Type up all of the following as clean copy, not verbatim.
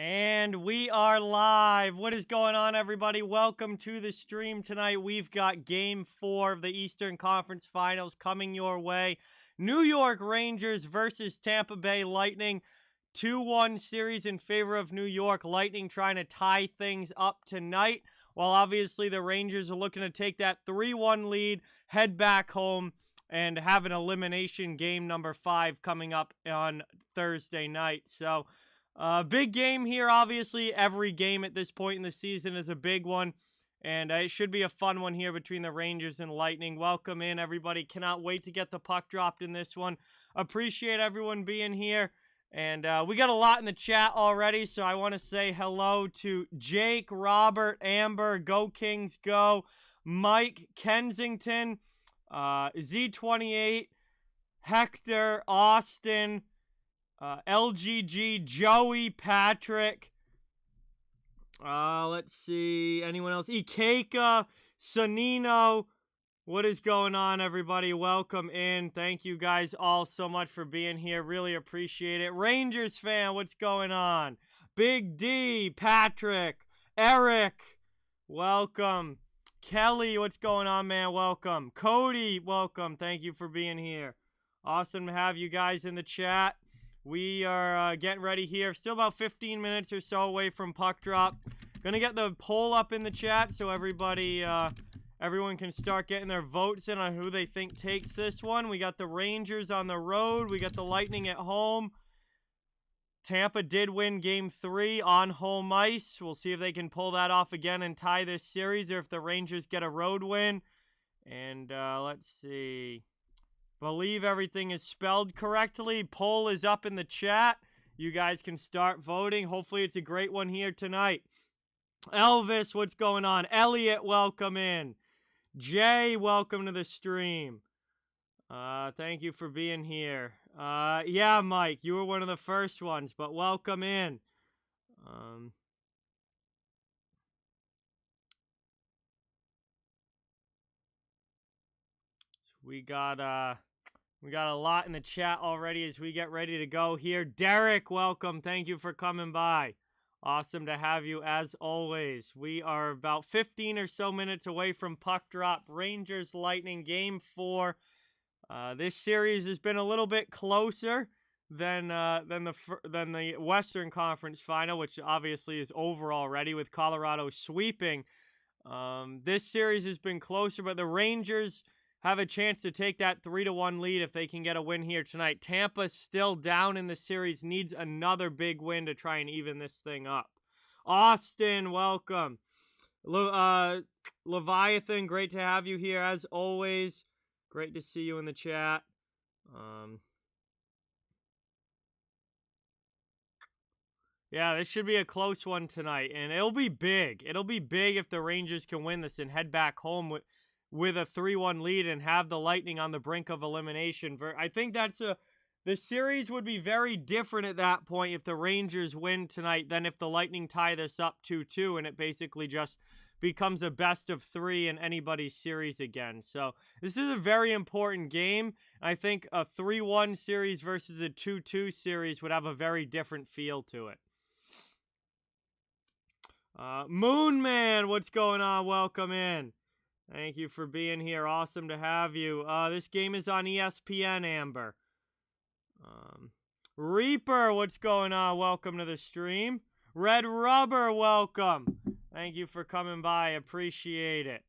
And we are live. What is going on, everybody? Welcome to the stream tonight. We've got Game 4 of the Eastern Conference Finals coming your way. New York Rangers versus Tampa Bay Lightning. 2-1 series in favor of New York. Lightning trying to tie things up tonight, while obviously the Rangers are looking to take that 3-1 lead, head back home, and have an elimination game number 5 coming up on Thursday night. So, big game here, obviously. Every game at this point in the season is a big one. And it should be a fun one here between the Rangers and Lightning. Welcome in, everybody. Cannot wait to get the puck dropped in this one. Appreciate everyone being here. And we got a lot in the chat already, so I want to say hello to Jake, Robert, Amber, Go Kings Go, Mike, Kensington, Z28, Hector, Austin, LGG, Joey, Patrick, let's see, anyone else? Ikeka, Sonino. What is going on, everybody? Welcome in. Thank you guys all so much for being here. Really appreciate it. Rangers fan, what's going on? Big D, Patrick, Eric, welcome. Kelly, what's going on, man? Welcome. Cody, welcome. Thank you for being here. Awesome to have you guys in the chat. We are getting ready here. Still about 15 minutes or so away from puck drop. Gonna get the poll up in the chat so everybody, everyone can start getting their votes in on who they think takes this one. We got the Rangers on the road. We got the Lightning at home. Tampa did win Game 3 on home ice. We'll see if they can pull that off again and tie this series, or if the Rangers get a road win. And let's see. Believe everything is spelled correctly. Poll is up in the chat. You guys can start voting. Hopefully it's a great one here tonight. Elvis, what's going on? Elliot, welcome in. Jay, welcome to the stream. Thank you for being here. Yeah, Mike, you were one of the first ones, but welcome in. We got a lot in the chat already as we get ready to go here. Derek, welcome. Thank you for coming by. Awesome to have you as always. We are about 15 or so minutes away from puck drop. Rangers Lightning Game 4. This series has been a little bit closer than the Western Conference Final, which obviously is over already with Colorado sweeping. This series has been closer, but the Rangers have a chance to take that 3-1 lead if they can get a win here tonight. Tampa's still down in the series, needs another big win to try and even this thing up. Austin, welcome. Leviathan, great to have you here as always. Great to see you in the chat. Yeah, this should be a close one tonight, and it'll be big. It'll be big if the Rangers can win this and head back home with a 3-1 lead and have the Lightning on the brink of elimination. I think the series would be very different at that point if the Rangers win tonight than if the Lightning tie this up 2-2 and it basically just becomes a best of 3 in anybody's series again. So this is a very important game. I think a 3-1 series versus a 2-2 series would have a very different feel to it. Moonman, what's going on? Welcome in. Thank you for being here. Awesome to have you. This game is on ESPN, Amber. Reaper, what's going on? Welcome to the stream. Red Rubber, welcome. Thank you for coming by. Appreciate it.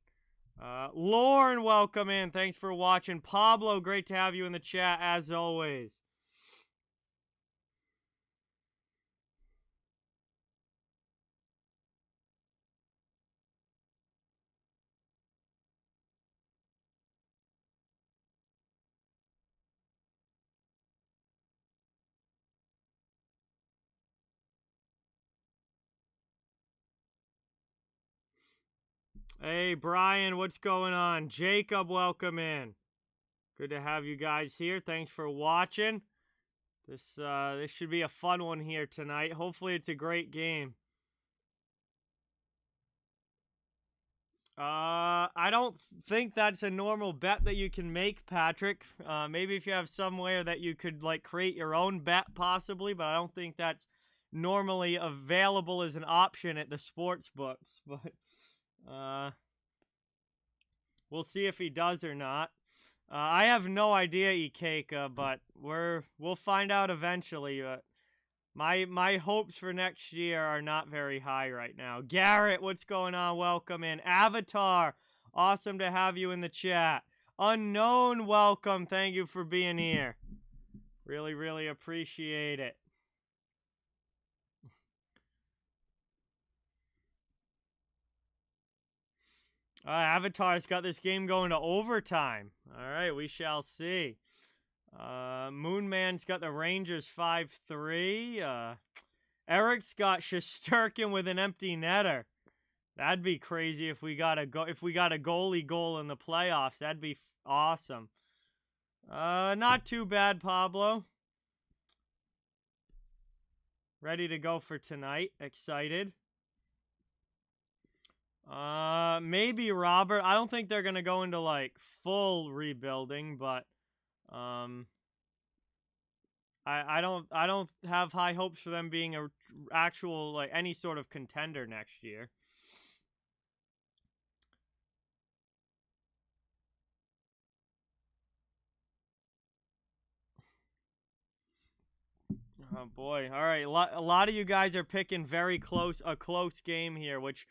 Lauren, welcome in. Thanks for watching. Pablo, great to have you in the chat as always. Hey, Brian, what's going on? Jacob, welcome in. Good to have you guys here. Thanks for watching. This should be a fun one here tonight. Hopefully it's a great game. I don't think that's a normal bet that you can make, Patrick. Maybe if you have somewhere that you could, like, create your own bet, possibly, but I don't think that's normally available as an option at the sports books. But we'll see if he does or not. I have no idea, Ikeka, but we'll find out eventually. But my hopes for next year are not very high right now. Garrett, what's going on? Welcome in. Avatar, awesome to have you in the chat. Unknown, welcome. Thank you for being here. Really, really appreciate it. Avatar's got this game going to overtime. All right, we shall see. Moonman's got the Rangers 5-3. Eric's got Shesterkin with an empty netter. That'd be crazy if we got a goalie goal in the playoffs. That'd be awesome. Not too bad, Pablo. Ready to go for tonight. Excited. Maybe Robert. I don't think they're gonna go into like full rebuilding, but I don't have high hopes for them being a actual like any sort of contender next year. Oh boy! All right, a lot of you guys are picking a close game here, which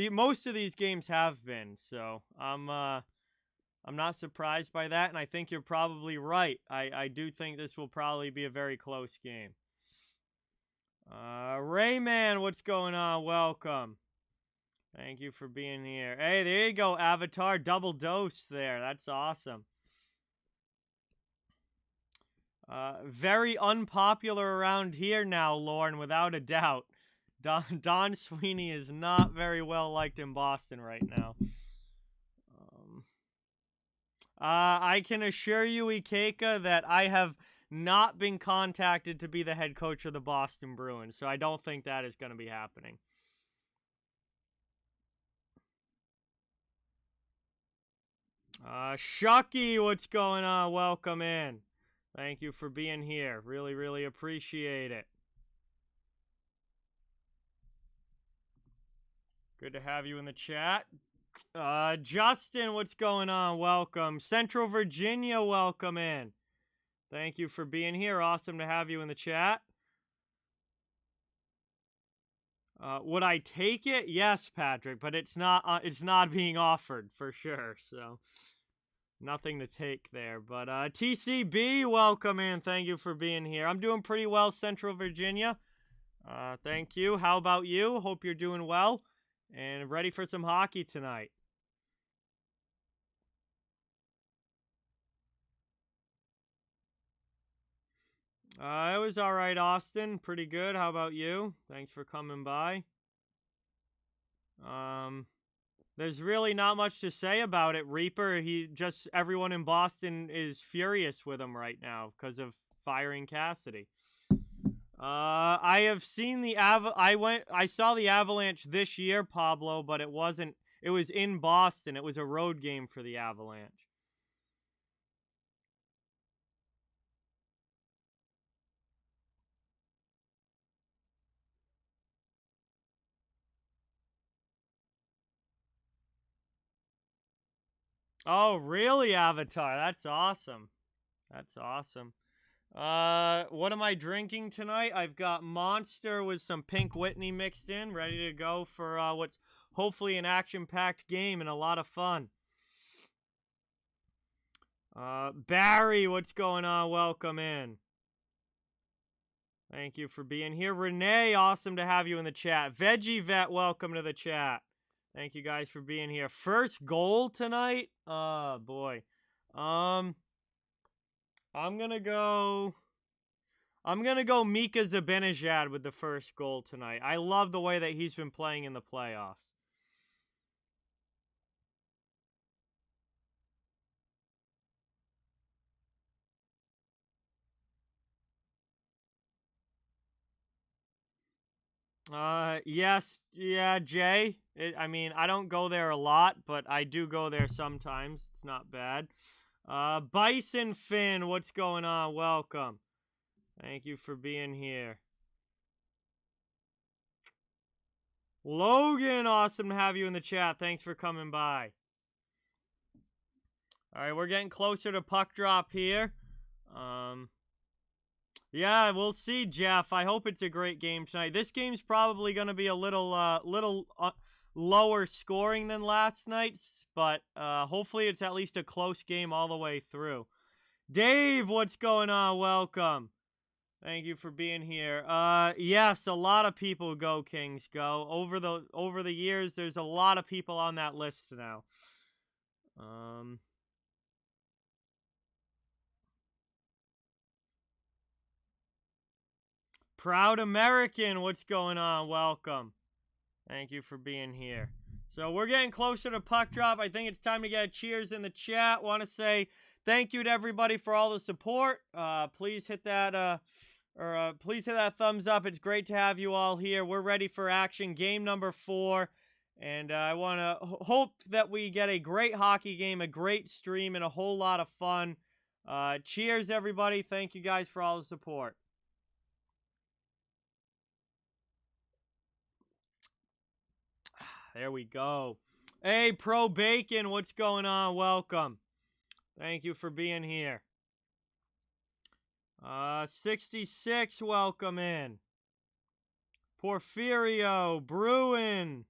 most of these games have been. So I'm not surprised by that, and I think you're probably right. I do think this will probably be a very close game. Rayman, what's going on? Welcome. Thank you for being here. Hey, there you go, Avatar. Double dose there. That's awesome. Very unpopular around here now, Lorne, without a doubt. Don Sweeney is not very well liked in Boston right now. I can assure you, Ikeka, that I have not been contacted to be the head coach of the Boston Bruins, so I don't think that is going to be happening. Shucky, what's going on? Welcome in. Thank you for being here. Really, really appreciate it. Good to have you in the chat. Justin, what's going on? Welcome. Central Virginia, welcome in. Thank you for being here. Awesome to have you in the chat. Would I take it? Yes, Patrick, but it's not being offered for sure. So nothing to take there. But TCB, welcome in. Thank you for being here. I'm doing pretty well, Central Virginia. Thank you. How about you? Hope you're doing well and ready for some hockey tonight. It was all right, Austin. Pretty good. How about you? Thanks for coming by. There's really not much to say about it, Reaper. Everyone in Boston is furious with him right now because of firing Cassidy. I have seen I saw the Avalanche this year, Pablo, but it was in Boston. It was a road game for the Avalanche. Oh, really, Avatar? That's awesome. That's awesome. What am I drinking tonight? I've got Monster with some Pink Whitney mixed in, ready to go for what's hopefully an action-packed game and a lot of fun. Barry, what's going on? Welcome in. Thank you for being here. Renee, awesome to have you in the chat. Veggie Vet, welcome to the chat. Thank you guys for being here. First goal tonight? Oh, boy. I'm gonna go Mika Zibanejad with the first goal tonight. I love the way that he's been playing in the playoffs. Yes, yeah, Jay. I mean, I don't go there a lot, but I do go there sometimes. It's not bad. Bison Finn, what's going on? Welcome. Thank you for being here. Logan, awesome to have you in the chat. Thanks for coming by. All right, we're getting closer to puck drop here. Yeah, we'll see, Jeff. I hope it's a great game tonight. This game's probably going to be a little lower scoring than last night's, but hopefully it's at least a close game all the way through. Dave, what's going on? Welcome. Thank you for being here. Yes, a lot of people go Kings go. Over the years, there's a lot of people on that list now. Proud American, what's going on? Welcome. Thank you for being here. So we're getting closer to puck drop. I think it's time to get a cheers in the chat. Want to say thank you to everybody for all the support. Please hit that please hit that thumbs up. It's great to have you all here. We're ready for action. Game number 4. And I want to hope that we get a great hockey game, a great stream, and a whole lot of fun. Cheers, everybody. Thank you guys for all the support. There we go. Hey, Pro Bacon, what's going on? Welcome. Thank you for being here. 66, welcome in. Porfirio, Bruin.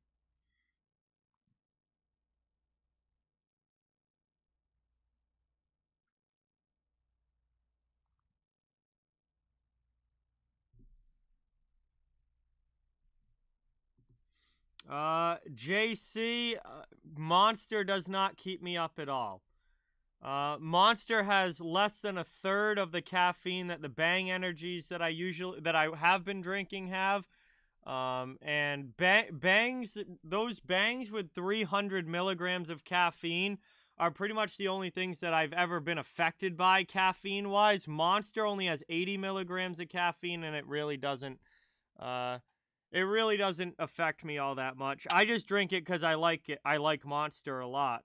JC, Monster does not keep me up at all. Monster has less than a third of the caffeine that the Bang energies that I have been drinking have. And those Bangs with 300 milligrams of caffeine are pretty much the only things that I've ever been affected by caffeine-wise. Monster only has 80 milligrams of caffeine, and it really doesn't affect me all that much. I just drink it because I like it. I like Monster a lot.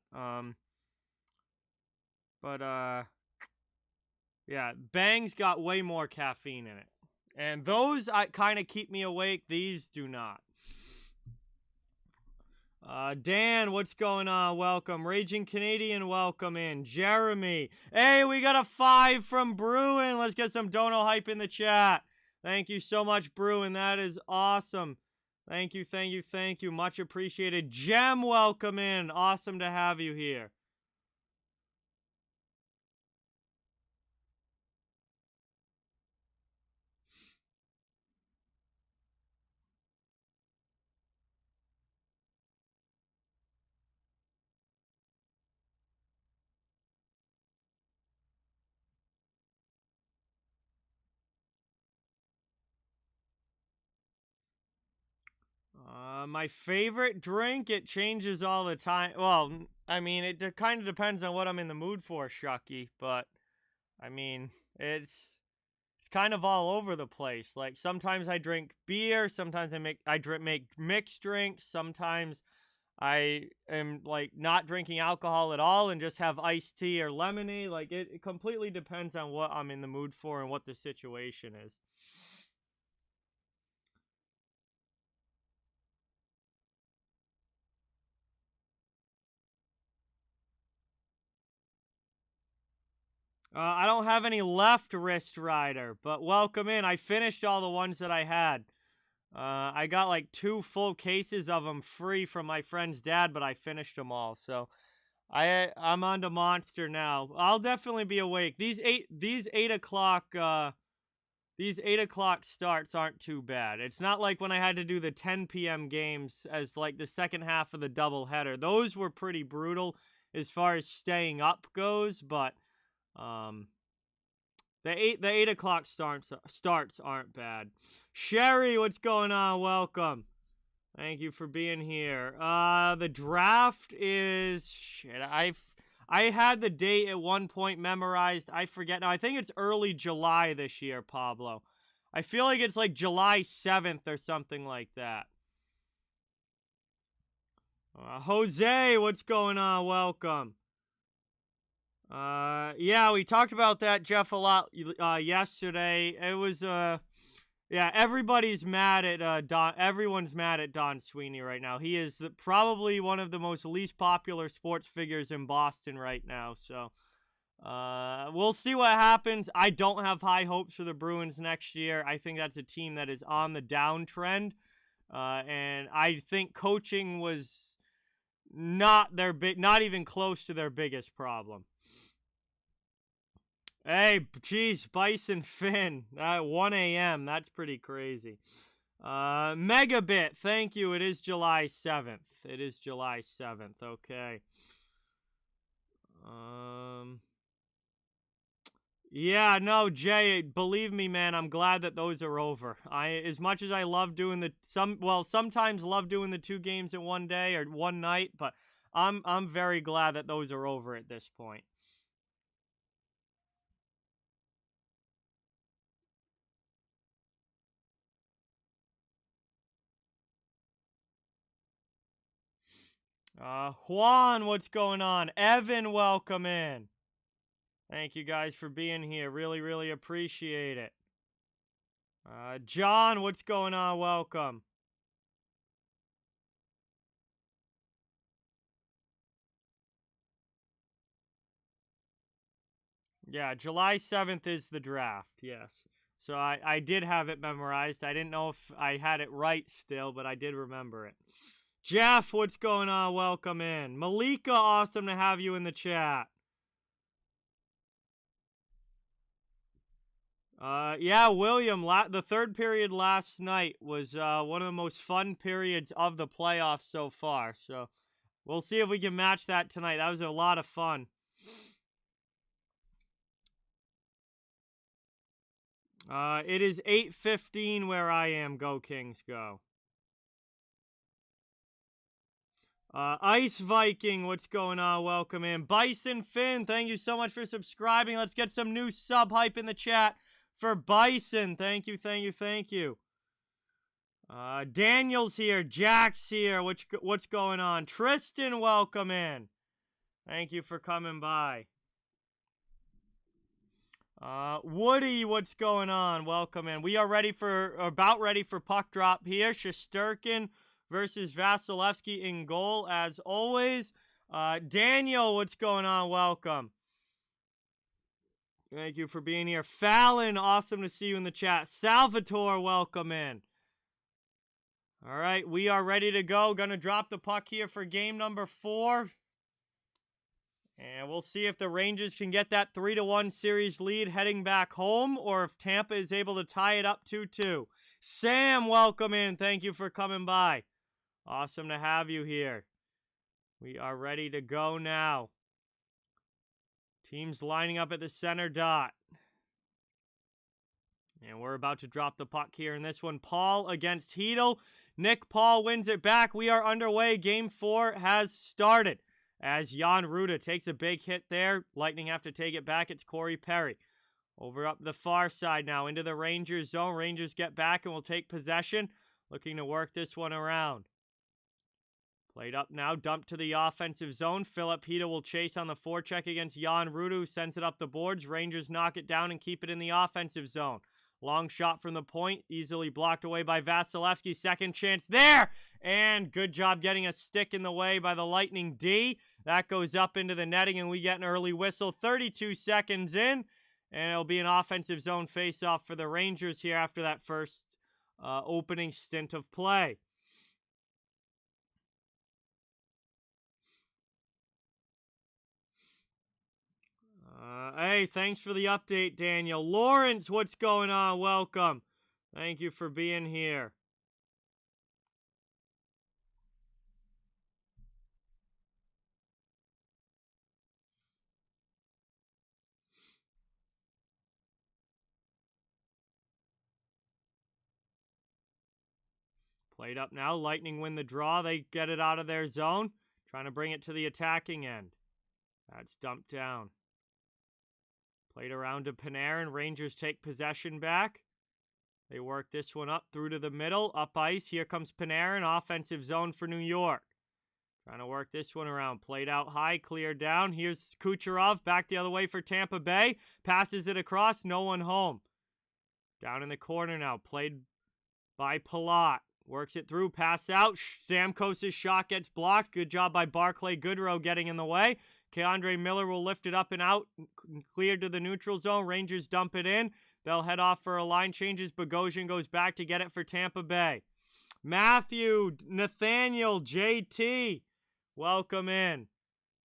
Yeah, Bang's got way more caffeine in it. And those kind of keep me awake. These do not. Dan, what's going on? Welcome. Raging Canadian, welcome in. Jeremy. Hey, we got a 5 from Bruin. Let's get some dono hype in the chat. Thank you so much, Bruin. That is awesome. Thank you, thank you, thank you. Much appreciated. Jem, welcome in. Awesome to have you here. My favorite drink, it changes all the time. Well, I mean, it kind of depends on what I'm in the mood for, Shucky. But, I mean, it's kind of all over the place. Like, sometimes I drink beer. Sometimes I make mixed drinks. Sometimes I am, like, not drinking alcohol at all and just have iced tea or lemonade. Like, it completely depends on what I'm in the mood for and what the situation is. I don't have any left, Wrist Rider, but welcome in. I finished all the ones that I had. I got like 2 full cases of them free from my friend's dad, but I finished them all. So I'm on to Monster now. I'll definitely be awake. These 8 o'clock starts aren't too bad. It's not like when I had to do the 10 p.m. games as like the second half of the doubleheader. Those were pretty brutal as far as staying up goes, but the 8 o'clock starts aren't bad. Sherry, what's going on? Welcome. Thank you for being here. The draft is shit. I had the date at one point memorized. I forget now. I think it's early July this year, Pablo. I feel like it's like July 7th or something like that. Jose, what's going on? Welcome. Yeah, we talked about that, Jeff, a lot yesterday. Yeah, everybody's mad at Don. Everyone's mad at Don Sweeney right now. He is probably one of the most least popular sports figures in Boston right now. So, we'll see what happens. I don't have high hopes for the Bruins next year. I think that's a team that is on the downtrend, and I think coaching was not even close to their biggest problem. Hey, geez, Bison Finn, 1 a.m., that's pretty crazy. Megabit, thank you, it is July 7th. It is July 7th, okay. Yeah, no, Jay, believe me, man, I'm glad that those are over. As much as I love doing sometimes love doing the 2 games in one day or one night, but I'm very glad that those are over at this point. Juan, what's going on? Evan, welcome in. Thank you guys for being here. Really, really appreciate it. John, what's going on? Welcome. Yeah, July 7th is the draft, yes. So I did have it memorized. I didn't know if I had it right still, but I did remember it. Jeff, what's going on? Welcome in. Malika, awesome to have you in the chat. Yeah, William, the third period last night was one of the most fun periods of the playoffs so far. So we'll see if we can match that tonight. That was a lot of fun. It is 8:15 where I am. Go Kings, go. Ice Viking, what's going on? Welcome in. Bison Finn, thank you so much for subscribing. Let's get some new sub hype in the chat for Bison. Thank you, thank you, thank you. Daniel's here. Jack's here. What's going on? Tristan, welcome in. Thank you for coming by. Woody, what's going on? Welcome in. We are about ready for puck drop here. Shesterkin versus Vasilevsky in goal, as always. Daniel, what's going on? Welcome. Thank you for being here. Fallon, awesome to see you in the chat. Salvatore, welcome in. All right, we are ready to go. Gonna drop the puck here for game number 4. And we'll see if the Rangers can get that 3-1 series lead heading back home, or if Tampa is able to tie it up 2-2. Sam, welcome in. Thank you for coming by. Awesome to have you here. We are ready to go now. Teams lining up at the center dot. And we're about to drop the puck here in this one. Paul against Hedel. Nick Paul wins it back. We are underway. Game 4 has started. As Jan Ruda takes a big hit there. Lightning have to take it back. It's Corey Perry. Over up the far side now into the Rangers zone. Rangers get back and will take possession. Looking to work this one around. Played up now. Dumped to the offensive zone. Philip Hedel will chase on the forecheck against Jan Ruda, who sends it up the boards. Rangers knock it down and keep it in the offensive zone. Long shot from the point. Easily blocked away by Vasilevsky. Second chance there. And good job getting a stick in the way by the Lightning D. That goes up into the netting, and we get an early whistle. 32 seconds in, and it'll be an offensive zone faceoff for the Rangers here after that first opening stint of play. Hey, thanks for the update, Daniel. Lawrence, what's going on? Welcome. Thank you for being here. Played up now. Lightning win the draw. They get it out of their zone. Trying to bring it to the attacking end. That's dumped down. Played around to Panarin. Rangers take possession back. They work this one up through to the middle. Up ice. Here comes Panarin. Offensive zone for New York. Trying to work this one around. Played out high. Cleared down. Here's Kucherov. Back the other way for Tampa Bay. Passes it across. No one home. Down in the corner now. Played by Palat. Works it through. Pass out. Stamkos' shot gets blocked. Good job by Barclay Goodrow getting in the way. K'Andre Miller will lift it up and out. Cleared to the neutral zone. Rangers dump it in. They'll head off for a line changes. Bogosian goes back to get it for Tampa Bay. Matthew, Nathaniel, JT, welcome in.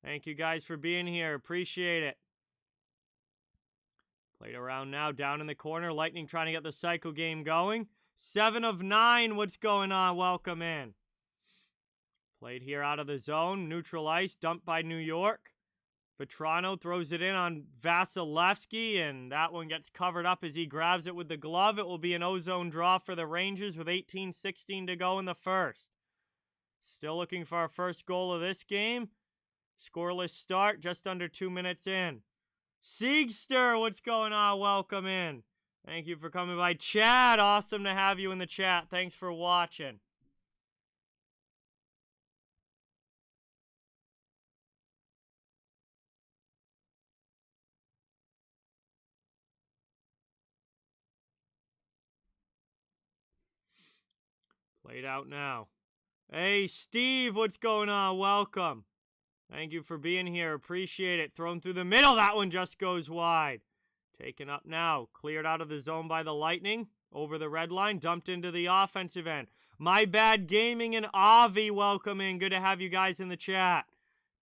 Thank you guys for being here. Appreciate it. Played around now, down in the corner. Lightning trying to get the cycle game going. 7 of 9, what's going on? Welcome in. Played here out of the zone. Neutral ice, dumped by New York. Vetrano throws it in on Vasilevsky, and that one gets covered up as he grabs it with the glove. It will be an ozone draw for the Rangers with 18:16 to go in the first. Still looking for our first goal of this game. Scoreless start, just under 2 minutes in. Siegster, what's going on? Welcome in. Thank you for coming by. Chad, awesome to have you in the chat. Thanks for watching. Played out now. Hey, Steve, what's going on? Welcome. Thank you for being here. Appreciate it. Thrown through the middle. That one just goes wide. Taken up now. Cleared out of the zone by the Lightning. Over the red line. Dumped into the offensive end. My Bad Gaming and Avi, welcome in. Good to have you guys in the chat.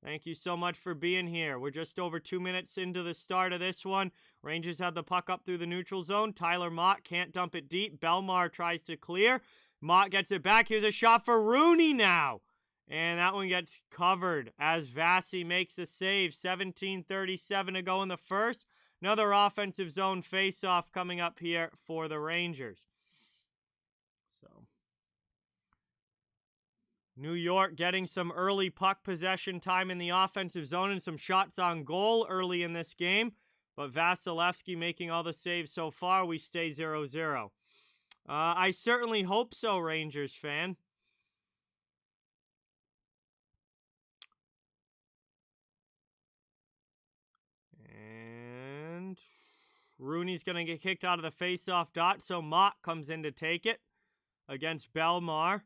Thank you so much for being here. We're just over 2 minutes into the start of this one. Rangers have the puck up through the neutral zone. Tyler Mott can't dump it deep. Belmar tries to clear. Mott gets it back. Here's a shot for Rooney now. And that one gets covered as Vasi makes the save. 17:37 to go in the first. Another offensive zone face-off coming up here for the Rangers. So, New York getting some early puck possession time in the offensive zone and some shots on goal early in this game. But Vasilevsky making all the saves so far. We stay 0-0. I certainly hope so, Rangers fan. And Rooney's going to get kicked out of the face-off dot, so Mott comes in to take it against Belmar.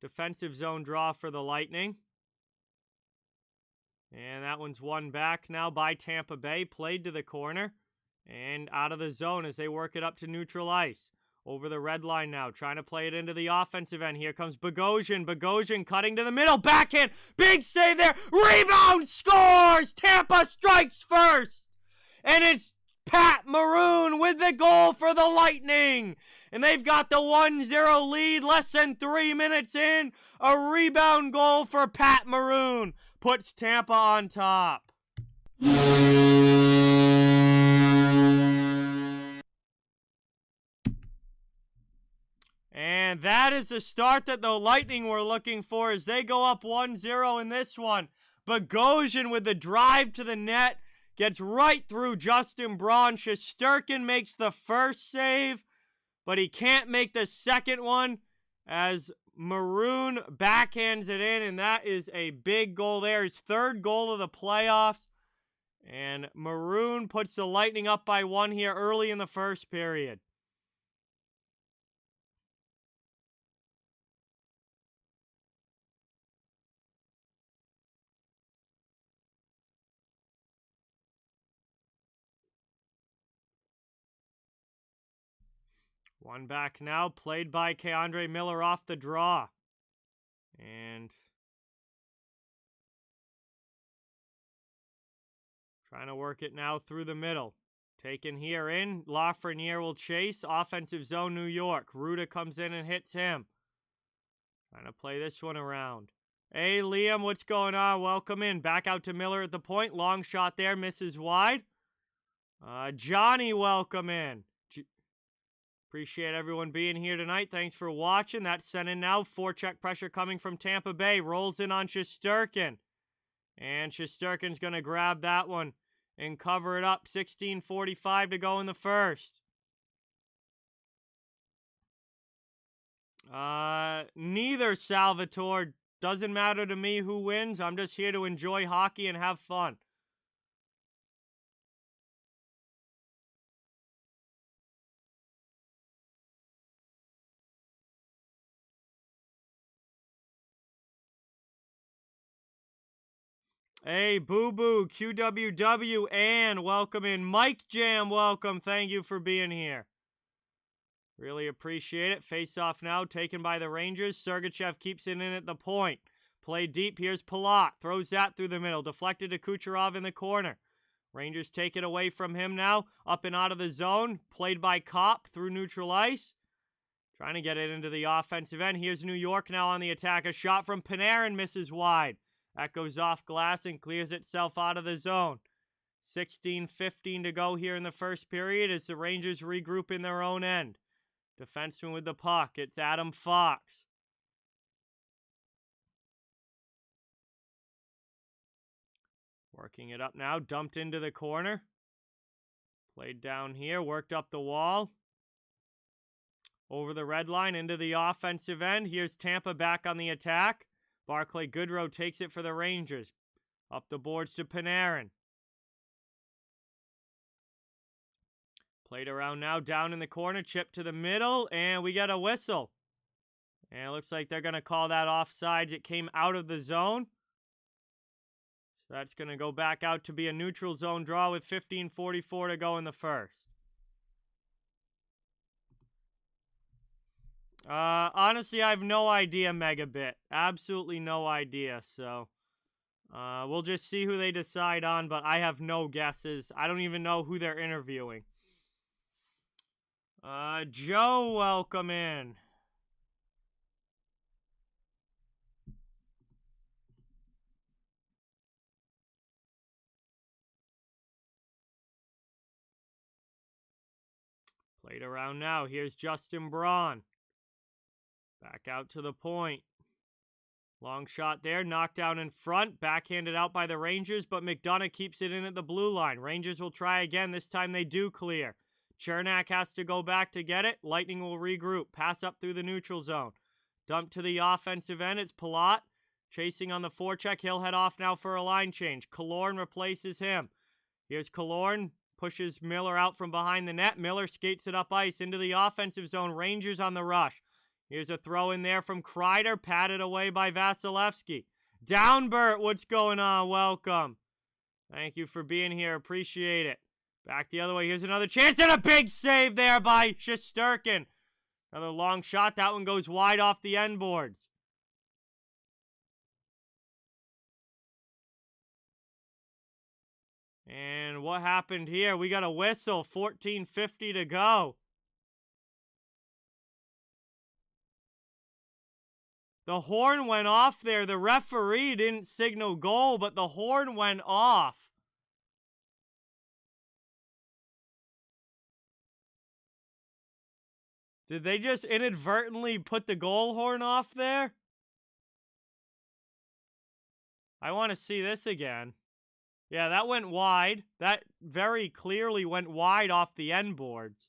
Defensive zone draw for the Lightning. And that one's won back now by Tampa Bay. Played to the corner and out of the zone as they work it up to neutral ice. Over the red line now, trying to play it into the offensive end. Here comes Bogosian. Bogosian cutting to the middle. Backhand. Big save there. Rebound. Scores. Tampa strikes first. And it's Pat Maroon with the goal for the Lightning. And they've got the 1-0 lead less than 3 minutes in. A rebound goal for Pat Maroon puts Tampa on top. And that is the start that the Lightning were looking for as they go up 1-0 in this one. Bogosian with the drive to the net gets right through Justin Braun. Shesterkin makes the first save, but he can't make the second one as Maroon backhands it in, and that is a big goal there. His third goal of the playoffs. And Maroon puts the Lightning up by 1 here early in the first period. One back now, played by K'Andre Miller off the draw. And trying to work it now through the middle. Taken here in. Lafreniere will chase. Offensive zone, New York. Ruda comes in and hits him. Trying to play this one around. Hey, Liam, what's going on? Welcome in. Back out to Miller at the point. Long shot there. Misses wide. Johnny, welcome in. Appreciate everyone being here tonight. Thanks for watching. That's sent in now. Forecheck pressure coming from Tampa Bay. Rolls in on Shesterkin. And Shesterkin's going to grab that one and cover it up. 16:45 to go in the first. Neither, Salvatore. Doesn't matter to me who wins. I'm just here to enjoy hockey and have fun. Hey, Boo Boo, QWW, and welcome in. Mike Jam, welcome. Thank you for being here. Really appreciate it. Face off now, taken by the Rangers. Sergachev keeps it in at the point. Play deep. Here's Palat. Throws that through the middle. Deflected to Kucherov in the corner. Rangers take it away from him now. Up and out of the zone. Played by Kopp through neutral ice. Trying to get it into the offensive end. Here's New York now on the attack. A shot from Panarin misses wide. That goes off glass and clears itself out of the zone. 16:15 to go here in the first period as the Rangers regroup in their own end. Defenseman with the puck. It's Adam Fox. Working it up now. Dumped into the corner. Played down here. Worked up the wall. Over the red line into the offensive end. Here's Tampa back on the attack. Barclay Goodrow takes it for the Rangers. Up the boards to Panarin. Played around now, down in the corner, chip to the middle, and we got a whistle. And it looks like they're going to call that offsides. It came out of the zone. So that's going to go back out to be a neutral zone draw with 15:44 to go in the first. Honestly, I have no idea, Megabit. Absolutely no idea, so we'll just see who they decide on, but I have no guesses. I don't even know who they're interviewing. Joe, welcome in. Played around now. Here's Justin Braun. Back out to the point. Long shot there. Knocked down in front. Backhanded out by the Rangers, but McDonough keeps it in at the blue line. Rangers will try again. This time they do clear. Chernak has to go back to get it. Lightning will regroup. Pass up through the neutral zone. Dump to the offensive end. It's Palat. Chasing on the forecheck. He'll head off now for a line change. Killorn replaces him. Here's Killorn. Pushes Miller out from behind the net. Miller skates it up ice into the offensive zone. Rangers on the rush. Here's a throw in there from Kreider, patted away by Vasilevsky. Downbert, what's going on? Welcome. Thank you for being here. Appreciate it. Back the other way. Here's another chance and a big save there by Shesterkin. Another long shot. That one goes wide off the end boards. And what happened here? We got a whistle. 14:50 to go. The horn went off there. The referee didn't signal goal, but the horn went off. Did they just inadvertently put the goal horn off there? I want to see this again. Yeah, that went wide. That very clearly went wide off the end boards.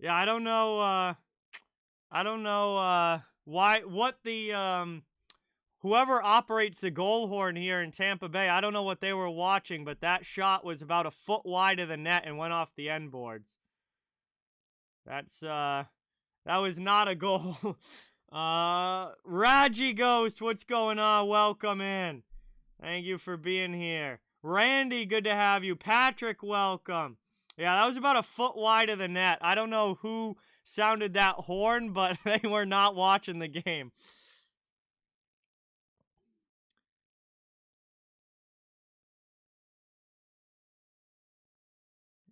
Yeah, I don't know what the, whoever operates the goal horn here in Tampa Bay, I don't know what they were watching, but that shot was about a foot wide of the net and went off the end boards. That was not a goal. Raji Ghost, what's going on? Welcome in. Thank you for being here. Randy, good to have you. Patrick, welcome. Yeah, that was about a foot wide of the net. I don't know who sounded that horn, but they were not watching the game.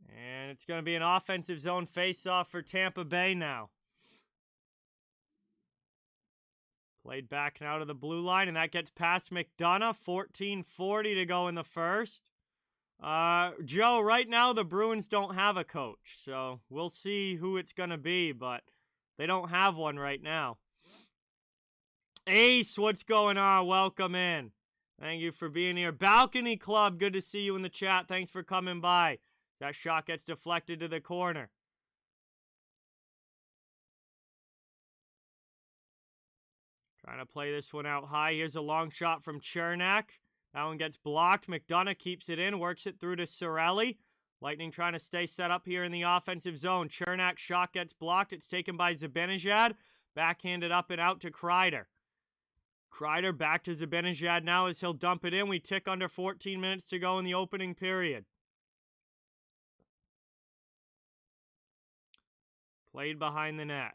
And it's going to be an offensive zone face-off for Tampa Bay now. Played back now to the blue line, and that gets past McDonough. 14:40 to go in the first. Joe, right now the Bruins don't have a coach, so we'll see who it's going to be, but they don't have one right now. Ace, what's going on? Welcome in. Thank you for being here. Balcony Club, good to see you in the chat. Thanks for coming by. That shot gets deflected to the corner. Trying to play this one out high. Here's a long shot from Chernak. That one gets blocked. McDonough keeps it in, works it through to Cirelli. Lightning trying to stay set up here in the offensive zone. Chernak's shot gets blocked. It's taken by Zibanejad. Backhanded up and out to Kreider. Kreider back to Zibanejad now as he'll dump it in. We tick under 14 minutes to go in the opening period. Played behind the net.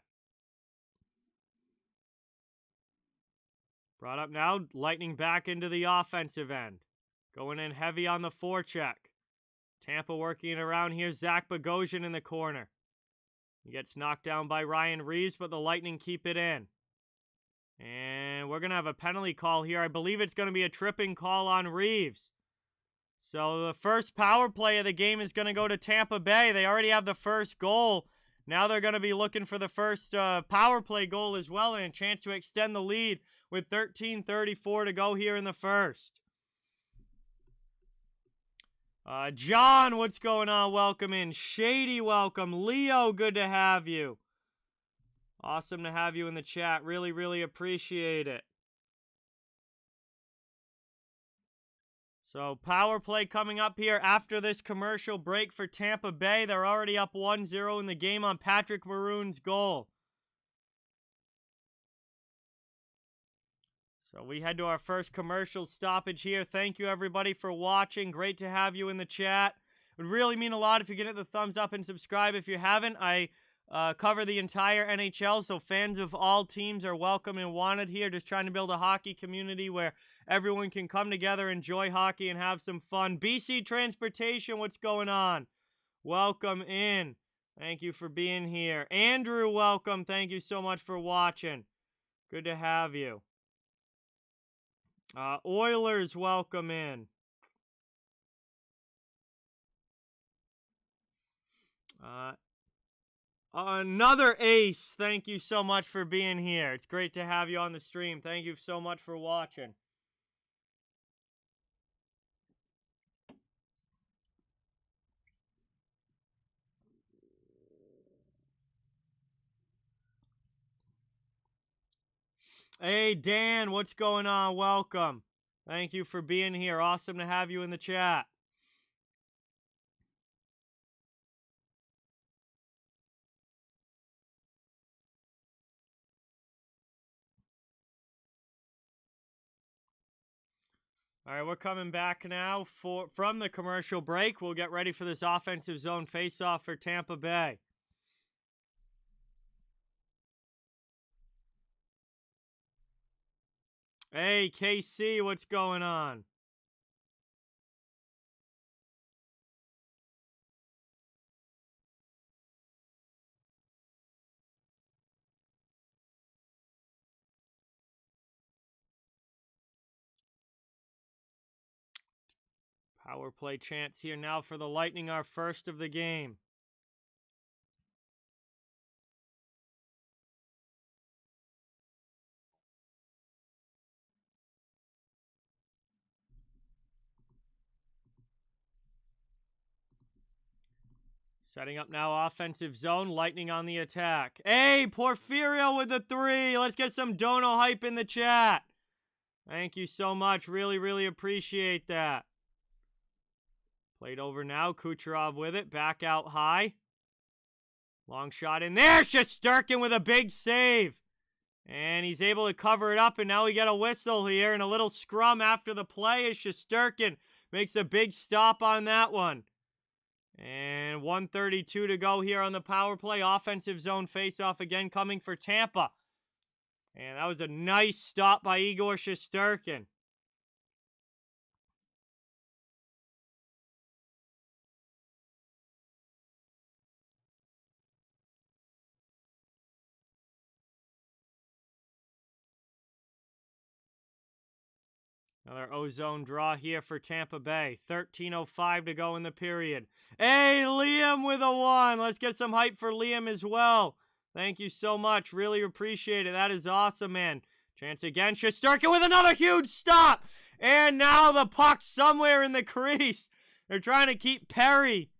Brought up now, Lightning back into the offensive end. Going in heavy on the forecheck. Tampa working it around here. Zach Bogosian in the corner. He gets knocked down by Ryan Reeves, but the Lightning keep it in. And we're going to have a penalty call here. I believe it's going to be a tripping call on Reeves. So the first power play of the game is going to go to Tampa Bay. They already have the first goal. Now they're going to be looking for the first power play goal as well, and a chance to extend the lead with 13:34 to go here in the first. John, what's going on? Welcome in. Shady, welcome. Leo, good to have you. Awesome to have you in the chat. Really, really appreciate it. So, power play coming up here after this commercial break for Tampa Bay. They're already up 1-0 in the game on Patrick Maroon's goal. So, we head to our first commercial stoppage here. Thank you, everybody, for watching. Great to have you in the chat. It would really mean a lot if you get the thumbs up and subscribe. If you haven't, I cover the entire NHL, so fans of all teams are welcome and wanted here. Just trying to build a hockey community where everyone can come together, enjoy hockey, and have some fun. BC Transportation, what's going on? Welcome in. Thank you for being here. Andrew, welcome. Thank you so much for watching. Good to have you. Oilers, welcome in. Another ace. Thank you so much for being here. It's great to have you on the stream. Thank you so much for watching. Hey, Dan, what's going on? Welcome. Thank you for being here. Awesome to have you in the chat. All right, we're coming back now from the commercial break. We'll get ready for this offensive zone faceoff for Tampa Bay. Hey, KC, what's going on? Power play chance here now for the Lightning, our first of the game. Setting up now offensive zone, Lightning on the attack. Hey, Porfirio with the 3. Let's get some Dono hype in the chat. Thank you so much. Really, really appreciate that. Played over now. Kucherov with it. Back out high. Long shot in there. Shesterkin with a big save. And he's able to cover it up, and now we get a whistle here and a little scrum after the play as Shesterkin makes a big stop on that one. And 1:32 to go here on the power play. Offensive zone faceoff again coming for Tampa. And that was a nice stop by Igor Shesterkin. Another ozone draw here for Tampa Bay. 13:05 to go in the period. Hey, Liam with a 1. Let's get some hype for Liam as well. Thank you so much. Really appreciate it. That is awesome, man. Chance again. Shesterkin with another huge stop. And now the puck somewhere in the crease. They're trying to keep Perry.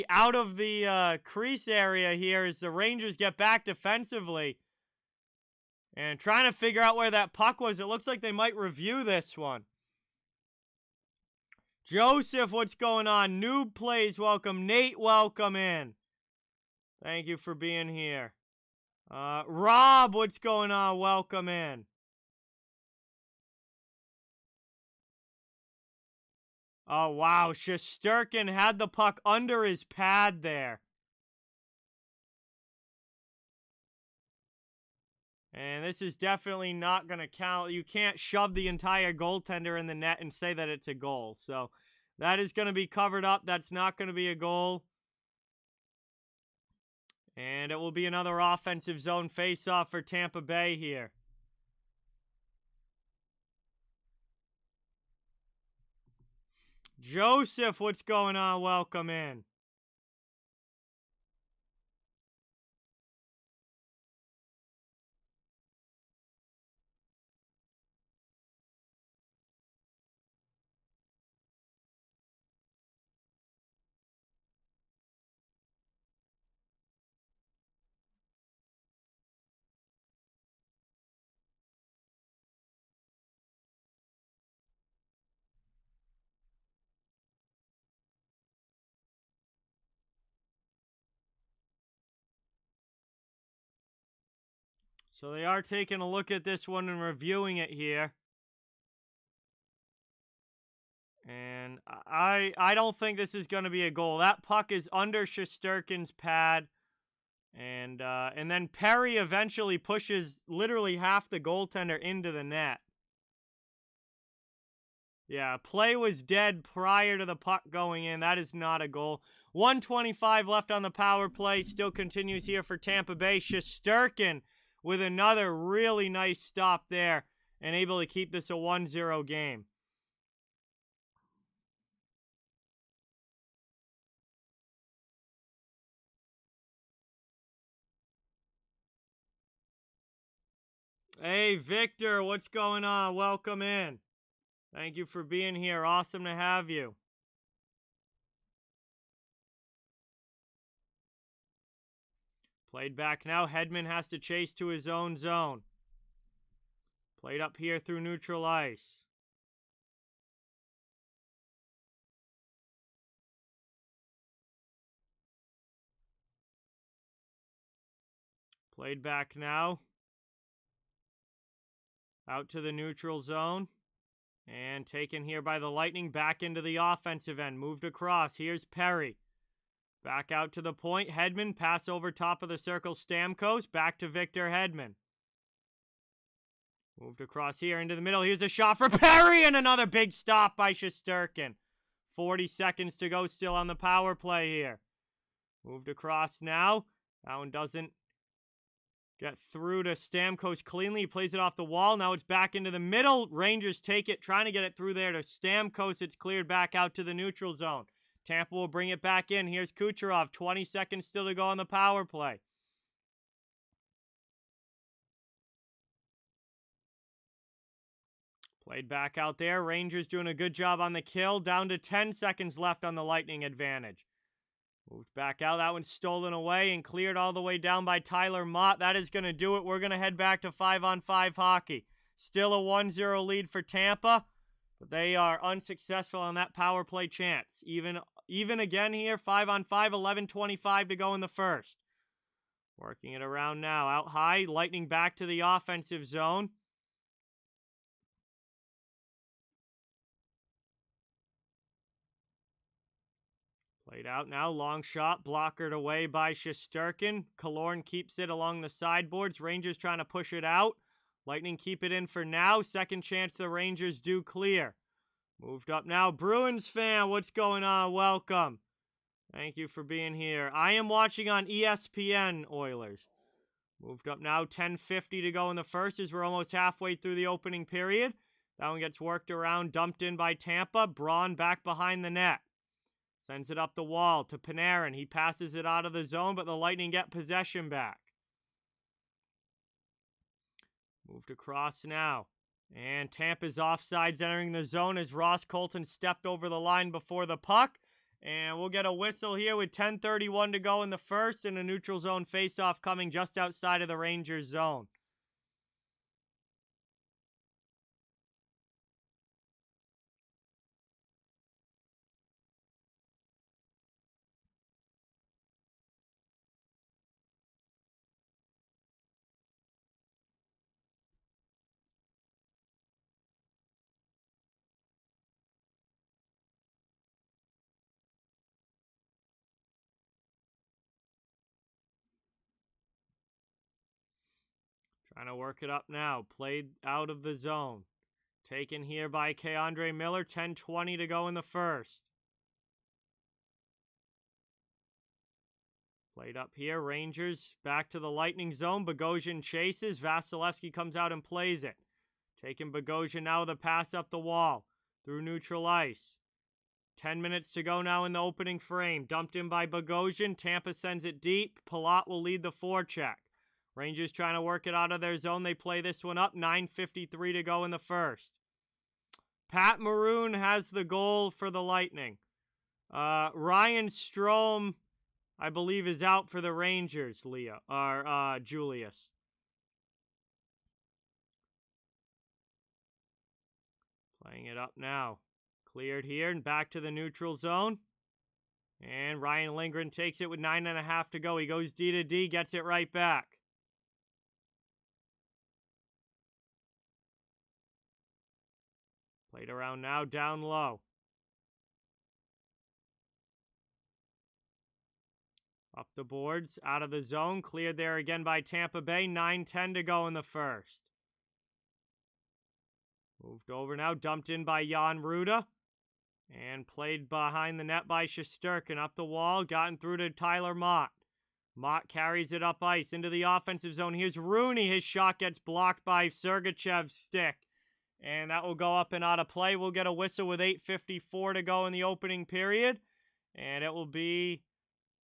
Out of the crease area here as the Rangers get back defensively. And trying to figure out where that puck was. It looks like they might review this one. Joseph, what's going on? Noob Plays, welcome. Nate, welcome in. Thank you for being here. Rob, what's going on? Welcome in. Oh, wow. Shesterkin had the puck under his pad there. And this is definitely not going to count. You can't shove the entire goaltender in the net and say that it's a goal. So that is going to be covered up. That's not going to be a goal. And it will be another offensive zone face-off for Tampa Bay here. Joseph, what's going on? Welcome in. So they are taking a look at this one and reviewing it here. And I don't think this is going to be a goal. That puck is under Shesterkin's pad. And then Perry eventually pushes literally half the goaltender into the net. Yeah, play was dead prior to the puck going in. That is not a goal. 1:25 left on the power play. Still continues here for Tampa Bay. Shesterkin with another really nice stop there and able to keep this a 1-0 game. Hey, Victor, what's going on? Welcome in. Thank you for being here. Awesome to have you. Played back now. Hedman has to chase to his own zone. Played up here through neutral ice. Played back now. Out to the neutral zone. And taken here by the Lightning. Back into the offensive end. Moved across. Here's Perry. Back out to the point. Hedman. Pass over top of the circle. Stamkos. Back to Victor Hedman. Moved across here into the middle. Here's a shot for Perry. And another big stop by Shesterkin. 40 seconds to go still on the power play here. Moved across now. That one doesn't get through to Stamkos cleanly. He plays it off the wall. Now it's back into the middle. Rangers take it, trying to get it through there to Stamkos. It's cleared back out to the neutral zone. Tampa will bring it back in. Here's Kucherov. 20 seconds still to go on the power play. Played back out there. Rangers doing a good job on the kill. Down to 10 seconds left on the Lightning advantage. Moved back out. That one's stolen away and cleared all the way down by Tyler Mott. That is going to do it. We're going to head back to 5-on-5 hockey. Still a 1-0 lead for Tampa, but they are unsuccessful on that power play chance. Even again here, 5-on-5, 11:25 to go in the first. Working it around now. Out high, Lightning back to the offensive zone. Played out now, long shot, blockered away by Shesterkin. Killorn keeps it along the sideboards. Rangers trying to push it out. Lightning keep it in for now. Second chance the Rangers do clear. Moved up now. Bruins fan, what's going on? Welcome. Thank you for being here. I am watching on ESPN, Oilers. Moved up now, 10:50 to go in the first as we're almost halfway through the opening period. That one gets worked around, dumped in by Tampa. Braun back behind the net. Sends it up the wall to Panarin. He passes it out of the zone, but the Lightning get possession back. Moved across now. And Tampa's offsides entering the zone as Ross Colton stepped over the line before the puck. And we'll get a whistle here with 10:31 to go in the first and a neutral zone faceoff coming just outside of the Rangers zone. Trying to work it up now. Played out of the zone. Taken here by Keandre Miller. 10:20 to go in the first. Played up here. Rangers back to the Lightning zone. Bogosian chases. Vasilevsky comes out and plays it. Taking Bogosian now with a pass up the wall. Through neutral ice. 10 minutes to go now in the opening frame. Dumped in by Bogosian. Tampa sends it deep. Palat will lead the forecheck. Rangers trying to work it out of their zone. They play this one up. 9:53 to go in the first. Pat Maroon has the goal for the Lightning. Ryan Strome, I believe, is out for the Rangers, Julius. Playing it up now. Cleared here and back to the neutral zone. And Ryan Lindgren takes it with 9.5 to go. He goes D to D, gets it right back. Played around now, down low. Up the boards, out of the zone. Cleared there again by Tampa Bay. 9:10 to go in the first. Moved over now, dumped in by Jan Ruda. And played behind the net by Shesterkin. Up the wall, gotten through to Tyler Mott. Mott carries it up ice into the offensive zone. Here's Rooney. His shot gets blocked by Sergachev's stick. And that will go up and out of play. We'll get a whistle with 8:54 to go in the opening period. And it will be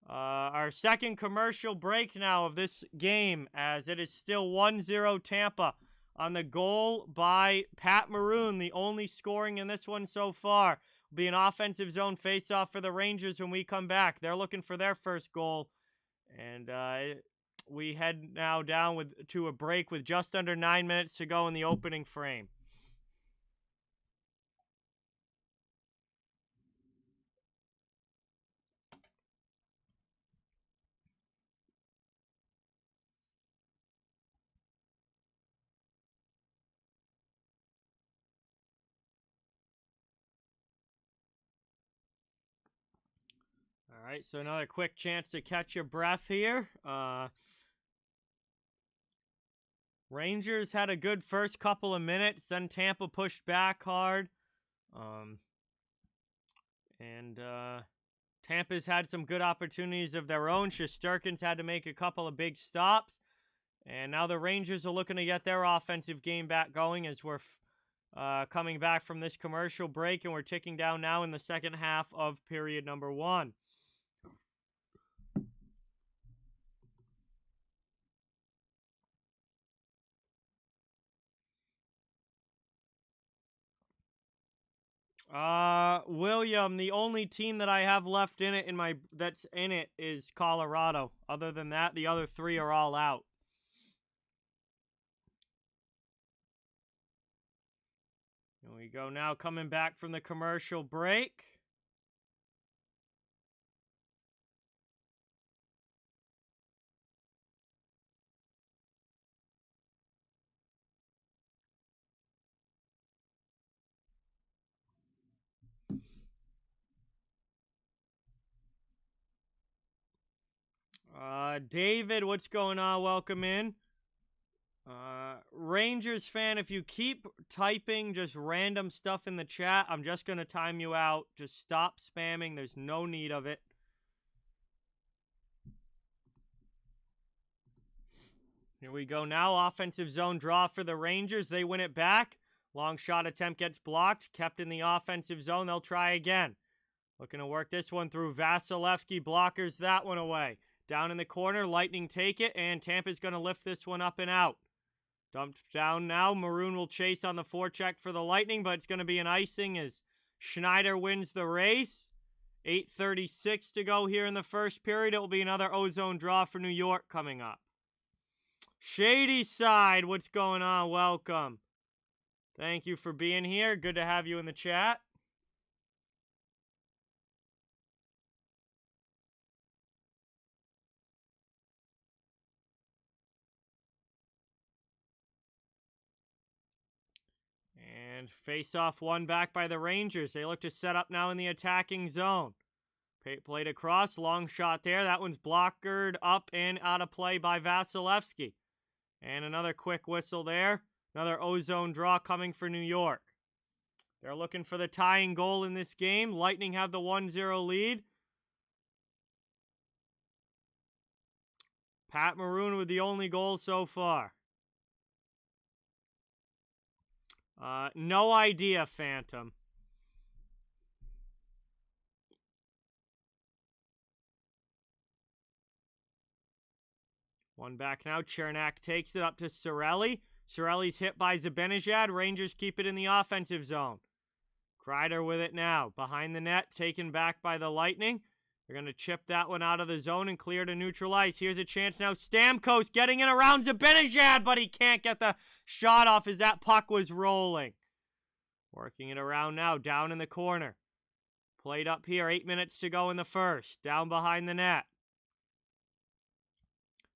our second commercial break now of this game, as it is still 1-0 Tampa on the goal by Pat Maroon, the only scoring in this one so far. Will be an offensive zone faceoff for the Rangers when we come back. They're looking for their first goal. And we head now down to a break with just under 9 minutes to go in the opening frame. All right, so another quick chance to catch your breath here. Rangers had a good first couple of minutes, then Tampa pushed back hard. Tampa's had some good opportunities of their own. Shesterkin's had to make a couple of big stops. And now the Rangers are looking to get their offensive game back going as we're coming back from this commercial break, and we're ticking down now in the second half of period number 1. William, the only team that I have left in it that's in it is Colorado. Other than that, the other 3 are all out. Here we go now, coming back from the commercial break. David, what's going on? Welcome in. Rangers fan, if you keep typing just random stuff in the chat, I'm just going to time you out. Just stop spamming. There's no need of it. Here we go now. Offensive zone draw for the Rangers. They win it back. Long shot attempt gets blocked. Kept in the offensive zone. They'll try again. Looking to work this one through. Vasilevsky blockers that one away. Down in the corner, Lightning take it, and Tampa's going to lift this one up and out. Dumped down now. Maroon will chase on the forecheck for the Lightning, but it's going to be an icing as Schneider wins the race. 8:36 to go here in the first period. It will be another ozone draw for New York coming up. Shady Side, what's going on? Welcome. Thank you for being here. Good to have you in the chat. And face-off won back by the Rangers. They look to set up now in the attacking zone. Played across, long shot there. That one's blockered up and out of play by Vasilevsky. And another quick whistle there. Another ozone draw coming for New York. They're looking for the tying goal in this game. Lightning have the 1-0 lead. Pat Maroon with the only goal so far. No idea, Phantom. One back now. Chernak takes it up to Cirelli. Cirelli's hit by Zibanejad. Rangers keep it in the offensive zone. Kreider with it now. Behind the net, taken back by the Lightning. They're going to chip that one out of the zone and clear to neutral ice. Here's a chance now. Stamkos getting in around Zibanejad, but he can't get the shot off as that puck was rolling. Working it around now, down in the corner. Played up here, 8 minutes to go in the first. Down behind the net.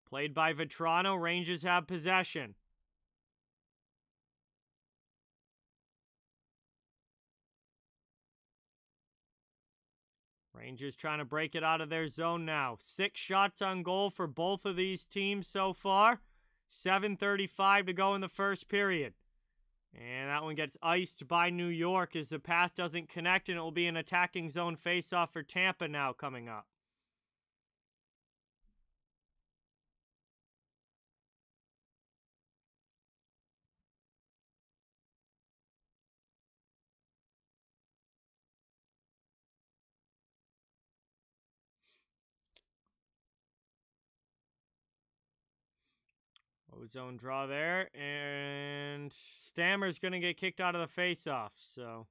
Played by Vetrano. Rangers have possession. Rangers trying to break it out of their zone now. 6 shots on goal for both of these teams so far. 7:35 to go in the first period. And that one gets iced by New York as the pass doesn't connect, and it will be an attacking zone faceoff for Tampa now coming up. Ozone draw there, and Stammer's going to get kicked out of the faceoff, so...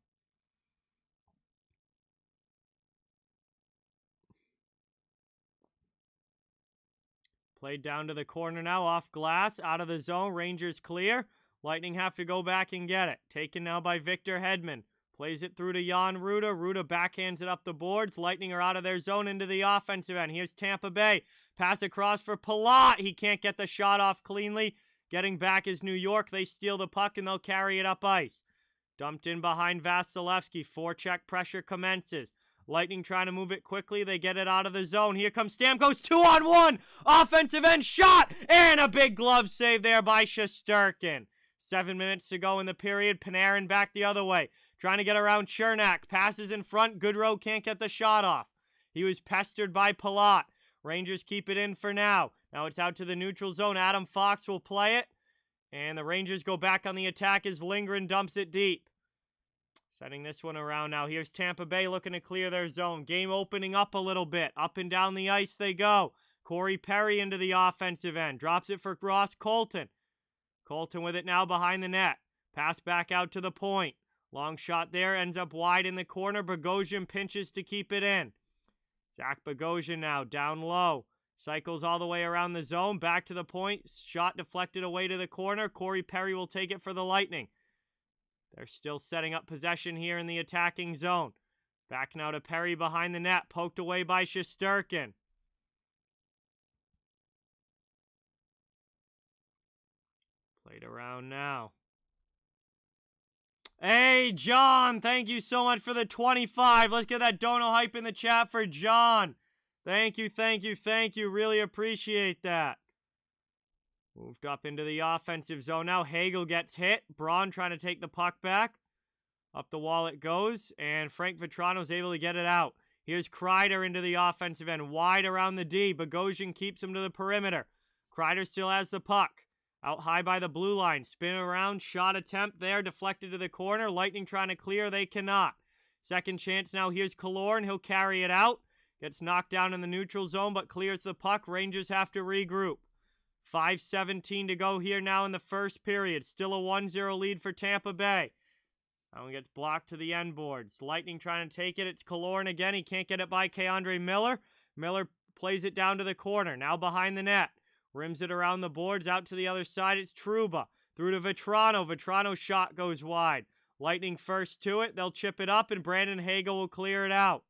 Played down to the corner now, off glass, out of the zone, Rangers clear. Lightning have to go back and get it. Taken now by Victor Hedman. Plays it through to Jan Ruda. Ruda backhands it up the boards. Lightning are out of their zone into the offensive end. Here's Tampa Bay. Pass across for Palat. He can't get the shot off cleanly. Getting back is New York. They steal the puck and they'll carry it up ice. Dumped in behind Vasilevsky. Forecheck pressure commences. Lightning trying to move it quickly. They get it out of the zone. Here comes Stamkos. 2-on-1. Offensive end shot. And a big glove save there by Shesterkin. 7 minutes to go in the period. Panarin back the other way. Trying to get around Chernak. Passes in front. Goodrow can't get the shot off. He was pestered by Palat. Rangers keep it in for now. Now it's out to the neutral zone. Adam Fox will play it. And the Rangers go back on the attack as Lindgren dumps it deep. Setting this one around now. Here's Tampa Bay looking to clear their zone. Game opening up a little bit. Up and down the ice they go. Corey Perry into the offensive end. Drops it for Ross Colton. Colton with it now behind the net. Pass back out to the point. Long shot there. Ends up wide in the corner. Bogosian pinches to keep it in. Zach Bogosian now down low. Cycles all the way around the zone. Back to the point. Shot deflected away to the corner. Corey Perry will take it for the Lightning. They're still setting up possession here in the attacking zone. Back now to Perry behind the net. Poked away by Shesterkin. Played around now. Hey, John, thank you so much for the 25. Let's get that dono hype in the chat for John. Thank you, thank you, thank you. Really appreciate that. Moved up into the offensive zone now. Hagel gets hit. Braun trying to take the puck back. Up the wall it goes, and Frank Vetrano's able to get it out. Here's Kreider into the offensive end, wide around the D. Bogosian keeps him to the perimeter. Kreider still has the puck. Out high by the blue line. Spin around, shot attempt there, deflected to the corner. Lightning trying to clear, they cannot. Second chance now, here's Killorn. He'll carry it out. Gets knocked down in the neutral zone, but clears the puck. Rangers have to regroup. 5:17 to go here now in the first period. Still a 1-0 lead for Tampa Bay. That one gets blocked to the end boards. Lightning trying to take it. It's Killorn again. He can't get it by K'Andre Miller. Miller plays it down to the corner. Now behind the net. Rims it around the boards. Out to the other side. It's Trouba. Through to Vetrano. Vetrano's shot goes wide. Lightning first to it. They'll chip it up, and Brandon Hagel will clear it out.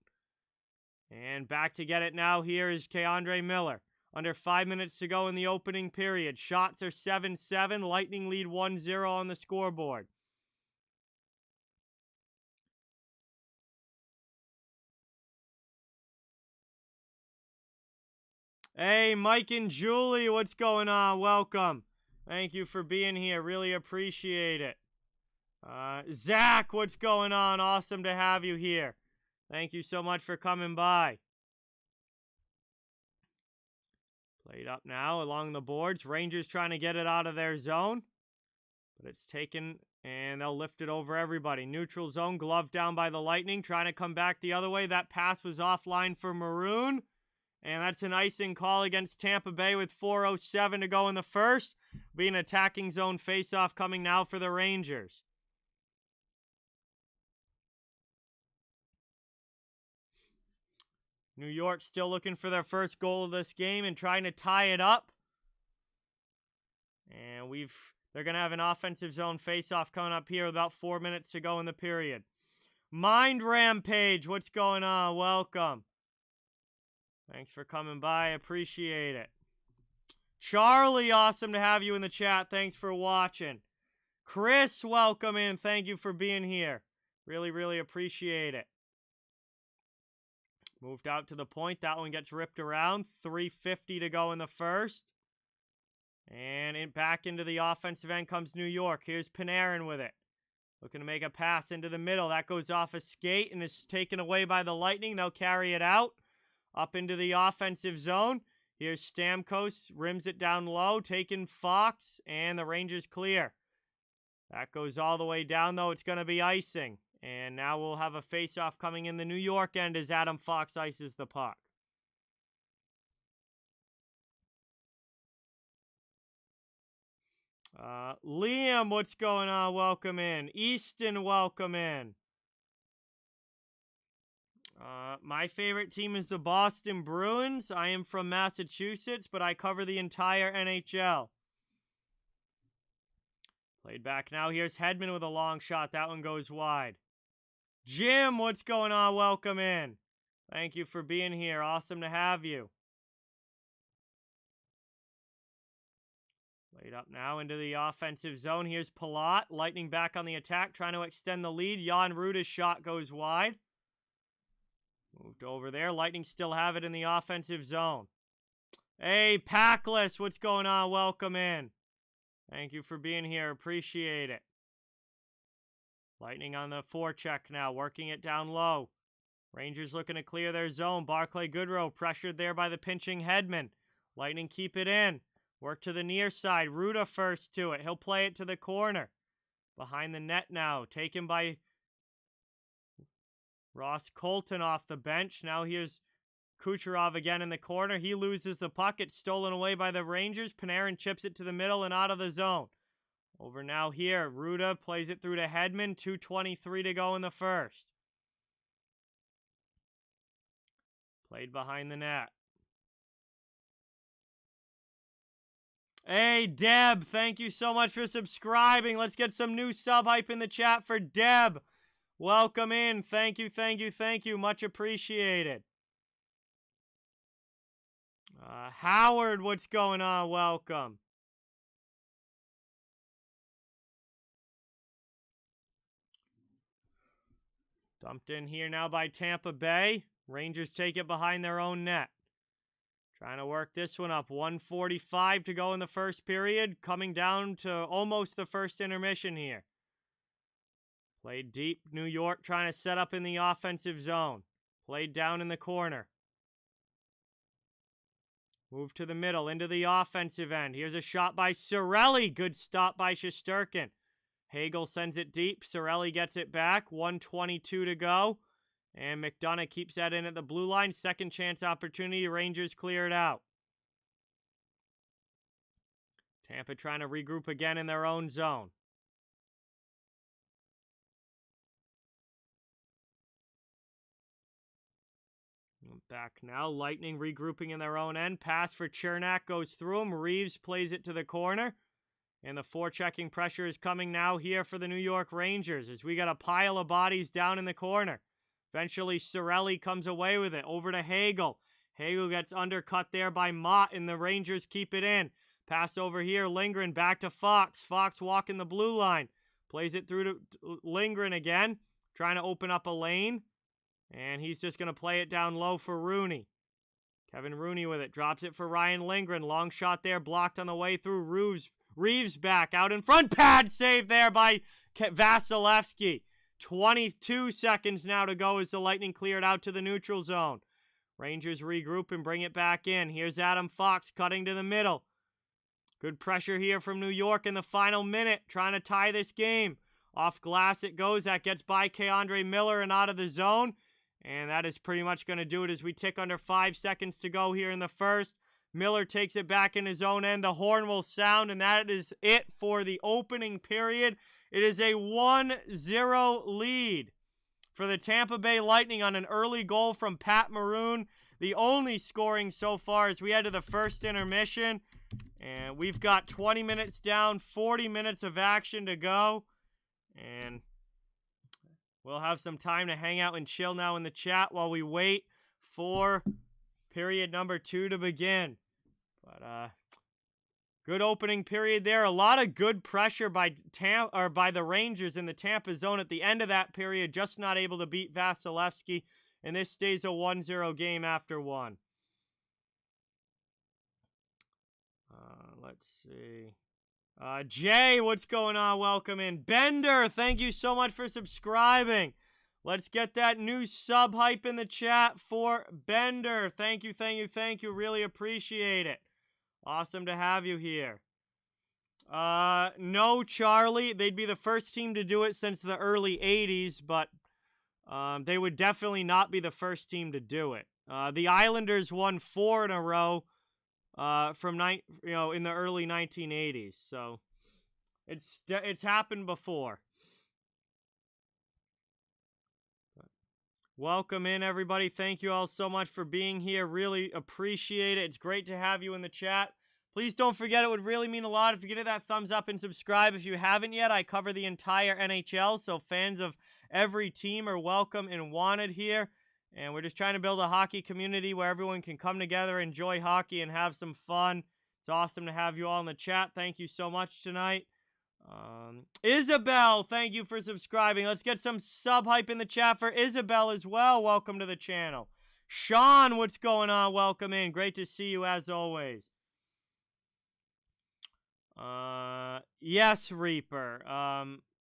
And back to get it now here is K'Andre Miller. Under 5 minutes to go in the opening period. Shots are 7-7. Lightning lead 1-0 on the scoreboard. Hey, Mike and Julie, what's going on? Welcome. Thank you for being here. Really appreciate it. Zach, what's going on? Awesome to have you here. Thank you so much for coming by. Played up now along the boards. Rangers trying to get it out of their zone. But it's taken, and they'll lift it over everybody. Neutral zone, glove down by the Lightning. Trying to come back the other way. That pass was offline for Maroon. And that's an icing call against Tampa Bay with 4:07 to go in the first. Be an attacking zone faceoff coming now for the Rangers. New York still looking for their first goal of this game and trying to tie it up. And they're going to have an offensive zone faceoff coming up here with about 4 minutes to go in the period. Mind Rampage, what's going on? Welcome. Thanks for coming by. Appreciate it. Charlie, awesome to have you in the chat. Thanks for watching. Chris, welcome in. Thank you for being here. Really, really appreciate it. Moved out to the point. That one gets ripped around. 3:50 to go in the first. And back into the offensive end comes New York. Here's Panarin with it. Looking to make a pass into the middle. That goes off a skate and is taken away by the Lightning. They'll carry it out. Up into the offensive zone. Here's Stamkos. Rims it down low. Taking Fox. And the Rangers clear. That goes all the way down, though. It's going to be icing. And now we'll have a face-off coming in the New York end as Adam Fox ices the puck. Liam, what's going on? Welcome in. Easton, welcome in. My favorite team is the Boston Bruins. I am from Massachusetts, but I cover the entire NHL. Played back now. Here's Hedman with a long shot. That one goes wide. Jim, what's going on? Welcome in. Thank you for being here. Awesome to have you. Played up now into the offensive zone. Here's Palat. Lightning back on the attack, trying to extend the lead. Jan Ruda's shot goes wide. Moved over there. Lightning still have it in the offensive zone. Hey, Packless, what's going on? Welcome in. Thank you for being here. Appreciate it. Lightning on the forecheck now, working it down low. Rangers looking to clear their zone. Barclay Goodrow pressured there by the pinching Hedman. Lightning keep it in. Work to the near side. Ruda first to it. He'll play it to the corner. Behind the net now. Taken by Ross Colton off the bench. Now here's Kucherov again in the corner. He loses the puck. It's stolen away by the Rangers. Panarin chips it to the middle and out of the zone. Over now here. Ruda plays it through to Hedman. 2:23 to go in the first. Played behind the net. Hey, Deb, thank you so much for subscribing. Let's get some new sub hype in the chat for Deb. Welcome in. Thank you, thank you, thank you. Much appreciated. Howard, what's going on? Welcome. Dumped in here now by Tampa Bay. Rangers take it behind their own net. Trying to work this one up. 1:45 to go in the first period. Coming down to almost the first intermission here. Played deep. New York trying to set up in the offensive zone. Played down in the corner. Move to the middle, into the offensive end. Here's a shot by Cirelli. Good stop by Shesterkin. Hagel sends it deep. Cirelli gets it back. 1:22 to go. And McDonough keeps that in at the blue line. Second chance opportunity. Rangers clear it out. Tampa trying to regroup again in their own zone. Back now. Lightning regrouping in their own end. Pass for Chernak goes through him. Reeves plays it to the corner. And the forechecking pressure is coming now here for the New York Rangers as we got a pile of bodies down in the corner. Eventually, Cirelli comes away with it. Over to Hagel. Hagel gets undercut there by Mott, and the Rangers keep it in. Pass over here. Lindgren back to Fox. Fox walking the blue line. Plays it through to Lindgren again. Trying to open up a lane. And he's just going to play it down low for Rooney. Kevin Rooney with it. Drops it for Ryan Lindgren. Long shot there. Blocked on the way through. Reeves back out in front. Pad save there by Vasilevsky. 22 seconds now to go as the Lightning cleared out to the neutral zone. Rangers regroup and bring it back in. Here's Adam Fox cutting to the middle. Good pressure here from New York in the final minute, trying to tie this game. Off glass it goes. That gets by K'Andre Miller and out of the zone. And that is pretty much going to do it as we tick under 5 seconds to go here in the first. Miller takes it back in his own end. The horn will sound, and that is it for the opening period. It is a 1-0 lead for the Tampa Bay Lightning on an early goal from Pat Maroon. The only scoring so far as we head to the first intermission. And we've got 20 minutes down, 40 minutes of action to go. And we'll have some time to hang out and chill now in the chat while we wait for period number 2 to begin. But good opening period there. A lot of good pressure by the Rangers in the Tampa zone at the end of that period. Just not able to beat Vasilevsky. And this stays a 1-0 game after 1. Let's see. Jay, what's going on? Welcome in. Bender, thank you so much for subscribing. Let's get that new sub hype in the chat for Bender. Thank you, thank you, thank you. Really appreciate it. Awesome to have you here. No, Charlie. They'd be the first team to do it since the early 80s, but they would definitely not be the first team to do it. The Islanders won 4 in a row in the early 1980s. So it's happened before. Welcome in, everybody. Thank you all so much for being here. Really appreciate it. It's great to have you in the chat. Please don't forget, it would really mean a lot if you could hit that thumbs up and subscribe. If you haven't yet, I cover the entire NHL, so fans of every team are welcome and wanted here. And we're just trying to build a hockey community where everyone can come together, enjoy hockey, and have some fun. It's awesome to have you all in the chat. Thank you so much tonight. Isabel, thank you for subscribing. Let's get some sub hype in the chat for Isabel as well. Welcome to the channel. Sean, what's going on? Welcome in. Great to see you as always. Yes, Reaper.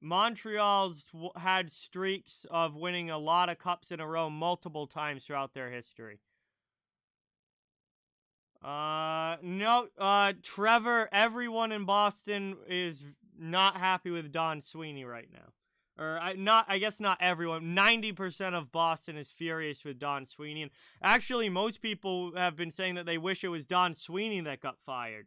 Montreal's had streaks of winning a lot of cups in a row multiple times throughout their history. No, Trevor, everyone in Boston is not happy with Don Sweeney right now. Or, I guess not everyone. 90% of Boston is furious with Don Sweeney. And actually, most people have been saying that they wish it was Don Sweeney that got fired.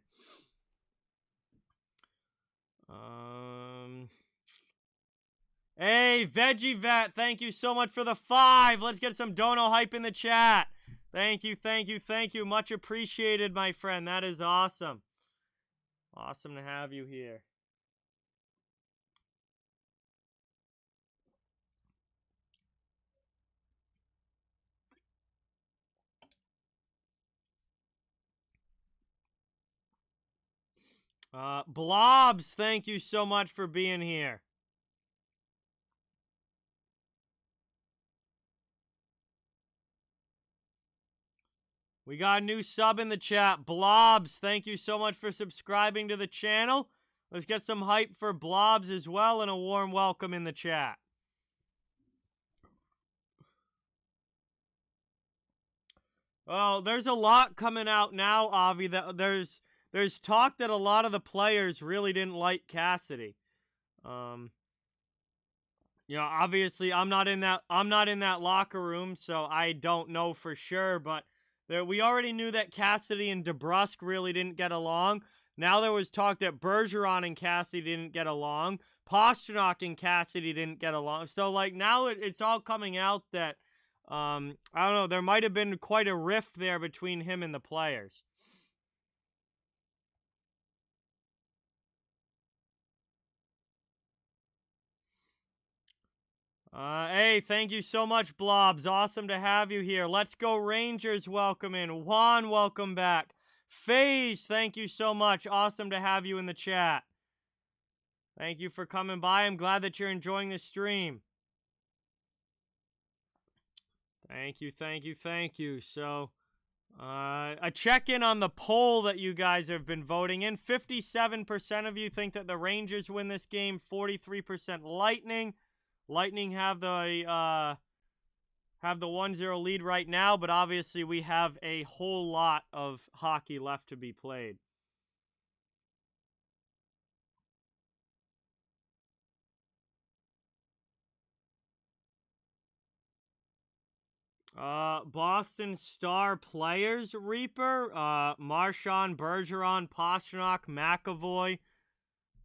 Hey, Veggie Vet, thank you so much for the 5. Let's get some dono hype in the chat. Thank you, thank you, thank you. Much appreciated, my friend. That is awesome. Awesome to have you here. Blobs, thank you so much for being here. We got a new sub in the chat. Blobs, thank you so much for subscribing to the channel. Let's get some hype for Blobs as well and a warm welcome in the chat. Well, there's a lot coming out now, Avi. That there's talk that a lot of the players really didn't like Cassidy. Obviously I'm not in that locker room, so I don't know for sure, but we already knew that Cassidy and DeBrusk really didn't get along. Now there was talk that Bergeron and Cassidy didn't get along. Pastrnak and Cassidy didn't get along. So, now it's all coming out that, I don't know, there might have been quite a rift there between him and the players. Hey, thank you so much, Blobs. Awesome to have you here. Let's go Rangers, welcome in. Juan, welcome back. FaZe, thank you so much. Awesome to have you in the chat. Thank you for coming by. I'm glad that you're enjoying the stream. Thank you, thank you, thank you. So, A check-in on the poll that you guys have been voting in. 57% of you think that the Rangers win this game. 43% Lightning. Lightning have the 1-0 lead right now, but obviously we have a whole lot of hockey left to be played. Boston star players, Reaper, Marchand, Bergeron, Pastrnak, McAvoy.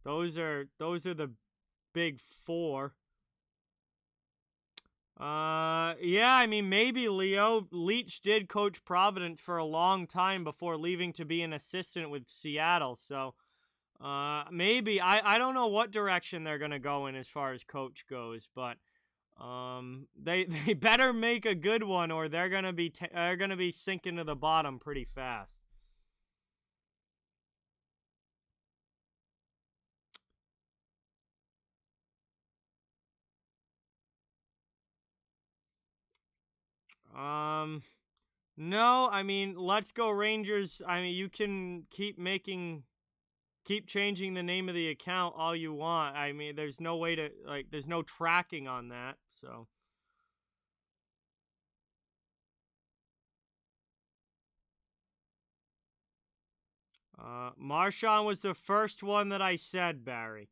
Those are the big four. Yeah, I mean, maybe Leo. Leach did coach Providence for a long time before leaving to be an assistant with Seattle, so maybe. I don't know what direction they're gonna go in as far as coach goes, but they better make a good one, or they're gonna be sinking to the bottom pretty fast. No, I mean, let's go Rangers. I mean, you can keep changing the name of the account all you want. I mean, there's no way to, like, there's no tracking on that, so. Marchand was the first one that I said, Barry.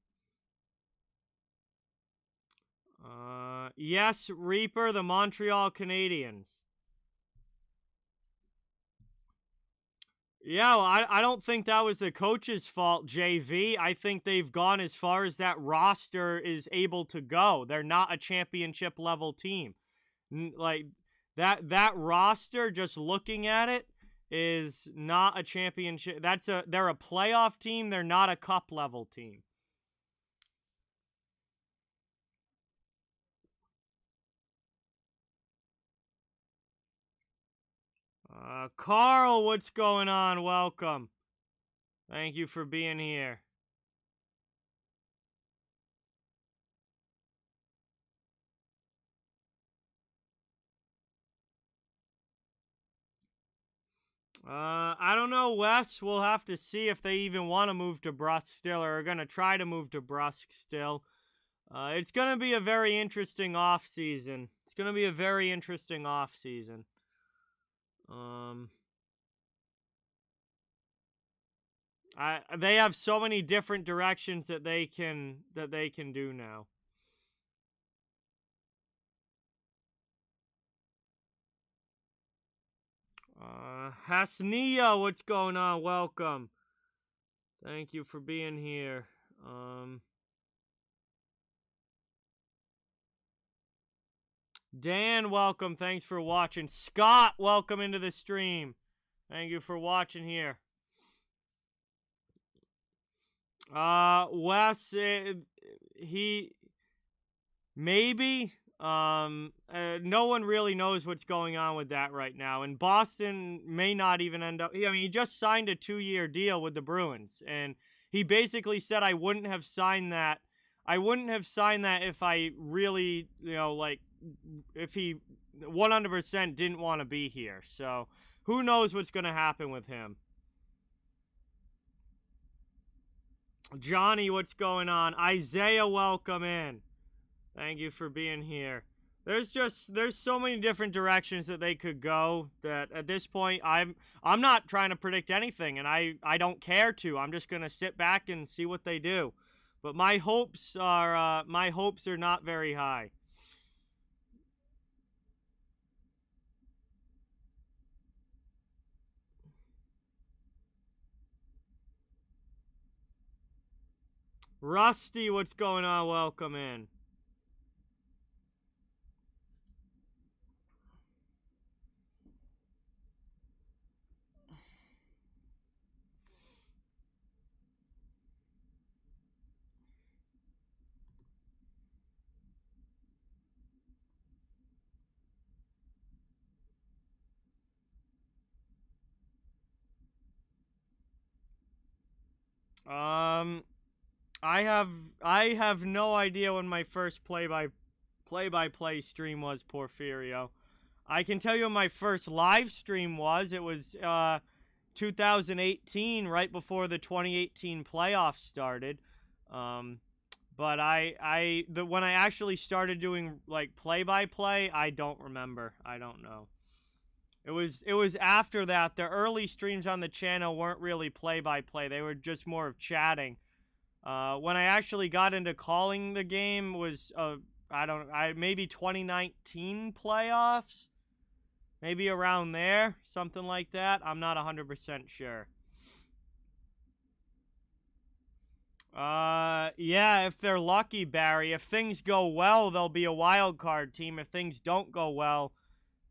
Yes, Reaper, the Montreal Canadiens. Yeah, well, I don't think that was the coach's fault, JV. I think they've gone as far as that roster is able to go. They're not a championship level team. Like that roster, just looking at it, is not a championship. They're a playoff team. They're not a cup level team. Carl, what's going on? Welcome. Thank you for being here. I don't know, Wes. We'll have to see if they even want to move to Brusque still, or are going to try to move to Brusque still. It's going to be a very interesting off season. It's going to be a very interesting off season. They have so many different directions that they can do now. Hasnia, what's going on? Welcome. Thank you for being here. Dan, welcome. Thanks for watching. Scott, welcome into the stream. Thank you for watching here. Wes, he maybe. No one really knows what's going on with that right now, and Boston may not even end up. I mean, he just signed a 2-year deal with the Bruins, and he basically said, "I wouldn't have signed that. I wouldn't have signed that if I really, like, if he 100% didn't want to be here." So, who knows what's going to happen with him? Johnny, what's going on? Isaiah, welcome in. Thank you for being here. There's so many different directions that they could go that at this point I'm not trying to predict anything, and I don't care to. I'm just gonna sit back and see what they do. But my hopes are not very high. Rusty, what's going on? Welcome in. I have no idea when my first play-by-play stream was, Porfirio. I can tell you what my first live stream was. It was 2018, right before the 2018 playoffs started. But when I actually started doing like play-by-play, I don't remember. I don't know. It was after that. The early streams on the channel weren't really play-by-play. They were just more of chatting. When I actually got into calling the game was maybe 2019 playoffs. Maybe around there, something like that. I'm not 100% sure. Yeah, if they're lucky, Barry. If things go well, they'll be a wild card team. If things don't go well,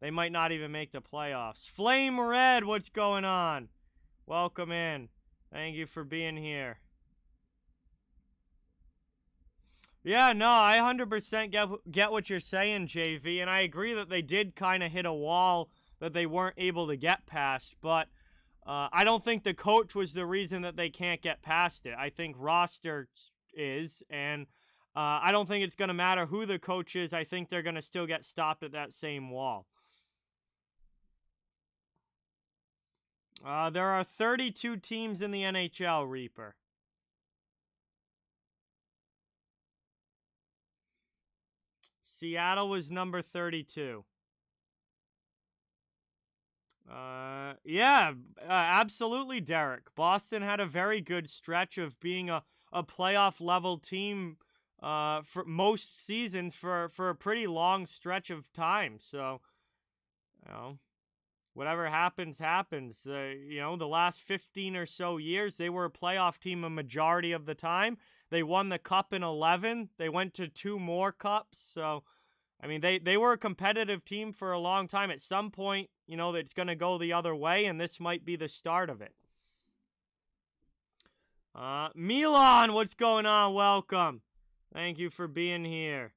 they might not even make the playoffs. Flame Red, what's going on? Welcome in. Thank you for being here. Yeah, no, I 100% get what you're saying, JV, and I agree that they did kind of hit a wall that they weren't able to get past, but I don't think the coach was the reason that they can't get past it. I think roster is, and I don't think it's going to matter who the coach is. I think they're going to still get stopped at that same wall. There are 32 teams in the NHL, Reaper. Seattle was number 32. Yeah, absolutely, Derek. Boston had a very good stretch of being a playoff level team for most seasons for a pretty long stretch of time. So, you know, whatever happens, happens. The last 15 or so years, they were a playoff team a majority of the time. They won the cup in 11. They went to 2 more cups. So, I mean, they were a competitive team for a long time. At some point, it's going to go the other way, and this might be the start of it. Milan, what's going on? Welcome. Thank you for being here.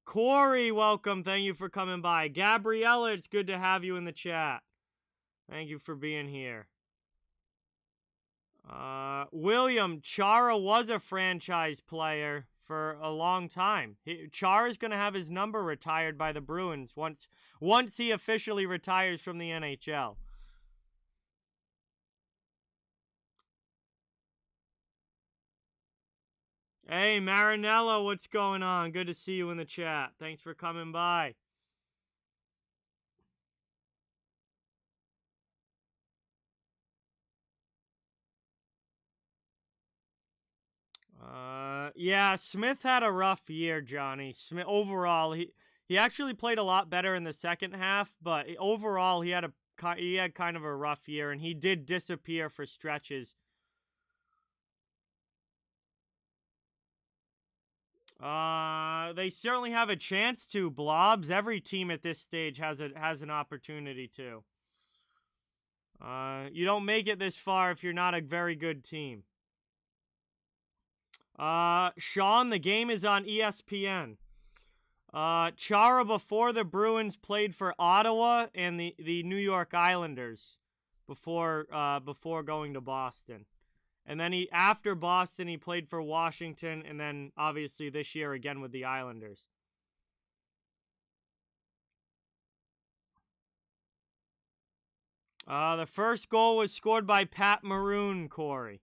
Corey, welcome. Thank you for coming by. Gabriella, it's good to have you in the chat. Thank you for being here. William, Chara was a franchise player for a long time. Chara's going to have his number retired by the Bruins once he officially retires from the NHL. Hey, Marinello, what's going on? Good to see you in the chat. Thanks for coming by. Yeah, Smith had a rough year, Johnny. Smith overall, he actually played a lot better in the second half, but overall he had kind of a rough year, and he did disappear for stretches. They certainly have a chance to, Blobs. Every team at this stage has an opportunity to. You don't make it this far if you're not a very good team. Sean, the game is on ESPN. Chara before the Bruins played for Ottawa and the New York Islanders before going to Boston. And then after Boston, he played for Washington, and then obviously this year again with the Islanders. The first goal was scored by Pat Maroon, Corey.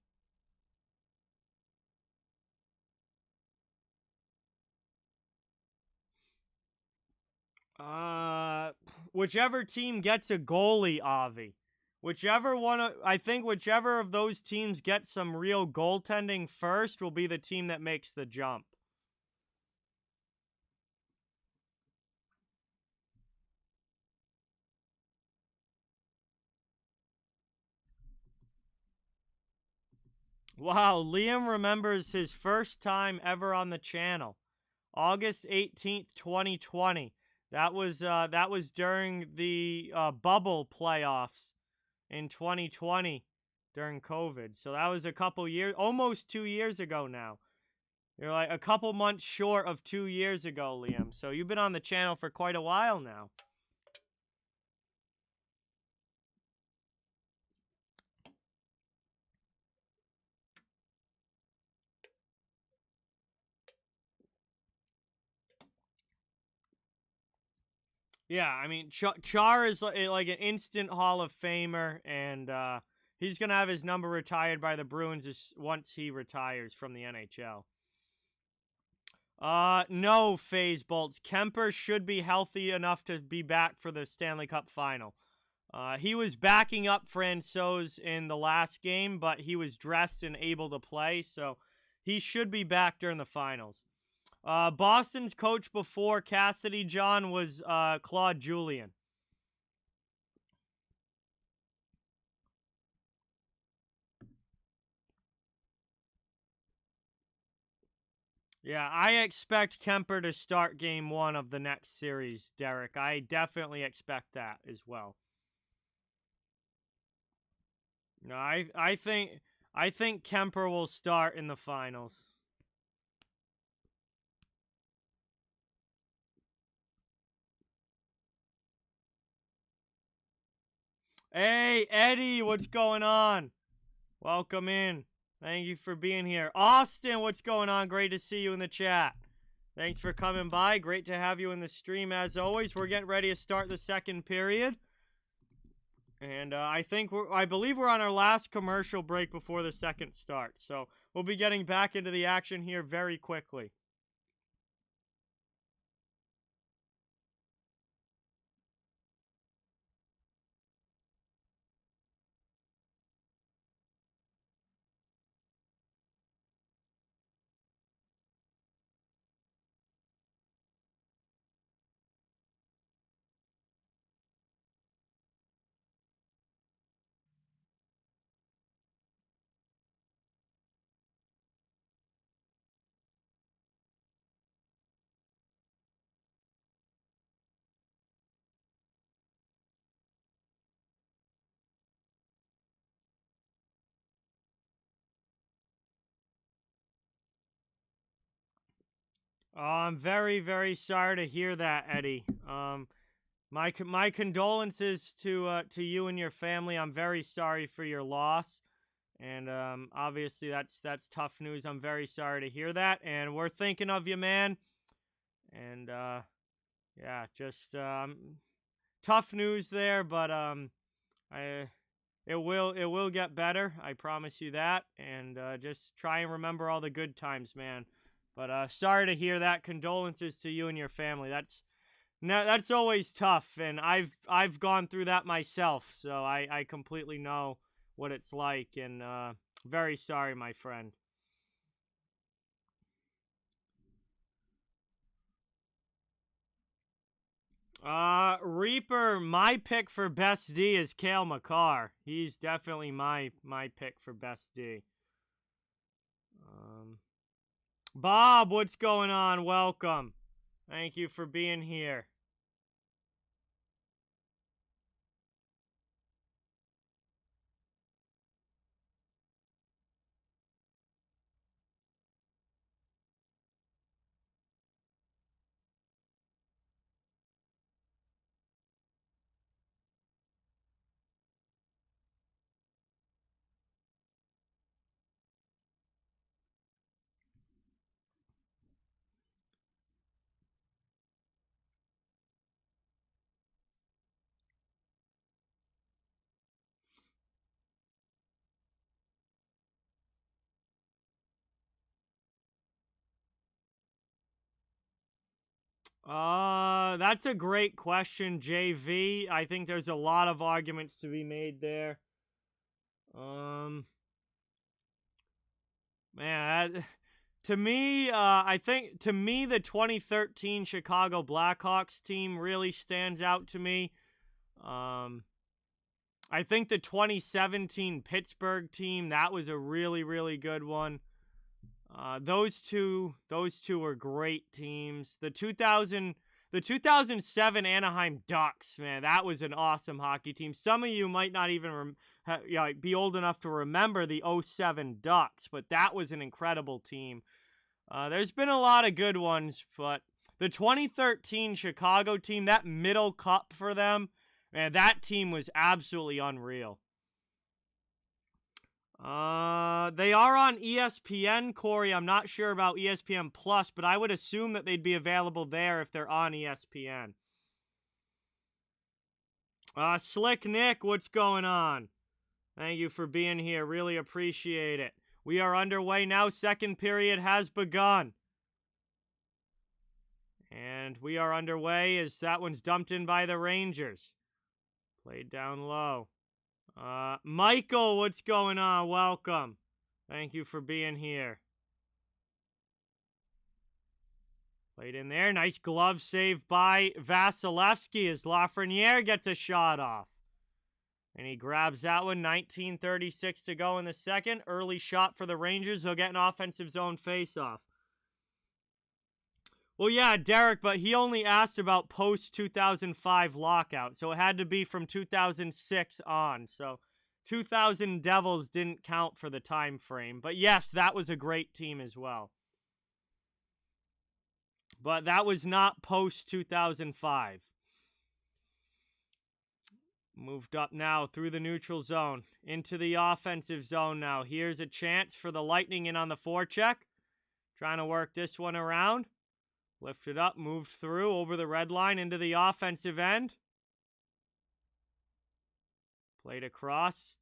Whichever team gets a goalie, Avi. I think whichever of those teams gets some real goaltending first will be the team that makes the jump. Wow, Liam remembers his first time ever on the channel. August 18th, 2020. That was during the bubble playoffs in 2020 during COVID. So that was a couple years, almost 2 years ago now. You're like a couple months short of 2 years ago, Liam. So you've been on the channel for quite a while now. Yeah, I mean, Char is like an instant Hall of Famer, and he's going to have his number retired by the Bruins once he retires from the NHL. No, Phase Bolts. Kemper should be healthy enough to be back for the Stanley Cup final. He was backing up Francouz in the last game, but he was dressed and able to play, so he should be back during the finals. Boston's coach before Cassidy, John, was Claude Julien. Yeah, I expect Kemper to start game 1 of the next series, Derek. I definitely expect that as well. No, I think Kemper will start in the finals. Hey, Eddie, what's going on? Welcome in. Thank you for being here. Austin, what's going on? Great to see you in the chat. Thanks for coming by. Great to have you in the stream as always. We're getting ready to start the second period. And I believe we're on our last commercial break before the second start. So we'll be getting back into the action here very quickly. I'm very, very sorry to hear that, Eddie. My condolences to you and your family. I'm very sorry for your loss, and obviously that's tough news. I'm very sorry to hear that, and we're thinking of you, man. And yeah, just tough news there, but it will get better. I promise you that, and just try and remember all the good times, man. But sorry to hear that. Condolences to you and your family. That's always tough, and I've gone through that myself, so I completely know what it's like, and very sorry, my friend. Reaper, my pick for best D is Cale Makar. He's definitely my pick for best D. Bob, what's going on? Welcome. Thank you for being here. That's a great question, JV. I think there's a lot of arguments to be made there. Man, to me, the 2013 Chicago Blackhawks team really stands out to me. I think the 2017 Pittsburgh team, that was a really, really good one. Those two were great teams. The 2007 Anaheim Ducks, man, that was an awesome hockey team. Some of you might not even be old enough to remember the 07 Ducks, but that was an incredible team. There's been a lot of good ones, but the 2013 Chicago team, that middle cup for them, man, that team was absolutely unreal. They are on ESPN, Corey. I'm not sure about ESPN Plus, but I would assume that they'd be available there if they're on ESPN. Slick Nick, what's going on? Thank you for being here. Really appreciate it. We are underway now. Second period has begun. And we are underway as that one's dumped in by the Rangers. Played down low. Michael, what's going on? Welcome. Thank you for being here. Played in there. Nice glove save by Vasilevsky as Lafreniere gets a shot off. And he grabs that one. 19:36 to go in the second. Early shot for the Rangers. They'll get an offensive zone faceoff. Well, yeah, Derek, but he only asked about post-2005 lockout, so it had to be from 2006 on. So 2000 Devils didn't count for the time frame. But yes, that was a great team as well. But that was not post-2005. Moved up now through the neutral zone. Into the offensive zone now. Here's a chance for the Lightning in on the forecheck. Trying to work this one around. Lifted up, moved through, over the red line, into the offensive end. Played across.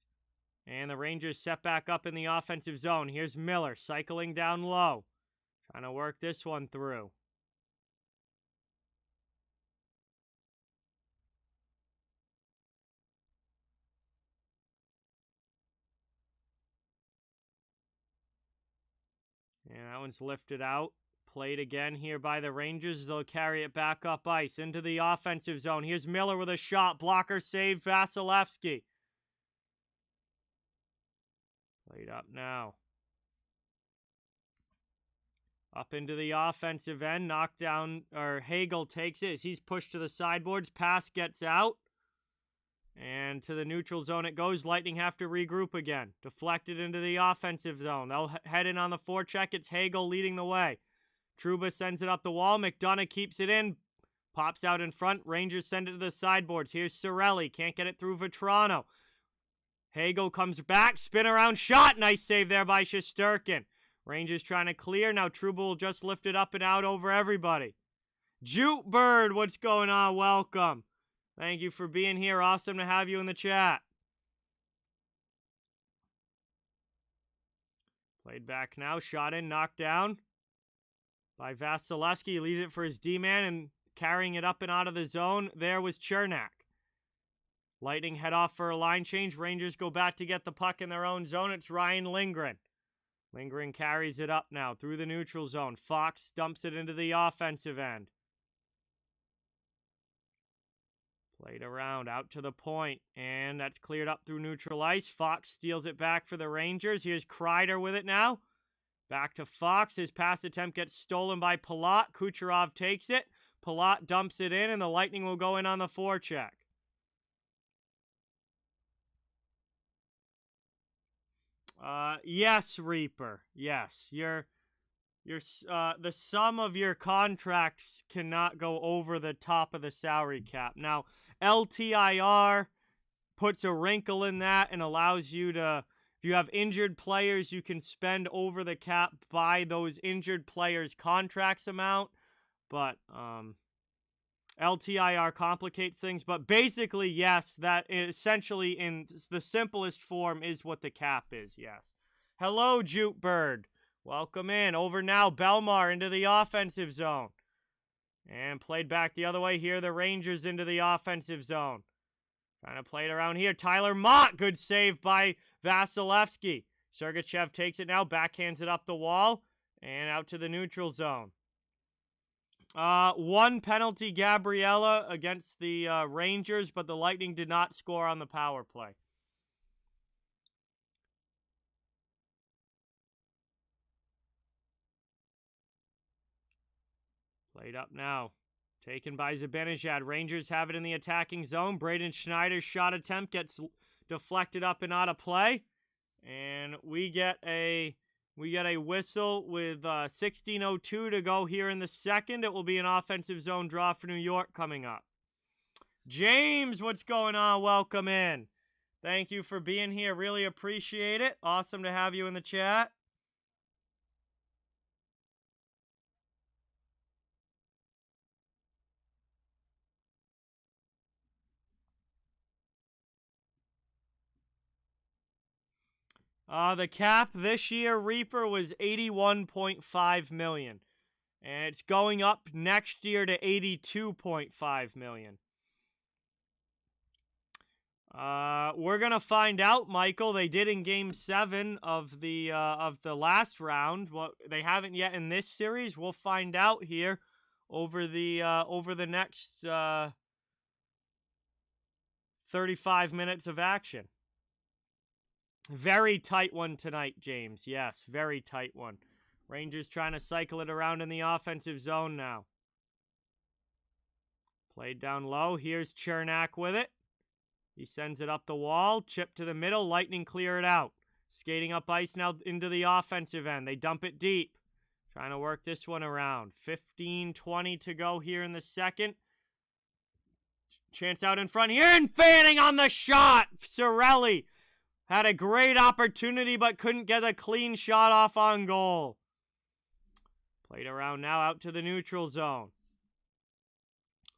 And the Rangers set back up in the offensive zone. Here's Miller, cycling down low. Trying to work this one through. And that one's lifted out. Played again here by the Rangers. They'll carry it back up ice into the offensive zone. Here's Miller with a shot. Blocker save, Vasilevsky. Played up now. Up into the offensive end. Knockdown, or Hagel takes it as he's pushed to the sideboards. Pass gets out. And to the neutral zone it goes. Lightning have to regroup again. Deflected into the offensive zone. They'll head in on the forecheck. It's Hagel leading the way. Trouba sends it up the wall. McDonough keeps it in. Pops out in front. Rangers send it to the sideboards. Here's Cirelli. Can't get it through Vetrano. Hagel comes back. Spin around shot. Nice save there by Shesterkin. Rangers trying to clear. Now Trouba will just lift it up and out over everybody. Jute Bird, what's going on? Welcome. Thank you for being here. Awesome to have you in the chat. Played back now. Shot in. Knocked down by Vasilevsky. He leaves it for his D-man and carrying it up and out of the zone. There was Chernak. Lightning head off for a line change. Rangers go back to get the puck in their own zone. It's Ryan Lindgren. Lindgren carries it up now through the neutral zone. Fox dumps it into the offensive end. Played around, out to the point, and that's cleared up through neutral ice. Fox steals it back for the Rangers. Here's Kreider with it now. Back to Fox. His pass attempt gets stolen by Palat. Kucherov takes it. Palat dumps it in, and the Lightning will go in on the forecheck. Yes, Reaper. Yes, the sum of your contracts cannot go over the top of the salary cap. Now, LTIR puts a wrinkle in that and allows you to, if you have injured players, you can spend over the cap by those injured players' contracts amount. But LTIR complicates things. But basically, yes, that essentially in the simplest form is what the cap is, yes. Hello, Jute Bird. Welcome in. Over now, Belmar into the offensive zone. And played back the other way here. The Rangers into the offensive zone. Trying to play it around here. Tyler Mott. Good save by Vasilevsky. Sergachev takes it now. Backhands it up the wall. And out to the neutral zone. One penalty, Gabriella, against the Rangers. But the Lightning did not score on the power play. Played up now. Taken by Zibanejad. Rangers have it in the attacking zone. Braden Schneider's shot attempt gets deflected up and out of play. And we get a whistle with 16:02 to go here in the second. It will be an offensive zone draw for New York coming up. James, what's going on? Welcome in. Thank you for being here. Really appreciate it. Awesome to have you in the chat. The cap this year, Reaper, was $81.5 million. And it's going up next year to $82.5 million. We're going to find out, Michael. They did in Game 7 of the last round. Well, they haven't yet in this series. We'll find out here over the next 35 minutes of action. Very tight one tonight, James. Yes, very tight one. Rangers trying to cycle it around in the offensive zone now. Played down low. Here's Cernak with it. He sends it up the wall. Chip to the middle. Lightning clear it out. Skating up ice now into the offensive end. They dump it deep. Trying to work this one around. 15-20 to go here in the second. Chance out in front here. And fanning on the shot. Cirelli had a great opportunity but couldn't get a clean shot off on goal. Played around now out to the neutral zone.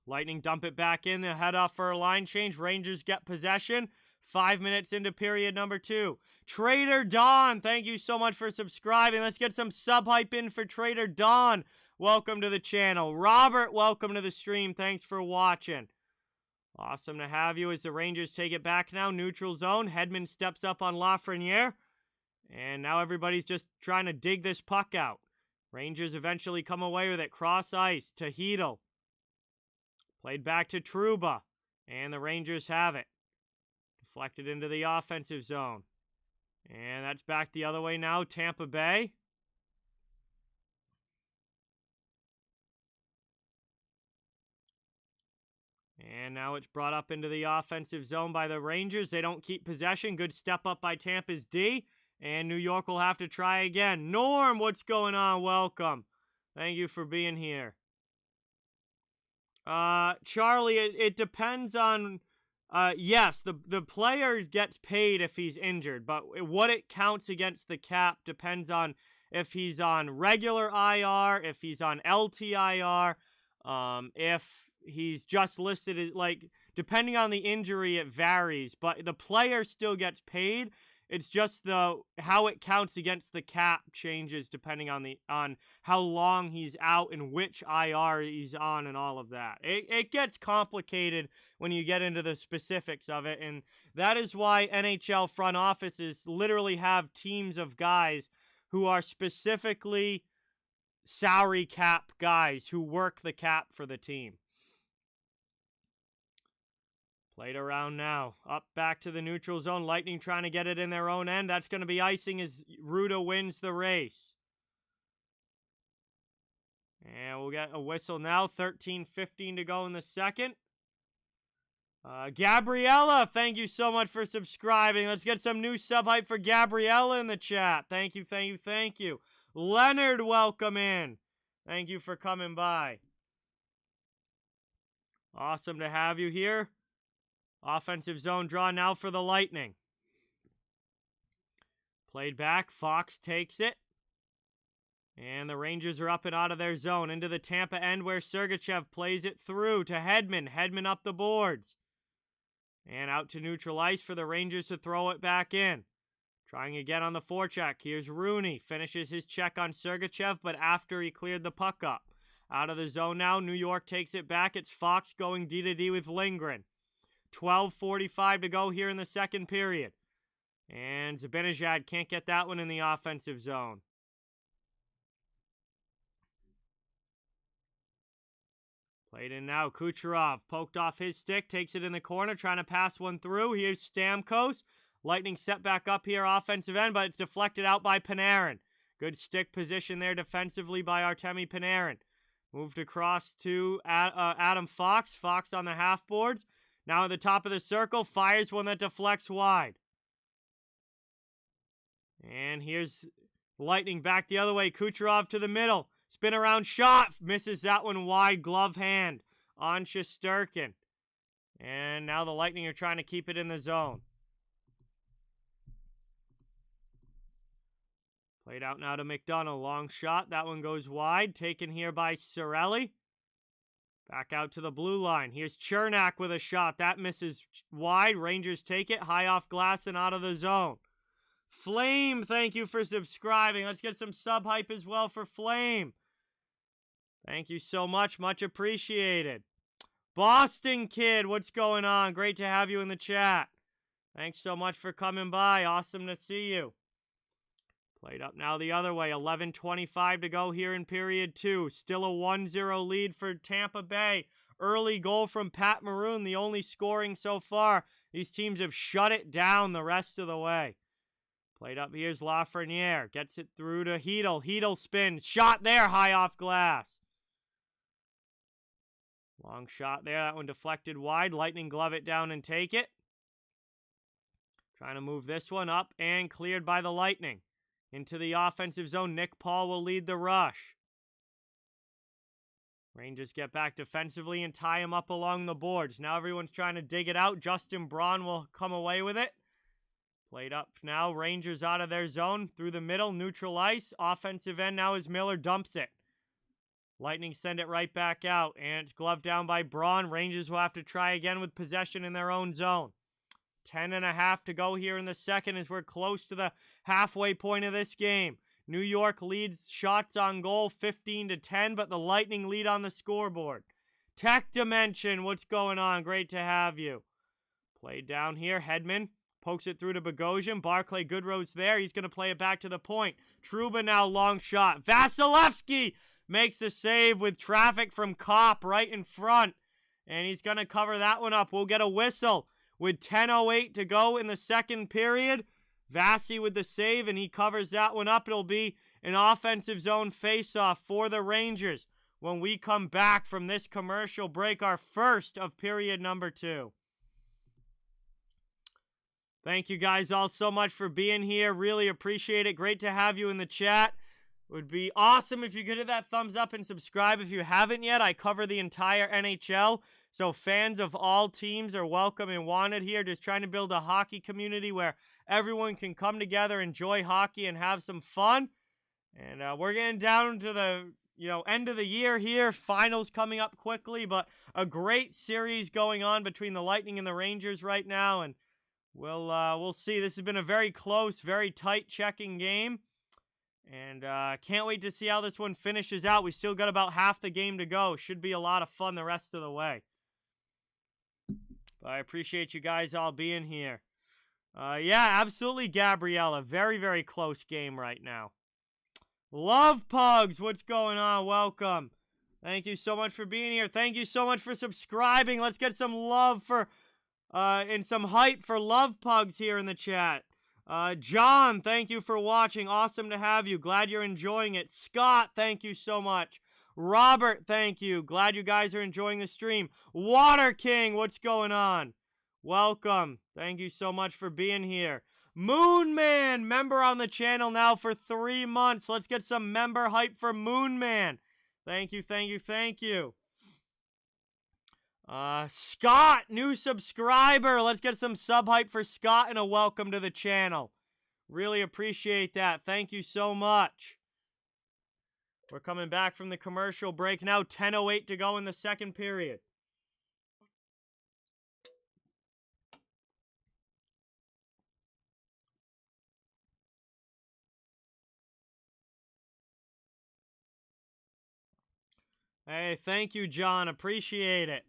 Lightning dump it back in. They head off for a line change. Rangers get possession. 5 minutes into period number 2. Trader Don, thank you so much for subscribing. Let's get some sub hype in for Trader Don. Welcome to the channel. Robert, welcome to the stream. Thanks for watching. Awesome to have you as the Rangers take it back now. Neutral zone. Hedman steps up on Lafreniere. And now everybody's just trying to dig this puck out. Rangers eventually come away with it. Cross ice to Hedel. Played back to Trouba. And the Rangers have it. Deflected into the offensive zone. And that's back the other way now. Tampa Bay. And now it's brought up into the offensive zone by the Rangers. They don't keep possession. Good step up by Tampa's D. And New York will have to try again. Norm, what's going on? Welcome. Thank you for being here. Charlie, it depends on... yes, the player gets paid if he's injured, but what it counts against the cap depends on if he's on regular IR, if he's on LTIR, if he's just listed as, like, depending on the injury, it varies, but the player still gets paid. It's just how it counts against the cap changes depending on how long he's out and which IR he's on and all of that. It gets complicated when you get into the specifics of it, and that is why NHL front offices literally have teams of guys who are specifically salary cap guys who work the cap for the team. Played around now. Up back to the neutral zone. Lightning trying to get it in their own end. That's going to be icing as Ruda wins the race. And we'll get a whistle now. 13:15 to go in the second. Gabriella, thank you so much for subscribing. Let's get some new sub hype for Gabriella in the chat. Thank you, thank you, thank you. Leonard, welcome in. Thank you for coming by. Awesome to have you here. Offensive zone draw now for the Lightning. Played back. Fox takes it. And the Rangers are up and out of their zone. Into the Tampa end where Sergachev plays it through to Hedman. Hedman up the boards. And out to neutral ice for the Rangers to throw it back in. Trying again on the forecheck. Here's Rooney. Finishes his check on Sergachev, but after he cleared the puck up. Out of the zone now. New York takes it back. It's Fox going D-to-D with Lindgren. 12:45 to go here in the second period. And Zibanejad can't get that one in the offensive zone. Played in now. Kucherov poked off his stick, takes it in the corner, trying to pass one through. Here's Stamkos. Lightning set back up here, offensive end, but it's deflected out by Panarin. Good stick position there defensively by Artemi Panarin. Moved across to Adam Fox. Fox on the half boards. Now at the top of the circle, fires one that deflects wide. And here's Lightning back the other way. Kucherov to the middle. Spin around shot. Misses that one wide. Glove hand on Shesterkin. And now the Lightning are trying to keep it in the zone. Played out now to McDonough. Long shot. That one goes wide. Taken here by Cirelli. Back out to the blue line. Here's Cernak with a shot. That misses wide. Rangers take it. High off glass and out of the zone. Flame, thank you for subscribing. Let's get some sub hype as well for Flame. Thank you so much. Much appreciated. Boston Kid, what's going on? Great to have you in the chat. Thanks so much for coming by. Awesome to see you. Played up now the other way. 11:25 to go here in period 2. Still a 1-0 lead for Tampa Bay. Early goal from Pat Maroon, the only scoring so far. These teams have shut it down the rest of the way. Played up, here's Lafreniere. Gets it through to Hedel. Hedel spins. Shot there, high off glass. Long shot there. That one deflected wide. Lightning glove it down and take it. Trying to move this one up and cleared by the Lightning. Into the offensive zone. Nick Paul will lead the rush. Rangers get back defensively and tie him up along the boards. Now everyone's trying to dig it out. Justin Braun will come away with it. Played up now. Rangers out of their zone. Through the middle. Neutral ice. Offensive end now as Miller dumps it. Lightning send it right back out. And it's gloved down by Braun. Rangers will have to try again with possession in their own zone. 10.5 to go here in the second as we're close to the halfway point of this game. New York leads shots on goal 15-10, but the Lightning lead on the scoreboard. Tech Dimension, what's going on? Great to have you. Played down here. Hedman pokes it through to Bogosian. Barclay Goodrow's there. He's going to play it back to the point. Trouba now long shot. Vasilevsky makes the save with traffic from Kopp right in front. And he's going to cover that one up. We'll get a whistle with 10:08 to go in the second period. Vasi with the save, and he covers that one up. It'll be an offensive zone faceoff for the Rangers when we come back from this commercial break, our first of period number 2. Thank you guys all so much for being here. Really appreciate it. Great to have you in the chat. It would be awesome if you could hit that thumbs up and subscribe if you haven't yet. I cover the entire NHL, so fans of all teams are welcome and wanted here. Just trying to build a hockey community where everyone can come together, enjoy hockey, and have some fun. And we're getting down to the end of the year here. Finals coming up quickly, but a great series going on between the Lightning and the Rangers right now. And we'll see. This has been a very close, very tight checking game. And can't wait to see how this one finishes out. We still got about half the game to go. Should be a lot of fun the rest of the way. But I appreciate you guys all being here. Yeah, absolutely, Gabriella. Very, very close game right now. Love Pugs, what's going on? Welcome. Thank you so much for being here. Thank you so much for subscribing. Let's get some love for, and some hype for Love Pugs here in the chat. John, thank you for watching. Awesome to have you. Glad you're enjoying it. Scott, thank you so much. Robert, thank you. Glad you guys are enjoying the stream. Water King, what's going on? Welcome. Thank you so much for being here. Moonman, member on the channel now for 3 months. Let's get some member hype for Moonman. Thank you, thank you, thank you. Scott, new subscriber. Let's get some sub hype for Scott and a welcome to the channel. Really appreciate that. Thank you so much. We're coming back from the commercial break now. 10:08 to go in the second period. Hey, thank you, John. Appreciate it.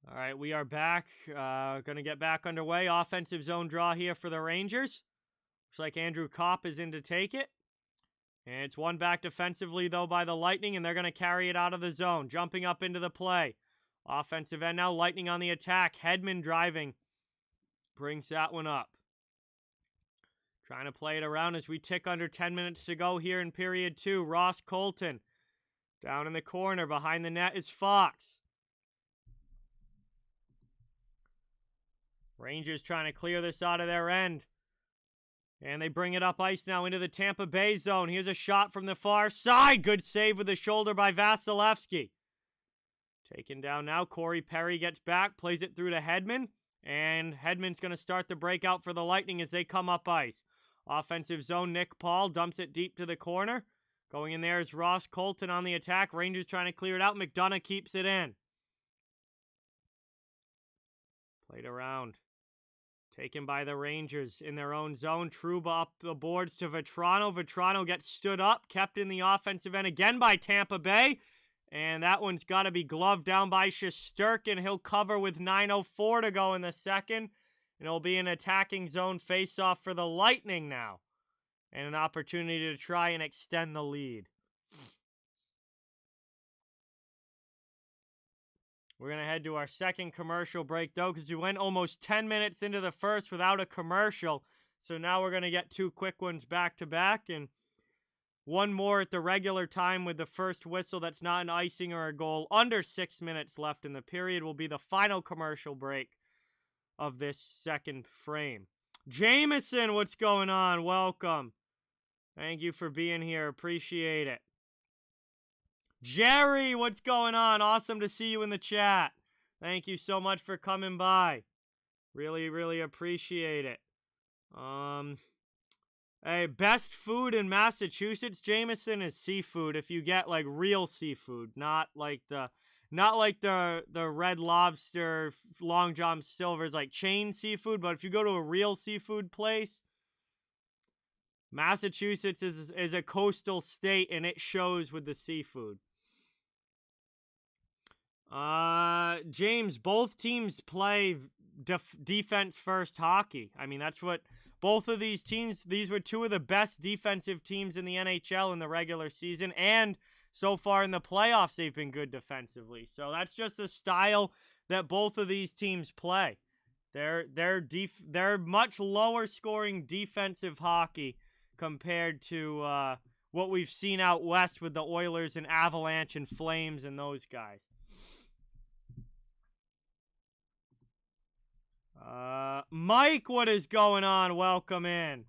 All right, we are back. Going to get back underway. Offensive zone draw here for the Rangers. Looks like Andrew Kopp is in to take it. And it's won back defensively, though, by the Lightning, and they're going to carry it out of the zone. Jumping up into the play. Offensive end now, Lightning on the attack. Hedman driving. Brings that one up. Trying to play it around as we tick under 10 minutes to go here in period 2. Ross Colton. Down in the corner. Behind the net is Fox. Rangers trying to clear this out of their end. And they bring it up ice now into the Tampa Bay zone. Here's a shot from the far side. Good save with the shoulder by Vasilevsky. Taken down now. Corey Perry gets back. Plays it through to Hedman. And Hedman's going to start the breakout for the Lightning as they come up ice. Offensive zone. Nick Paul dumps it deep to the corner. Going in there is Ross Colton on the attack. Rangers trying to clear it out. McDonough keeps it in. Played around. Taken by the Rangers in their own zone. Trouba up the boards to Vetrano. Vetrano gets stood up, kept in the offensive end again by Tampa Bay. And that one's got to be gloved down by Shesterkin. He'll cover with 9:04 to go in the second. And it'll be an attacking zone face-off for the Lightning now. And an opportunity to try and extend the lead. We're going to head to our second commercial break, though, because we went almost 10 minutes into the first without a commercial. So now we're going to get 2 quick ones back-to-back, and one more at the regular time with the first whistle that's not an icing or a goal. Under 6 minutes left in the period will be the final commercial break of this second frame. Jameson, what's going on? Welcome. Thank you for being here. Appreciate it. Gerry, what's going on? Awesome to see you in the chat. Thank you so much for coming by. Really, really appreciate it. Hey, best food in Massachusetts, Jameson, is seafood. If you get like real seafood, not like the Red Lobster, Long John Silver's like chain seafood, but if you go to a real seafood place, Massachusetts is a coastal state and it shows with the seafood. James, both teams play defense first hockey. I mean, that's what both of these teams, these were 2 of the best defensive teams in the NHL in the regular season, and so far in the playoffs, they've been good defensively. So that's just the style that both of these teams play. They're much lower scoring defensive hockey compared to what we've seen out west with the Oilers and Avalanche and Flames and those guys. Mike, what is going on? Welcome in.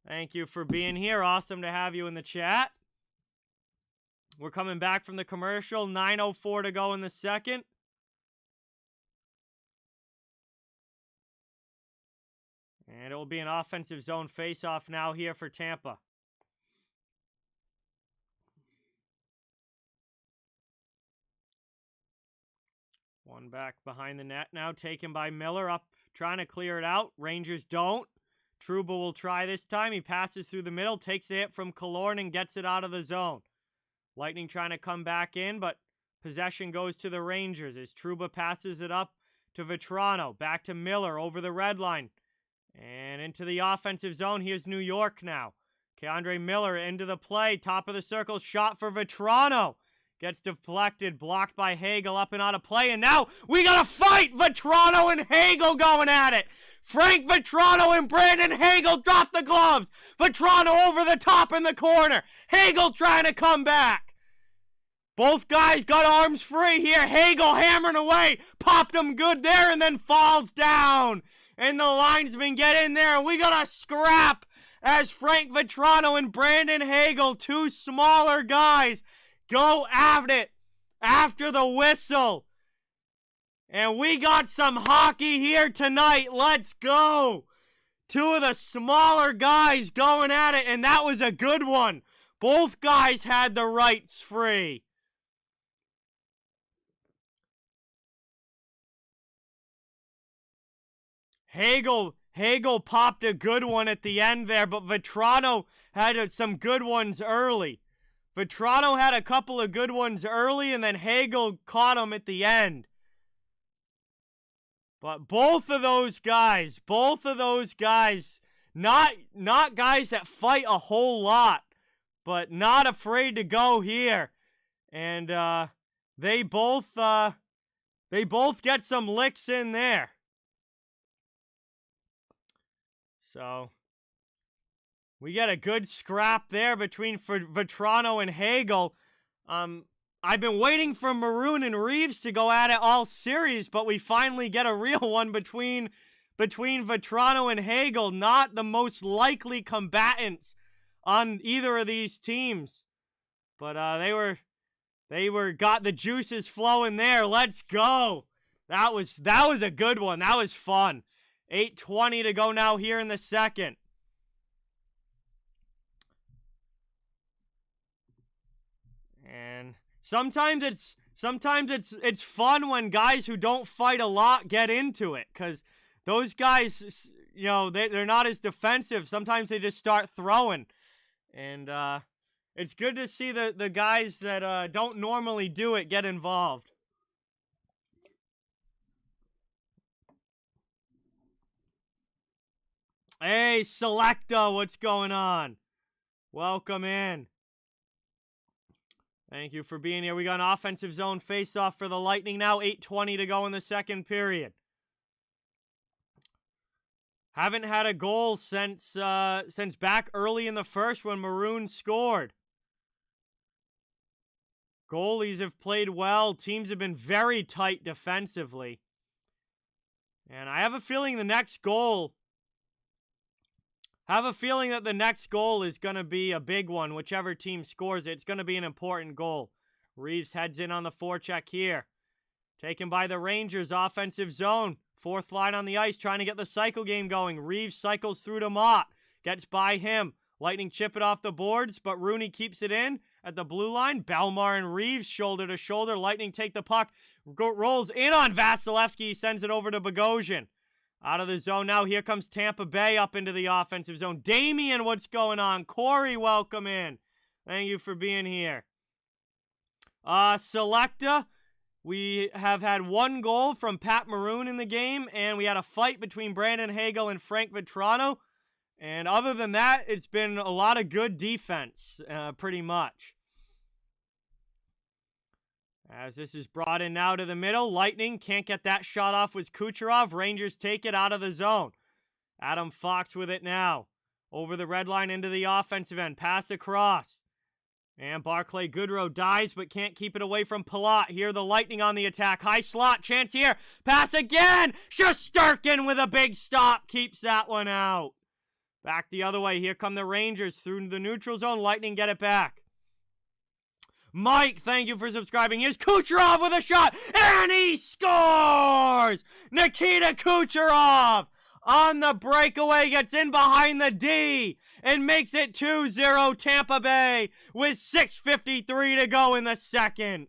Thank you for being here. Awesome to have you in the chat. We're coming back from the commercial. 9:04 to go in the second. And it will be an offensive zone face-off now here for Tampa. One back behind the net now, taken by Miller, up trying to clear it out. Rangers don't. Trouba will try this time. He passes through the middle, takes the hit from Killorn and gets it out of the zone. Lightning trying to come back in, but possession goes to the Rangers as Trouba passes it up to Vetrano. Back to Miller over the red line. And into the offensive zone. Here's New York now. Keandre Miller into the play. Top of the circle. Shot for Vetrano. Gets deflected. Blocked by Hagel. Up and out of play. And now we got a fight. Vetrano and Hagel going at it. Frank Vetrano and Brandon Hagel drop the gloves. Vetrano over the top in the corner. Hagel trying to come back. Both guys got arms free here. Hagel hammering away. Popped him good there and then falls down. And the linesmen get in there. And we got a scrap as Frank Vetrano and Brandon Hagel, 2 smaller guys, go at it after the whistle. And we got some hockey here tonight. Let's go. 2 of the smaller guys going at it. And that was a good one. Both guys had the rights free. Hagel popped a good one at the end there, but Vetrano had some good ones early. Vetrano had a couple of good ones early, and then Hagel caught him at the end. But both of those guys, not guys that fight a whole lot, but not afraid to go here. And they both get some licks in there. So, we get a good scrap there between Vetrano and Hagel. I've been waiting for Maroon and Reeves to go at it all series, but we finally get a real one between Vetrano and Hagel. Not the most likely combatants on either of these teams. But they got the juices flowing there. Let's go. That was a good one. That was fun. 8:20 to go now here in the second. And sometimes it's fun when guys who don't fight a lot get into it, because those guys, you know, they're not as defensive. Sometimes they just start throwing. And it's good to see the guys that don't normally do it get involved. Hey, Selecta, what's going on? Welcome in. Thank you for being here. We got an offensive zone face-off for the Lightning now. 8:20 to go in the second period. Haven't had a goal since back early in the first when Maroon scored. Goalies have played well. Teams have been very tight defensively. And I have a feeling the next goal... have a feeling that the next goal is going to be a big one. Whichever team scores it, it's going to be an important goal. Reeves heads in on the forecheck here. Taken by the Rangers, offensive zone. Fourth line on the ice, trying to get the cycle game going. Reeves cycles through to Mott. Gets by him. Lightning chip it off the boards, but Rooney keeps it in at the blue line. Belmar and Reeves shoulder to shoulder. Lightning take the puck. Rolls in on Vasilevsky. He sends it over to Bogosian. Out of the zone now. Here comes Tampa Bay up into the offensive zone. Damien, what's going on? Corey, welcome in. Thank you for being here. Selecta. We have had one goal from Pat Maroon in the game, and we had a fight between Brandon Hagel and Frank Vetrano. And other than that, it's been a lot of good defense, pretty much. As this is brought in now to the middle, Lightning can't get that shot off with Kucherov. Rangers take it out of the zone. Adam Fox with it now. Over the red line into the offensive end. Pass across. And Barclay Goodrow dives but can't keep it away from Palat. Here the Lightning on the attack. High slot. Chance here. Pass again. Shesterkin with a big stop. Keeps that one out. Back the other way. Here come the Rangers through the neutral zone. Lightning get it back. Mike, thank you for subscribing. Here's Kucherov with a shot. And he scores! Nikita Kucherov on the breakaway gets in behind the D and makes it 2-0 Tampa Bay with 6:53 to go in the second.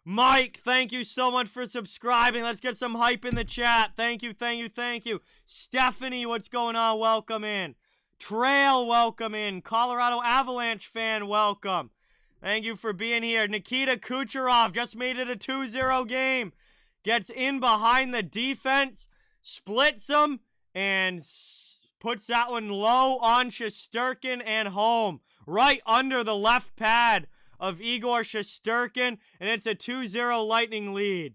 Mike, thank you so much for subscribing. Let's get some hype in the chat. Thank you, thank you, thank you. Stephanie, what's going on? Welcome in. Trail, welcome in. Colorado Avalanche fan, welcome. Thank you for being here. Nikita Kucherov just made it a 2-0 game. Gets in behind the defense, splits them, and puts that one low on Shesterkin and home. Right under the left pad of Igor Shesterkin, and it's a 2-0 Lightning lead.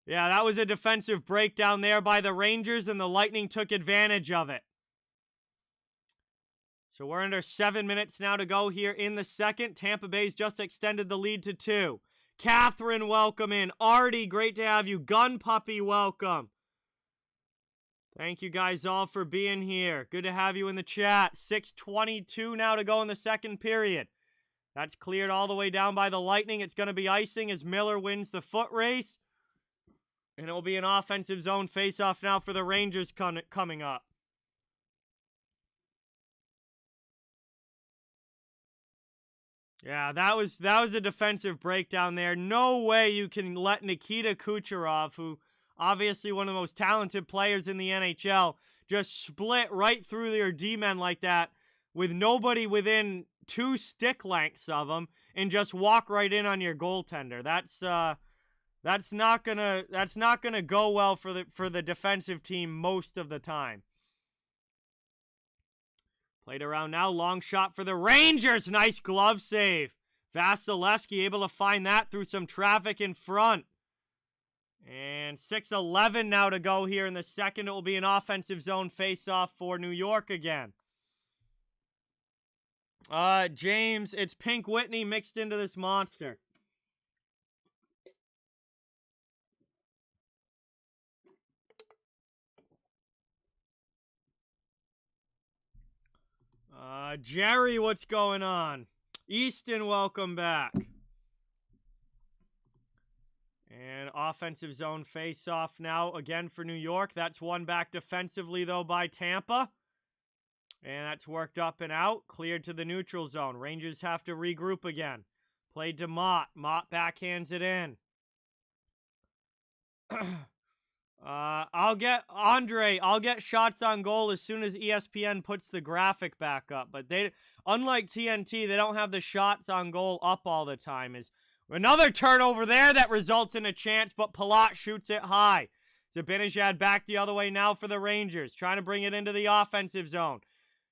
Yeah, that was a defensive breakdown there by the Rangers, and the Lightning took advantage of it. So we're under 7 minutes now to go here in the second. Tampa Bay's just extended the lead to 2. Catherine, welcome in. Artie, great to have you. Gun Puppy, welcome. Thank you guys all for being here. Good to have you in the chat. 6:22 now to go in the second period. That's cleared all the way down by the Lightning. It's going to be icing as Miller wins the foot race. And it will be an offensive zone face-off now for the Rangers coming up. Yeah, that was a defensive breakdown there. No way you can let Nikita Kucherov, who obviously one of the most talented players in the NHL, just split right through their D-men like that with nobody within 2 stick lengths of them and just walk right in on your goaltender. That's not gonna go well for the defensive team most of the time. Played around now, long shot for the Rangers. Nice glove save. Vasilevsky able to find that through some traffic in front. And 6:11 now to go here in the second. It will be an offensive zone face-off for New York again. James, it's Pink Whitney mixed into this monster. Gerry, what's going on? Easton, welcome back. And offensive zone face-off now again for New York. That's one back defensively, though, by Tampa. And that's worked up and out. Cleared to the neutral zone. Rangers have to regroup again. Played to Mott. Mott backhands it in. I'll get shots on goal as soon as ESPN puts the graphic back up. But they, unlike TNT, they don't have the shots on goal up all the time. Is another turnover there that results in a chance, but Palat shoots it high. Zibanejad back the other way now for the Rangers, trying to bring it into the offensive zone.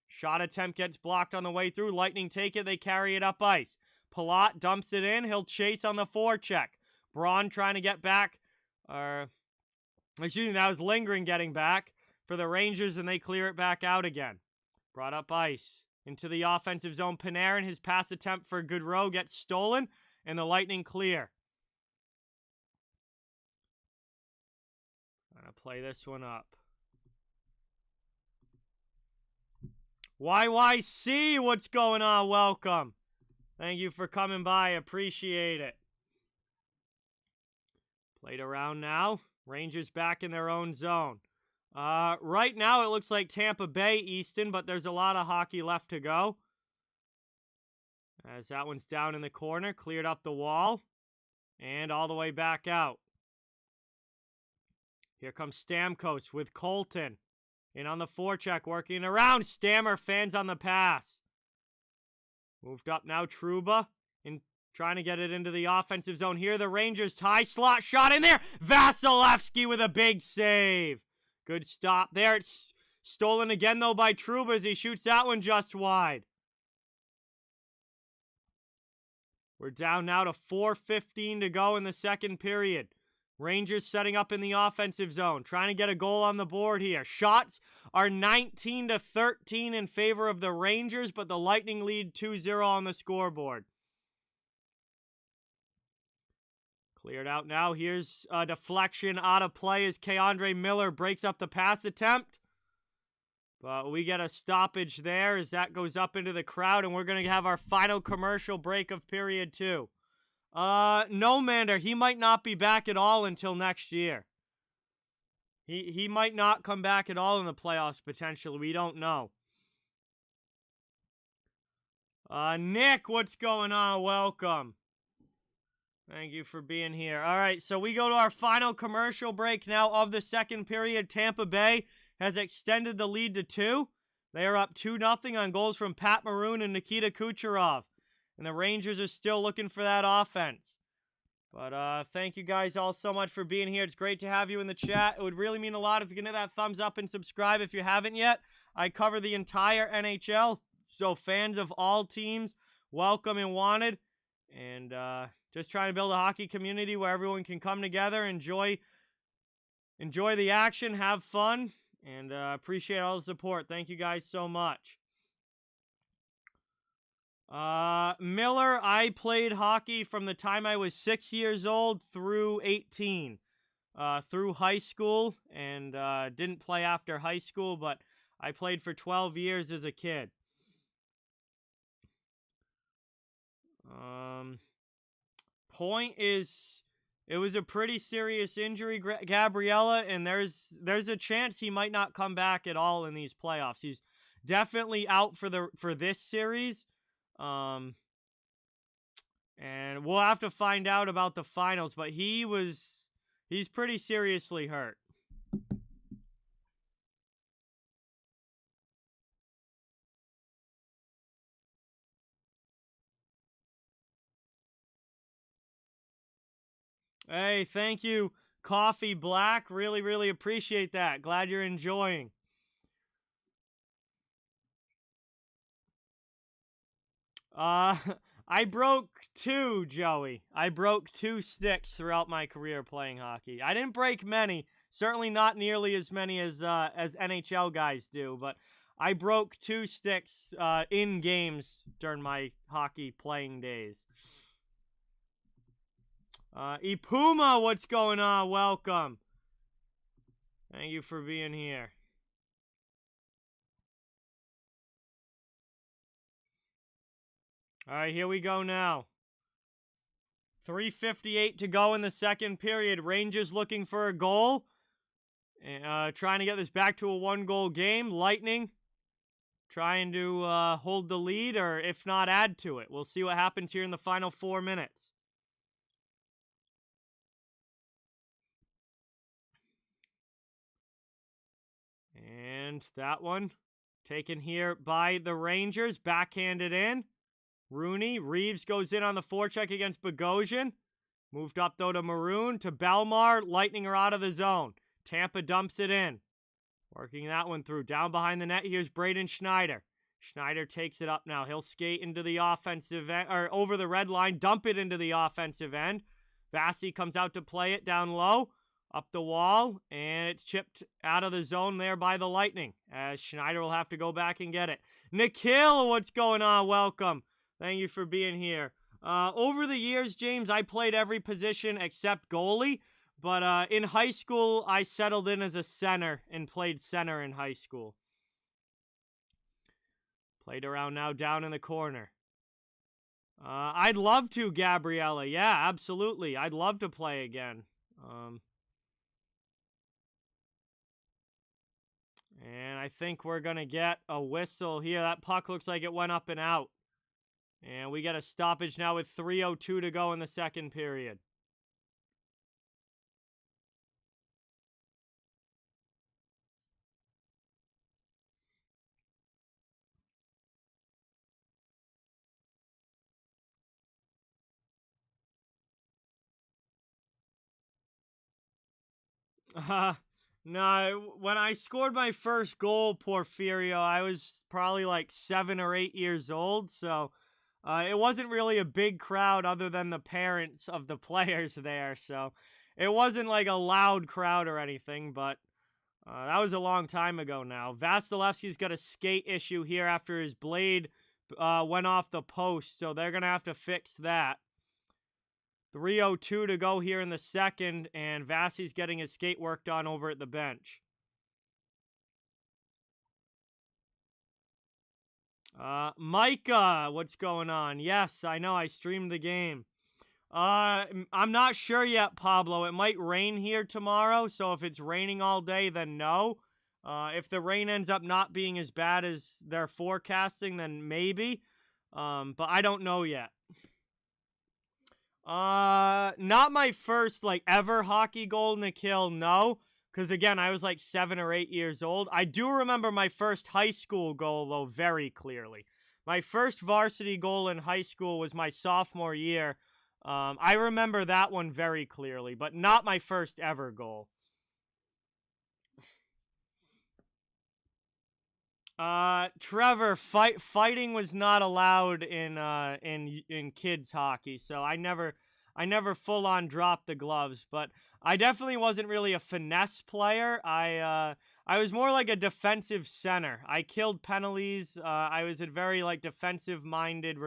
Shot attempt gets blocked on the way through. Lightning take it. They carry it up ice. Palat dumps it in. He'll chase on the forecheck. Braun trying to get back. Excuse me, that was Lindgren getting back for the Rangers, and they clear it back out again. Brought up ice. Into the offensive zone. Panarin, his pass attempt for Gaudreau gets stolen, and the Lightning clear. I'm going to play this one up. YYC, what's going on? Welcome. Thank you for coming by. Appreciate it. Played around now. Rangers back in their own zone. Right now it looks like Tampa Bay, Easton, but there's a lot of hockey left to go. As that one's down in the corner, cleared up the wall, and all the way back out. Here comes Stamkos with Colton. In on the forecheck, working around. Stammer fans on the pass. Moved up now, Trouba. And trying to get it into the offensive zone. Here the Rangers high slot shot in there. Vasilevsky with a big save. Good stop there. It's stolen again, though, by Trouba as he shoots that one just wide. We're down now to 4:15 to go in the second period. Rangers setting up in the offensive zone, trying to get a goal on the board here. Shots are 19-13 in favor of the Rangers, but the Lightning lead 2-0 on the scoreboard. Cleared out now. Here's a deflection out of play as Keandre Miller breaks up the pass attempt. But we get a stoppage there as that goes up into the crowd, and we're going to have our final commercial break of period 2. No, Mander, he might not be back at all until next year. He might not come back at all in the playoffs, potentially. We don't know. Nick, what's going on? Welcome. Thank you for being here. All right, so we go to our final commercial break now of the second period. Tampa Bay has extended the lead to 2. They are up 2-0 on goals from Pat Maroon and Nikita Kucherov. And the Rangers are still looking for that offense. But thank you guys all so much for being here. It's great to have you in the chat. It would really mean a lot if you can hit that thumbs up and subscribe if you haven't yet. I cover the entire NHL, so fans of all teams, welcome and wanted. And just trying to build a hockey community where everyone can come together, enjoy the action, have fun, and appreciate all the support. Thank you guys so much. Miller, I played hockey from the time I was 6 years old through 18, through high school, and didn't play after high school, but I played for 12 years as a kid. Point is, it was a pretty serious injury, Gabriella, and there's a chance he might not come back at all in these playoffs. He's definitely out for this series. And we'll have to find out about the finals, but he's pretty seriously hurt. Hey, thank you, Coffee Black. Really, really appreciate that. Glad you're enjoying. I broke 2, Joey. I broke 2 sticks throughout my career playing hockey. I didn't break many, certainly not nearly as many as NHL guys do, but I broke 2 sticks in games during my hockey playing days. Ipuma, what's going on? Welcome. Thank you for being here. All right, here we go now. 3:58 to go in the second period. Rangers looking for a goal. Trying to get this back to a 1-goal game. Lightning trying to hold the lead, or if not, add to it. We'll see what happens here in the final 4 minutes. And that one taken here by the Rangers, backhanded in. Rooney, Reeves goes in on the forecheck against Bogosian. Moved up, though, to Maroon, to Belmar. Lightning are out of the zone. Tampa dumps it in. Working that one through. Down behind the net, here's Braden Schneider. Schneider takes it up now. He'll skate into the offensive end, or over the red line, dump it into the offensive end. Vassy comes out to play it down low, up the wall, and it's chipped out of the zone there by the Lightning, as Schneider will have to go back and get it. Nikhil, what's going on? Welcome. Thank you for being here. Over the years, James, I played every position except goalie. But in high school, I settled in as a center and played center in high school. Played around now down in the corner. I'd love to, Gabriella. Yeah, absolutely. I'd love to play again. And I think we're going to get a whistle here. That puck looks like it went up and out. And we get a stoppage now with 3:02 to go in the second period. No, when I scored my first goal, Porfirio, I was probably like 7 or 8 years old, so it wasn't really a big crowd other than the parents of the players there, so it wasn't like a loud crowd or anything, but that was a long time ago now. Vasilevsky's got a skate issue here after his blade went off the post, so they're going to have to fix that. 3:02 to go here in the second, and Vassy's getting his skate worked on over at the bench. Micah, what's going on? Yes, I know, I streamed the game. I'm not sure yet, Pablo. It might rain here tomorrow, so if it's raining all day, then no. If the rain ends up not being as bad as they're forecasting, then maybe. But I don't know yet. Not my first, like, ever hockey goal, Nikhil, no. Because, again, I was, like, 7 or 8 years old. I do remember my first high school goal, though, very clearly. My first varsity goal in high school was my sophomore year. I remember that one very clearly, but not my first ever goal. Trevor, fighting was not allowed in kids hockey, so I never full on dropped the gloves, but I definitely wasn't really a finesse player. I was more like a defensive center. I killed penalties. I was a very like defensive minded,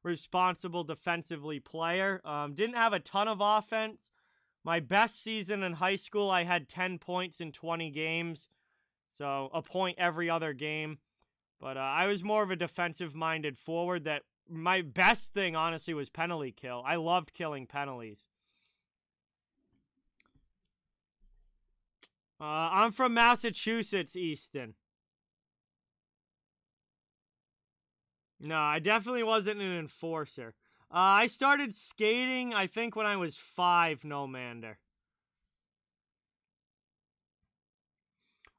responsible defensively player. Didn't have a ton of offense. My best season in high school, I had 10 points in 20 games. So a point every other game. But I was more of a defensive-minded forward that my best thing, honestly, was penalty kill. I loved killing penalties. I'm from Massachusetts, Easton. No, I definitely wasn't an enforcer. I started skating, I think, when I was 5, no mander.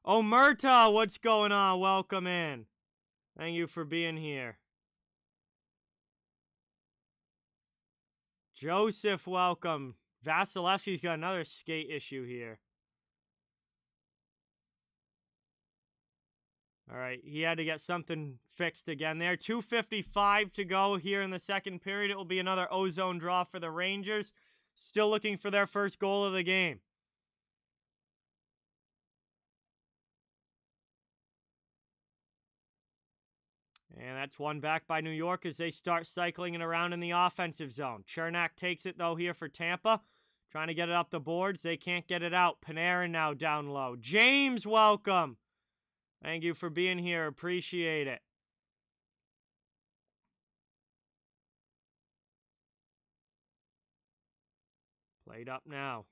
Omerta, what's going on? Welcome in. Thank you for being here. Joseph, welcome. Vasilevsky's got another skate issue here. All right, he had to get something fixed again there. 2:55 to go here in the second period. It will be another ozone draw for the Rangers. Still looking for their first goal of the game. And that's one back by New York as they start cycling it around in the offensive zone. Chernak takes it, though, here for Tampa. Trying to get it up the boards. They can't get it out. Panarin now down low. James, welcome. Thank you for being here. Appreciate it. Played up now.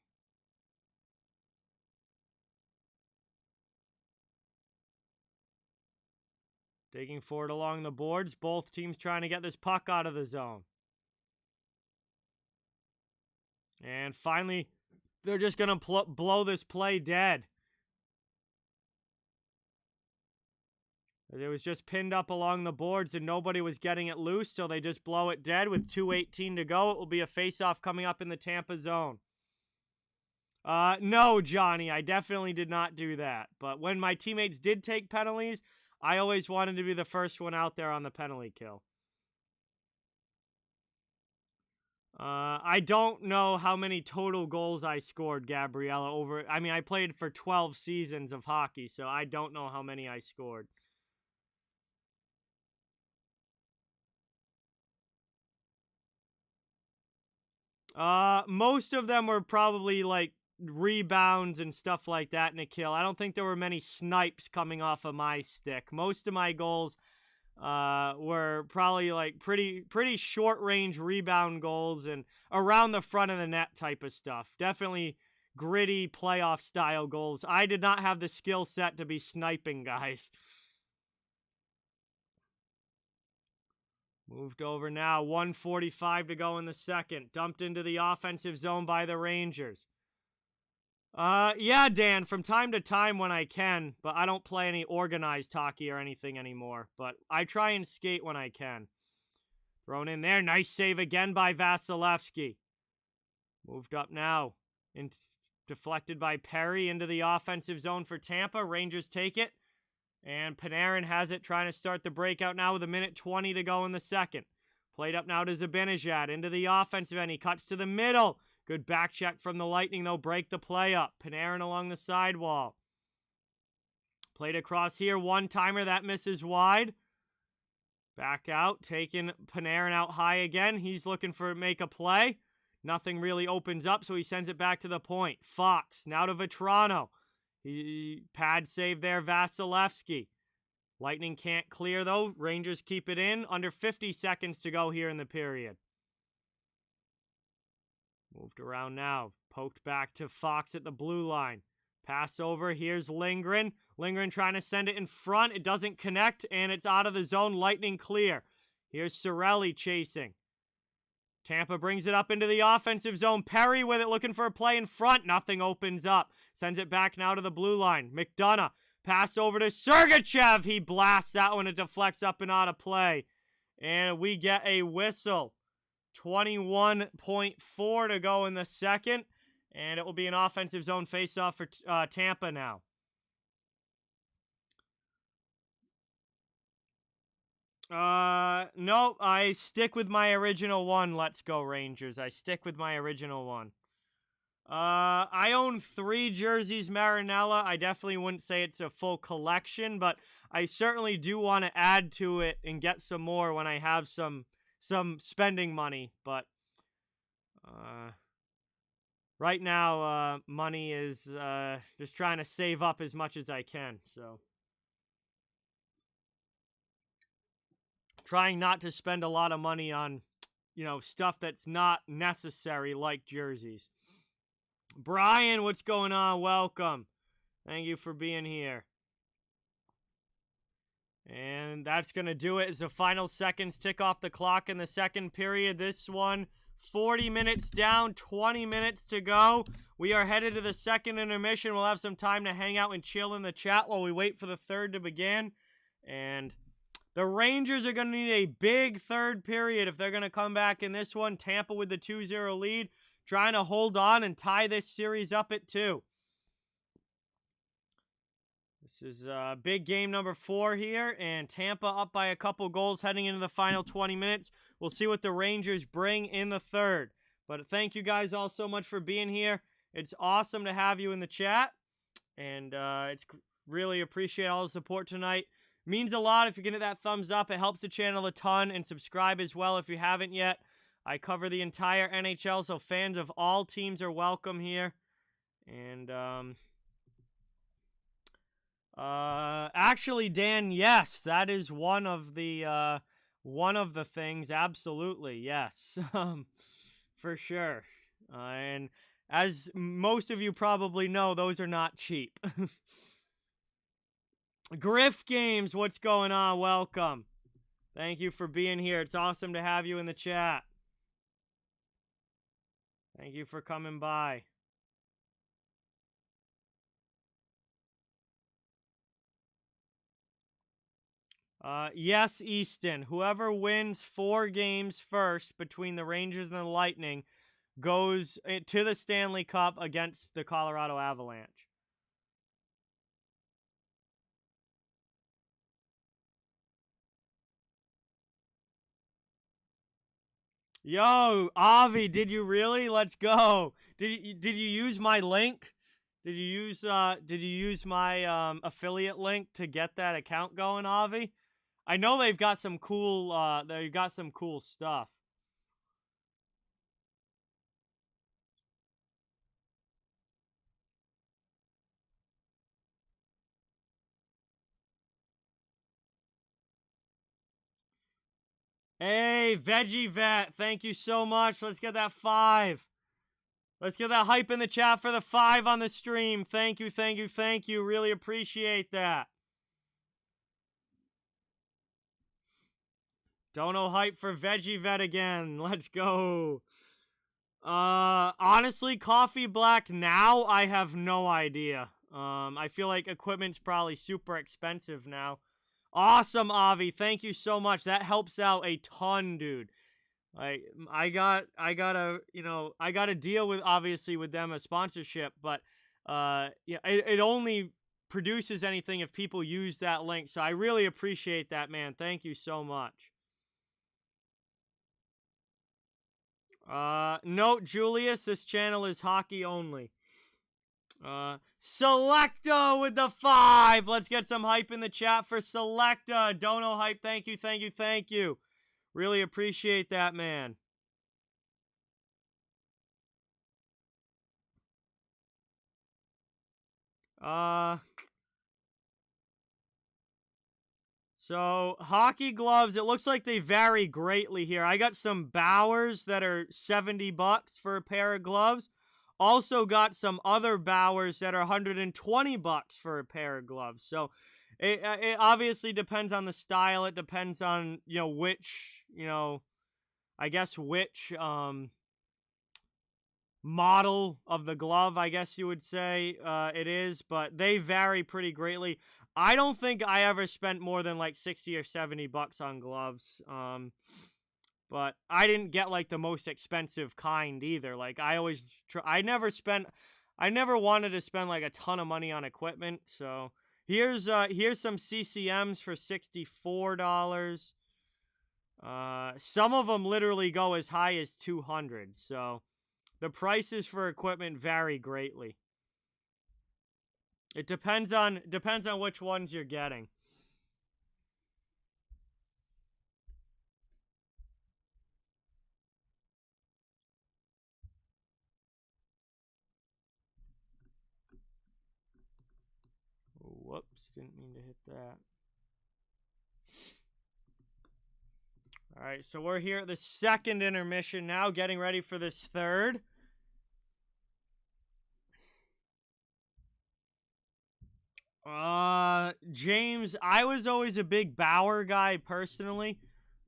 Digging forward along the boards. Both teams trying to get this puck out of the zone. And finally, they're just going to blow this play dead. It was just pinned up along the boards and nobody was getting it loose, so they just blow it dead with 2:18 to go. It will be a face-off coming up in the Tampa zone. No, Johnny, I definitely did not do that. But when my teammates did take penalties, I always wanted to be the first one out there on the penalty kill. I don't know how many total goals I scored, Gabriella, I played for 12 seasons of hockey, so I don't know how many I scored. Most of them were probably like rebounds and stuff like that in a kill. I don't think there were many snipes coming off of my stick. Most of my goals were probably like pretty short range rebound goals and around the front of the net type of stuff. Definitely gritty playoff style goals. I did not have the skill set to be sniping, guys. Moved over now. 1:45 to go in the second. Dumped into the offensive zone by the Rangers. Yeah, Dan, from time to time when I can, but I don't play any organized hockey or anything anymore, but I try and skate when I can. Thrown in there. Nice save again by Vasilevsky. Moved up now. And deflected by Perry into the offensive zone for Tampa. Rangers take it. And Panarin has it, trying to start the breakout now with 1:20 to go in the second. Played up now to Zibanejad into the offensive end. He cuts to the middle. Good back check from the Lightning, though. Break the play up. Panarin along the sidewall. Played across here. One-timer. That misses wide. Back out. Taking Panarin out high again. He's looking for make a play. Nothing really opens up, so he sends it back to the point. Fox. Now to Vetrano. He pad save there, Vasilevsky. Lightning can't clear, though. Rangers keep it in. Under 50 seconds to go here in the period. Moved around now. Poked back to Fox at the blue line. Pass over. Here's Lindgren. Lindgren trying to send it in front. It doesn't connect, and it's out of the zone. Lightning clear. Here's Cirelli chasing. Tampa brings it up into the offensive zone. Perry with it, looking for a play in front. Nothing opens up. Sends it back now to the blue line. McDonough. Pass over to Sergachev. He blasts that one. It deflects up and out of play. And we get a whistle. 21.4 to go in the second. And it will be an offensive zone faceoff for Tampa now. No, I stick with my original one. Let's go, Rangers. I stick with my original one. I own 3 jerseys, Marinella. I definitely wouldn't say it's a full collection, but I certainly do want to add to it and get some more when I have some spending money. But right now, money is just trying to save up as much as I can. So trying not to spend a lot of money on, stuff that's not necessary, like jerseys. Brian, what's going on? Welcome. Thank you for being here. And that's going to do it as the final seconds tick off the clock in the second period. This one, 40 minutes down, 20 minutes to go. We are headed to the second intermission. We'll have some time to hang out and chill in the chat while we wait for the third to begin. And the Rangers are going to need a big third period if they're going to come back in this one. Tampa with the 2-0 lead, trying to hold on and tie this series up at 2. This is big game number 4 here, and Tampa up by a couple goals heading into the final 20 minutes. We'll see what the Rangers bring in the third. But thank you guys all so much for being here. It's awesome to have you in the chat, and it's really appreciate all the support tonight. Means a lot if you can hit that thumbs up. It helps the channel a ton, and subscribe as well if you haven't yet. I cover the entire NHL, so fans of all teams are welcome here. And actually, Dan, yes, that is one of the things. Absolutely, yes, for sure. And as most of you probably know, those are not cheap. Griff Games, what's going on? Welcome. Thank you for being here. It's awesome to have you in the chat. Thank you for coming by. Yes, Easton. Whoever wins 4 games first between the Rangers and the Lightning goes to the Stanley Cup against the Colorado Avalanche. Yo, Avi, did you really? Let's go. Did you use my link? Did you use my affiliate link to get that account going, Avi? I know they've got some cool stuff. Hey, Veggie Vet, thank you so much. Let's get that 5. Let's get that hype in the chat for the 5 on the stream. Thank you, thank you, thank you. Really appreciate that. Dono hype for Veggie Vet again. Let's go. Honestly, Coffee Black now, I have no idea. I feel like equipment's probably super expensive now. Awesome, Avi. Thank you so much. That helps out a ton, dude. Like, I got a deal with, obviously, with them, a sponsorship, but, yeah, it only produces anything if people use that link. So I really appreciate that, man. Thank you so much. Note, Julius, this channel is hockey only. Selecta with the 5. Let's get some hype in the chat for Selecta. Dono hype. Thank you, thank you, thank you. Really appreciate that, man. So, hockey gloves, it looks like they vary greatly here. I got some Bowers that are $70 for a pair of gloves. Also got some other Bowers that are $120 for a pair of gloves. So, it obviously depends on the style. It depends on, which, I guess which model of the glove, I guess you would say it is. But they vary pretty greatly. I don't think I ever spent more than like 60 or 70 bucks on gloves. But I didn't get like the most expensive kind either. Like I never wanted to spend like a ton of money on equipment. So here's some CCMs for $64. Some of them literally go as high as 200. So the prices for equipment vary greatly. It depends on which ones you're getting. Whoops, didn't mean to hit that. All right, so we're here at the second intermission now, getting ready for this third. James, I was always a big Bauer guy personally.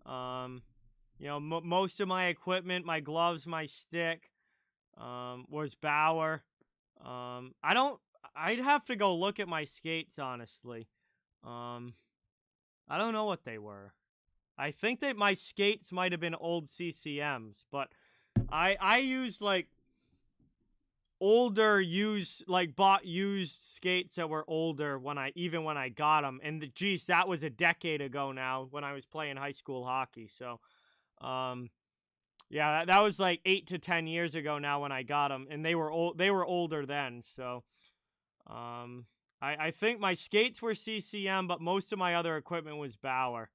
Most of my equipment, my gloves, my stick, was Bauer. I'd have to go look at my skates, honestly. I don't know what they were. I think that my skates might have been old CCMs, but I used like older bought used skates that were older when I got them, and geez, that was a decade ago now when I was playing high school hockey. So, yeah, that was like 8 to 10 years ago now when I got them, and they were older then. So, I think my skates were CCM, but most of my other equipment was Bauer.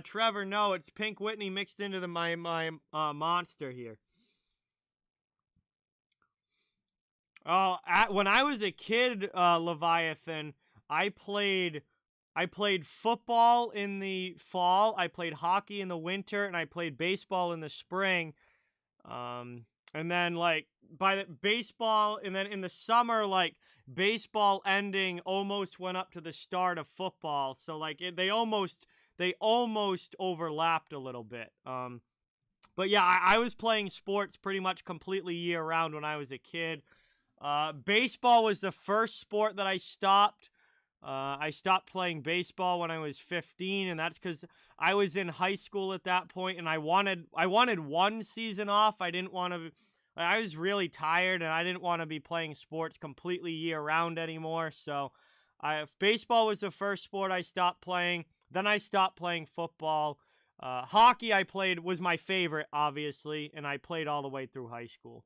Trevor, no, it's Pink Whitney mixed into my monster here. Oh, when I was a kid, Leviathan, I played I played football in the fall, I played hockey in the winter, and I played baseball in the spring. And then like by the baseball, and then in the summer, like baseball ending almost went up to the start of football. So like they almost overlapped a little bit. But yeah, I was playing sports pretty much completely year round when I was a kid. Baseball was the first sport that I stopped. I stopped playing baseball when I was 15, and that's because I was in high school at that point, and I wanted one season off. I didn't want to. I was really tired, and I didn't want to be playing sports completely year round anymore. So, baseball was the first sport I stopped playing. Then I stopped playing football. Hockey was my favorite, obviously, and I played all the way through high school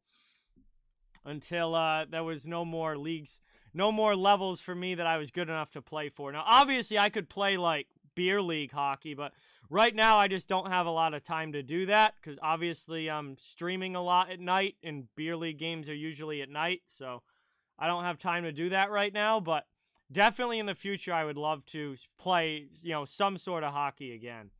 until there was no more leagues, no more levels for me that I was good enough to play for. Now, obviously, I could play like beer league hockey, but right now I just don't have a lot of time to do that because obviously I'm streaming a lot at night, and beer league games are usually at night, so I don't have time to do that right now. But definitely in the future, I would love to play, some sort of hockey again.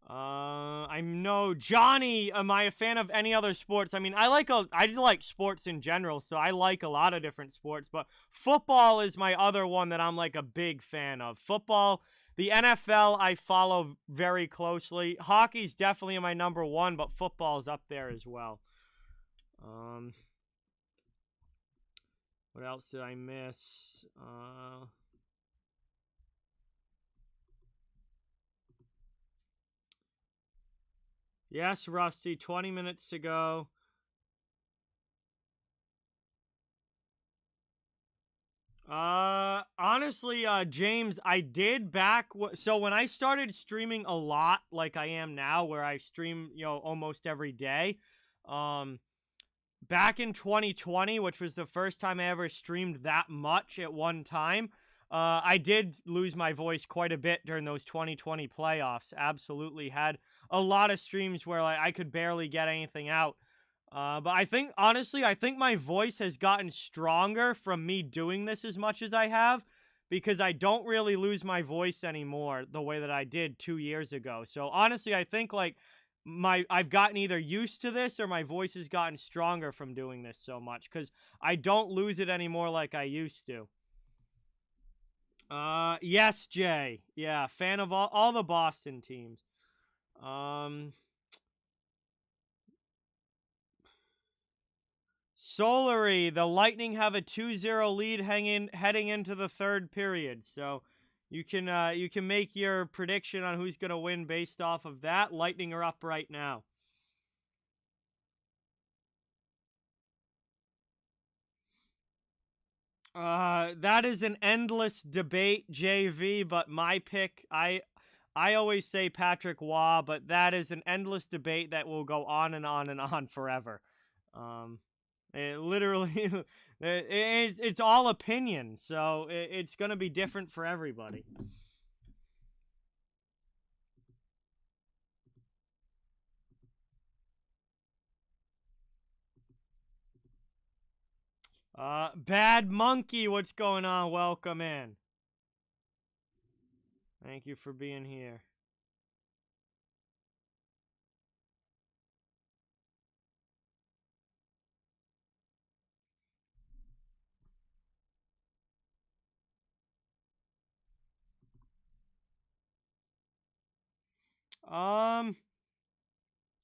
I know Johnny. Am I a fan of any other sports? I mean, I like sports in general, so I like a lot of different sports. But football is my other one that I'm like a big fan of. Football, the NFL, I follow very closely. Hockey's definitely my number one, but football's up there as well. What else did I miss? Yes, Rusty, 20 minutes to go. Honestly, James, I did so when I started streaming a lot like I am now, where I stream, almost every day, back in 2020, which was the first time I ever streamed that much at one time, I did lose my voice quite a bit during those 2020 playoffs. Absolutely had a lot of streams where like, I could barely get anything out. But I think my voice has gotten stronger from me doing this as much as I have, because I don't really lose my voice anymore the way that I did 2 years ago. So honestly, I think like I've gotten either used to this or my voice has gotten stronger from doing this so much, because I don't lose it anymore like I used to. Yes, Jay. Yeah, fan of all the Boston teams. Solary, the Lightning have a 2-0 lead heading into the third period. So you can make your prediction on who's going to win based off of that. Lightning are up right now. That is an endless debate, JV, but my pick, I always say Patrick Waugh, but that is an endless debate that will go on and on and on forever. It literally, it's all opinion, so it's going to be different for everybody. Bad Monkey, what's going on? Welcome in. Thank you for being here.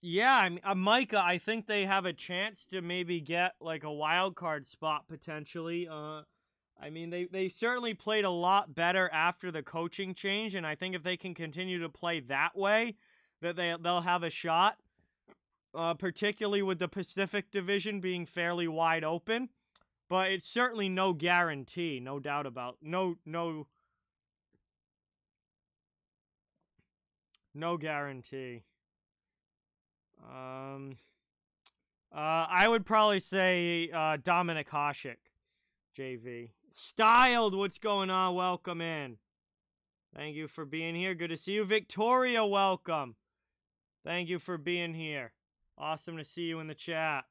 Yeah, I mean, Micah, I think they have a chance to maybe get like a wild card spot potentially. I mean, they certainly played a lot better after the coaching change, and I think if they can continue to play that way, that they'll have a shot. Particularly with the Pacific Division being fairly wide open, but it's certainly no guarantee, no doubt about no guarantee. I would probably say Dominic Hasek, JV. Styled, what's going on? Welcome in. Thank you for being here. Good to see you. Victoria, welcome. Thank you for being here. Awesome to see you in the chat.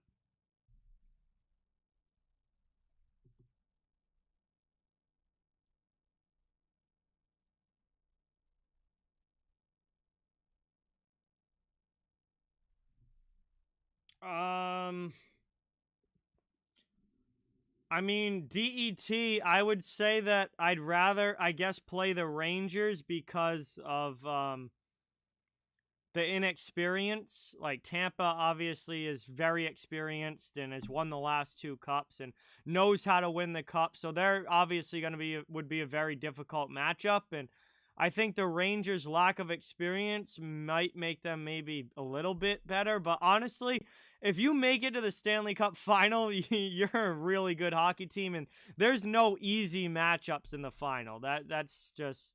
I mean, DET, I would say that I'd rather, I guess, play the Rangers because of the inexperience. Like, Tampa obviously is very experienced and has won the last 2 cups and knows how to win the cup. So they're obviously going to would be a very difficult matchup. And I think the Rangers' lack of experience might make them maybe a little bit better. But honestly, if you make it to the Stanley Cup final, you're a really good hockey team. And there's no easy matchups in the final. That's just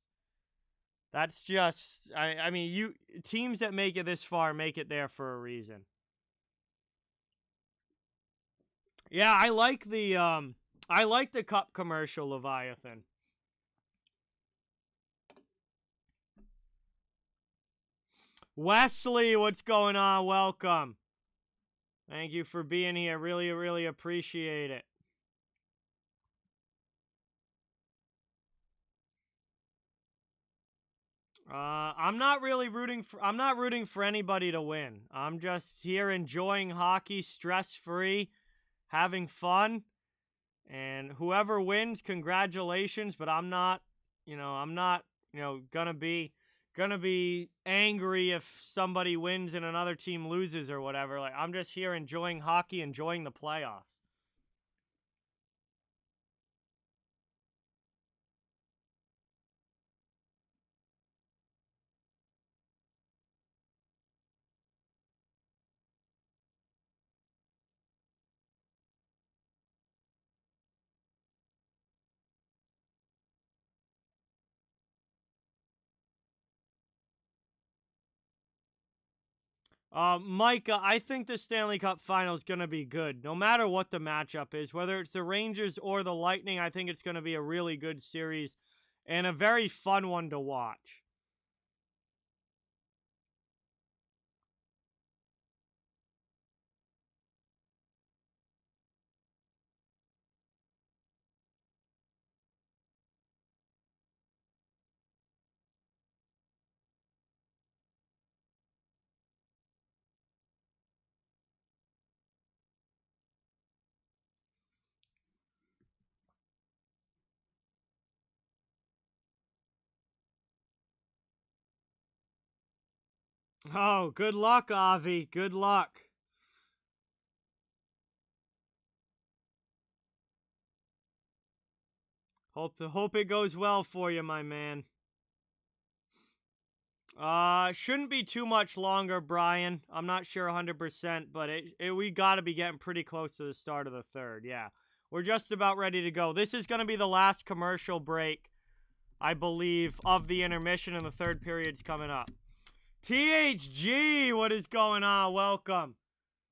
I mean, you teams that make it this far make it there for a reason. Yeah, I like the cup commercial, Leviathan. Wesley, what's going on? Welcome. Thank you for being here. Really, really appreciate it. I'm not rooting for anybody to win. I'm just here enjoying hockey, stress-free, having fun. And whoever wins, congratulations, but I'm not gonna be angry if somebody wins and another team loses or whatever. Like, I'm just here enjoying hockey, enjoying the playoffs. Micah, I think the Stanley Cup final is going to be good. No matter what the matchup is, whether it's the Rangers or the Lightning, I think it's going to be a really good series and a very fun one to watch. Oh, good luck, Avi. Good luck. Hope it goes well for you, my man. Shouldn't be too much longer, Brian. I'm not sure 100%, but we got to be getting pretty close to the start of the third. Yeah, we're just about ready to go. This is going to be the last commercial break, I believe, of the intermission, and the third period's coming up. THG, what is going on? Welcome.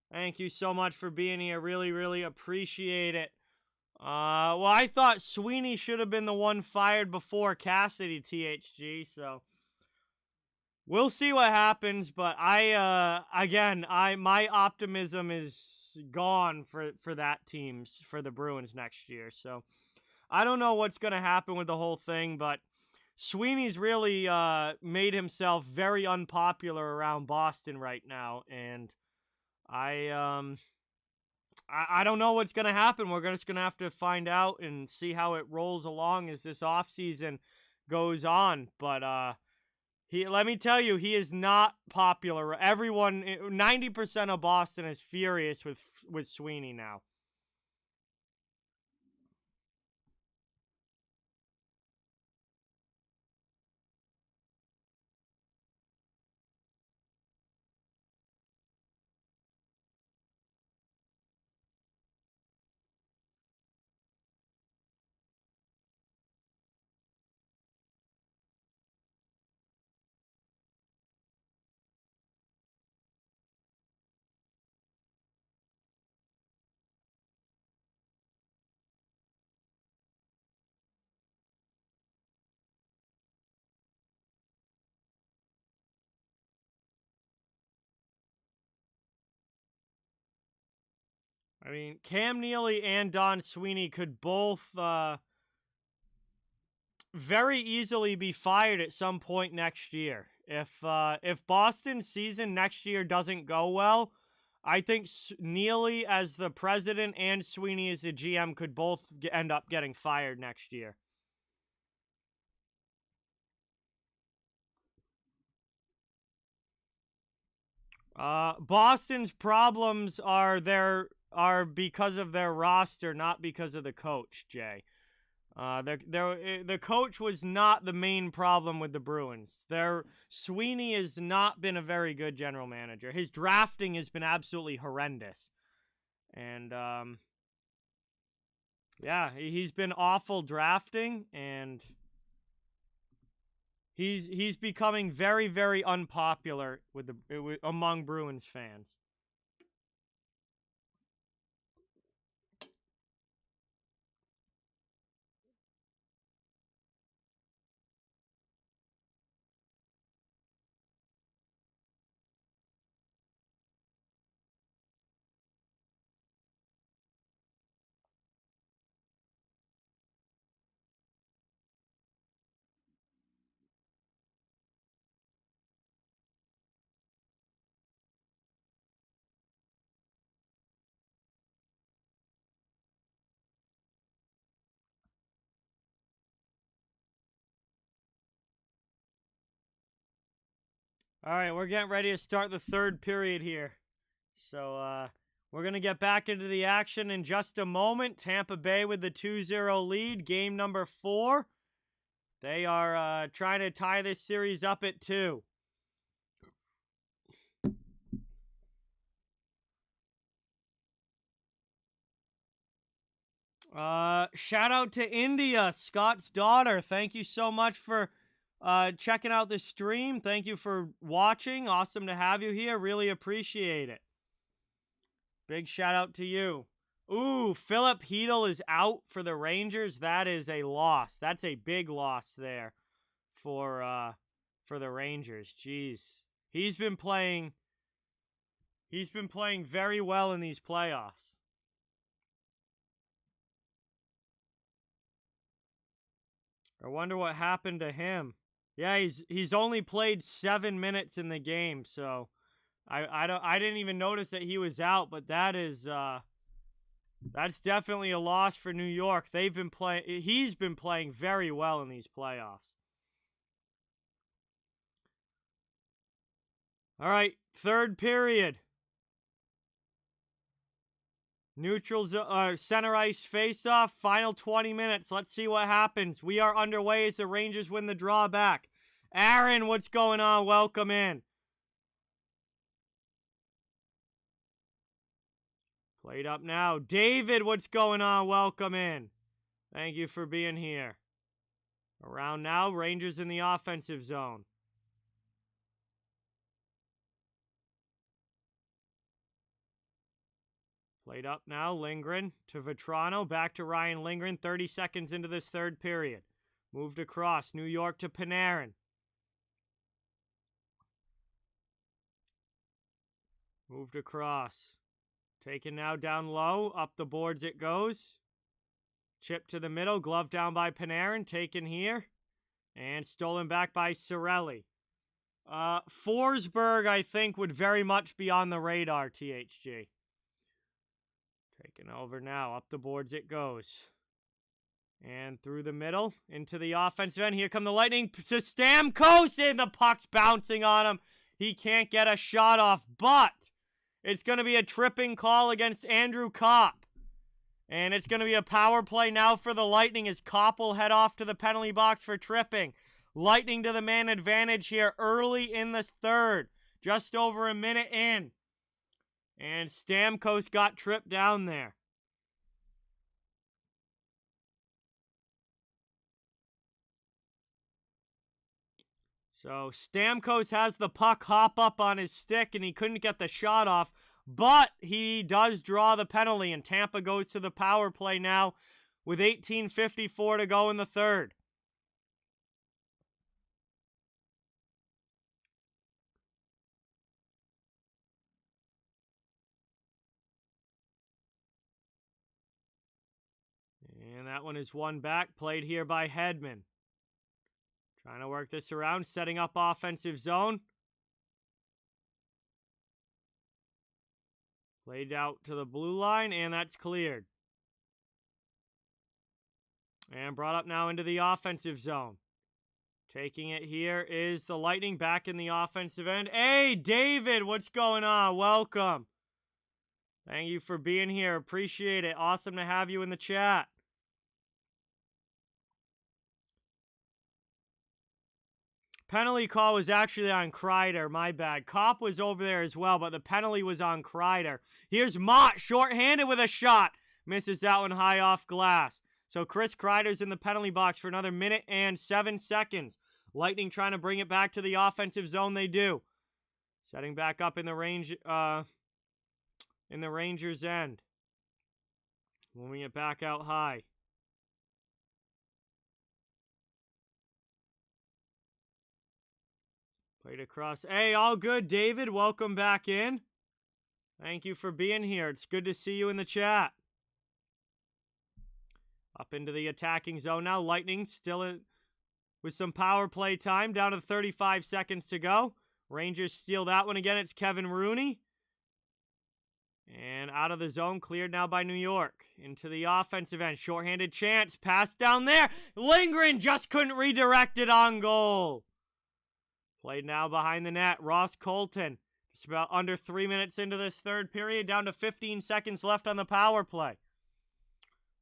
Thank you so much for being here. Really, really appreciate it. Well, I thought Sweeney should have been the one fired before Cassidy, THG, so we'll see what happens, but my optimism is gone for that teams, for the Bruins next year. So I don't know what's going to happen with the whole thing, but Sweeney's really made himself very unpopular around Boston right now, and I don't know what's going to happen. We're just going to have to find out and see how it rolls along as this offseason goes on, but let me tell you, he is not popular. Everyone, 90% of Boston is furious with Sweeney now. I mean, Cam Neely and Don Sweeney could both very easily be fired at some point next year. If Boston's season next year doesn't go well, I think Neely as the president and Sweeney as the GM could both end up getting fired next year. Boston's problems are because of their roster, not because of the coach, Jay. The coach was not the main problem with the Bruins. Sweeney has not been a very good general manager. His drafting has been absolutely horrendous. And, yeah, he's been awful drafting, and he's becoming very, very unpopular among Bruins fans. All right, we're getting ready to start the third period here. So, we're going to get back into the action in just a moment. Tampa Bay with the 2-0 lead, game number 4. They are trying to tie this series up at 2. Shout out to India, Scott's daughter. Thank you so much for checking out the stream. Thank you for watching. Awesome to have you here. Really appreciate it. Big shout out to you. Ooh, Philip Hedl is out for the Rangers. That is a loss. That's a big loss there for the Rangers. Jeez. He's been playing very well in these playoffs. I wonder what happened to him. Yeah, he's only played 7 minutes in the game, so I didn't even notice that he was out, but that's definitely a loss for New York. He's been playing very well in these playoffs. All right, third period. Neutral center ice face-off, final 20 minutes. Let's see what happens. We are underway as the Rangers win the drawback. Aaron, what's going on? Welcome in. Played up now. David, what's going on? Welcome in. Thank you for being here. Around now, Rangers in the offensive zone. Played up now, Lindgren to Vetrano, back to Ryan Lindgren, 30 seconds into this third period. Moved across, New York to Panarin. Moved across. Taken now down low, up the boards it goes. Chip to the middle, glove down by Panarin, taken here. And stolen back by Cirelli. Forsberg, I think, would very much be on the radar, THG. Taken over now. Up the boards it goes. And through the middle. Into the offensive end. Here come the Lightning. To Stamkos. And the puck's bouncing on him. He can't get a shot off. But it's going to be a tripping call against Andrew Kopp. And it's going to be a power play now for the Lightning as Kopp will head off to the penalty box for tripping. Lightning to the man advantage here early in this third. Just over a minute in. And Stamkos got tripped down there. So Stamkos has the puck hop up on his stick and he couldn't get the shot off. But he does draw the penalty and Tampa goes to the power play now with 18:54 to go in the third. And that one is won back, played here by Hedman. Trying to work this around, setting up offensive zone. Played out to the blue line, and that's cleared. And brought up now into the offensive zone. Taking it here is the Lightning back in the offensive end. Hey, David, what's going on? Welcome. Thank you for being here. Appreciate it. Awesome to have you in the chat. Penalty call was actually on Kreider. My bad. Kopp was over there as well, but the penalty was on Kreider. Here's Mott, shorthanded with a shot. Misses that one high off glass. So Chris Kreider's in the penalty box for another minute and 7 seconds. Lightning trying to bring it back to the offensive zone. They do. Setting back up in the range, in the Rangers' end. Moving it back out high. Played across. Hey, all good, David. Welcome back in. Thank you for being here. It's good to see you in the chat. Up into the attacking zone now. Lightning still with some power play time. Down to 35 seconds to go. Rangers steal that one again. It's Kevin Rooney. And out of the zone. Cleared now by New York. Into the offensive end. Shorthanded chance. Pass down there. Lindgren just couldn't redirect it on goal. Played now behind the net. Ross Colton. Just about under 3 minutes into this third period. Down to 15 seconds left on the power play.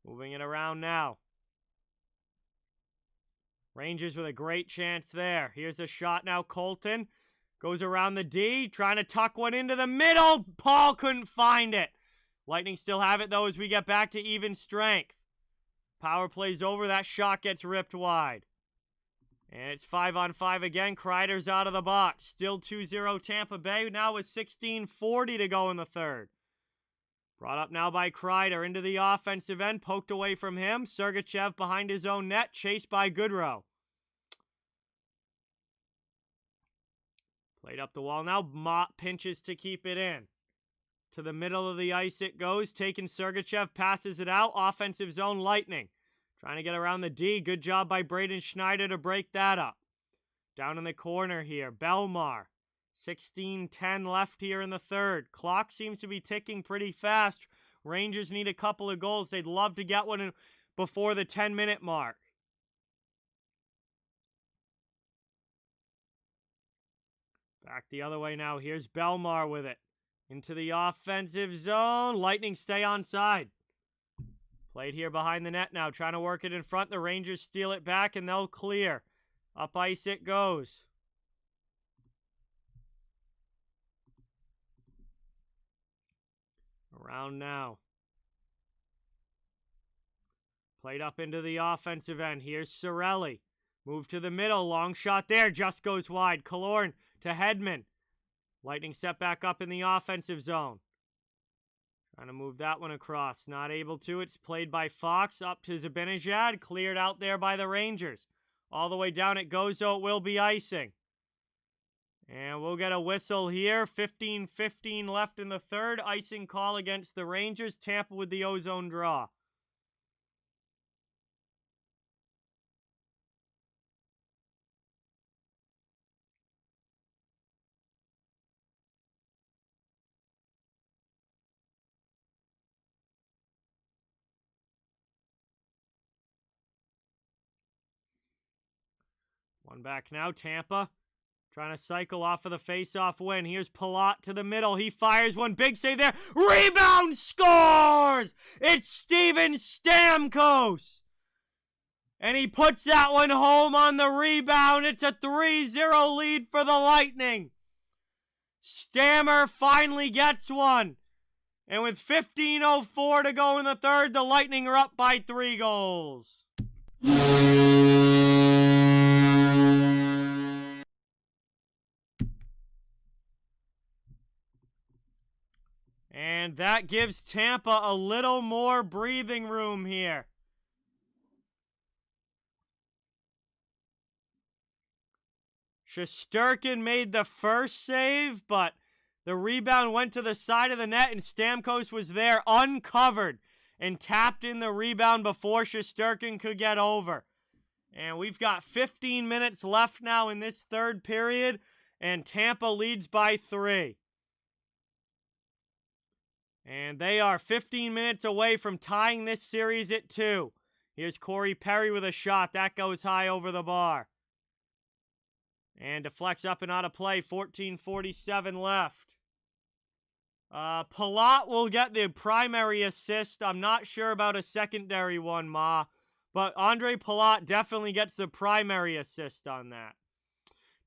Moving it around now. Rangers with a great chance there. Here's a shot now. Colton goes around the D. Trying to tuck one into the middle. Paul couldn't find it. Lightning still have it, though, as we get back to even strength. Power play's over. That shot gets ripped wide. And it's 5-on-5 again. Kreider's out of the box. Still 2-0 Tampa Bay. Now with 16:40 to go in the third. Brought up now by Kreider into the offensive end. Poked away from him. Sergachev behind his own net. Chased by Goodrow. Played up the wall now. Mott pinches to keep it in. To the middle of the ice it goes. Taking Sergachev. Passes it out. Offensive zone Lightning. Trying to get around the D. Good job by Braden Schneider to break that up. Down in the corner here. Belmar. 16:10 left here in the third. Clock seems to be ticking pretty fast. Rangers need a couple of goals. They'd love to get one in before the 10-minute mark. Back the other way now. Here's Belmar with it. Into the offensive zone. Lightning stay on side. Played here behind the net now. Trying to work it in front. The Rangers steal it back and they'll clear. Up ice it goes. Around now. Played up into the offensive end. Here's Cirelli. Move to the middle. Long shot there. Just goes wide. Killorn to Hedman. Lightning set back up in the offensive zone. Trying to move that one across. Not able to. It's played by Fox up to Zibanejad. Cleared out there by the Rangers. All the way down it goes, so it will be icing. And we'll get a whistle here. 15:15 left in the third. Icing call against the Rangers. Tampa with the ozone draw. One back now. Tampa trying to cycle off of the face-off win. Here's Palat to the middle. He fires one. Big save there. Rebound, scores! It's Steven Stamkos. And he puts that one home on the rebound. It's a 3-0 lead for the Lightning. Stammer finally gets one. And with 15:04 to go in the third, the Lightning are up by 3 goals. And that gives Tampa a little more breathing room here. Shesterkin made the first save, but the rebound went to the side of the net, and Stamkos was there uncovered and tapped in the rebound before Shesterkin could get over. And we've got 15 minutes left now in this third period, and Tampa leads by 3. And they are 15 minutes away from tying this series at 2. Here's Corey Perry with a shot. That goes high over the bar. And deflects up and out of play. 14:47 left. Palat will get the primary assist. I'm not sure about a secondary one, Ma. But Andre Palat definitely gets the primary assist on that.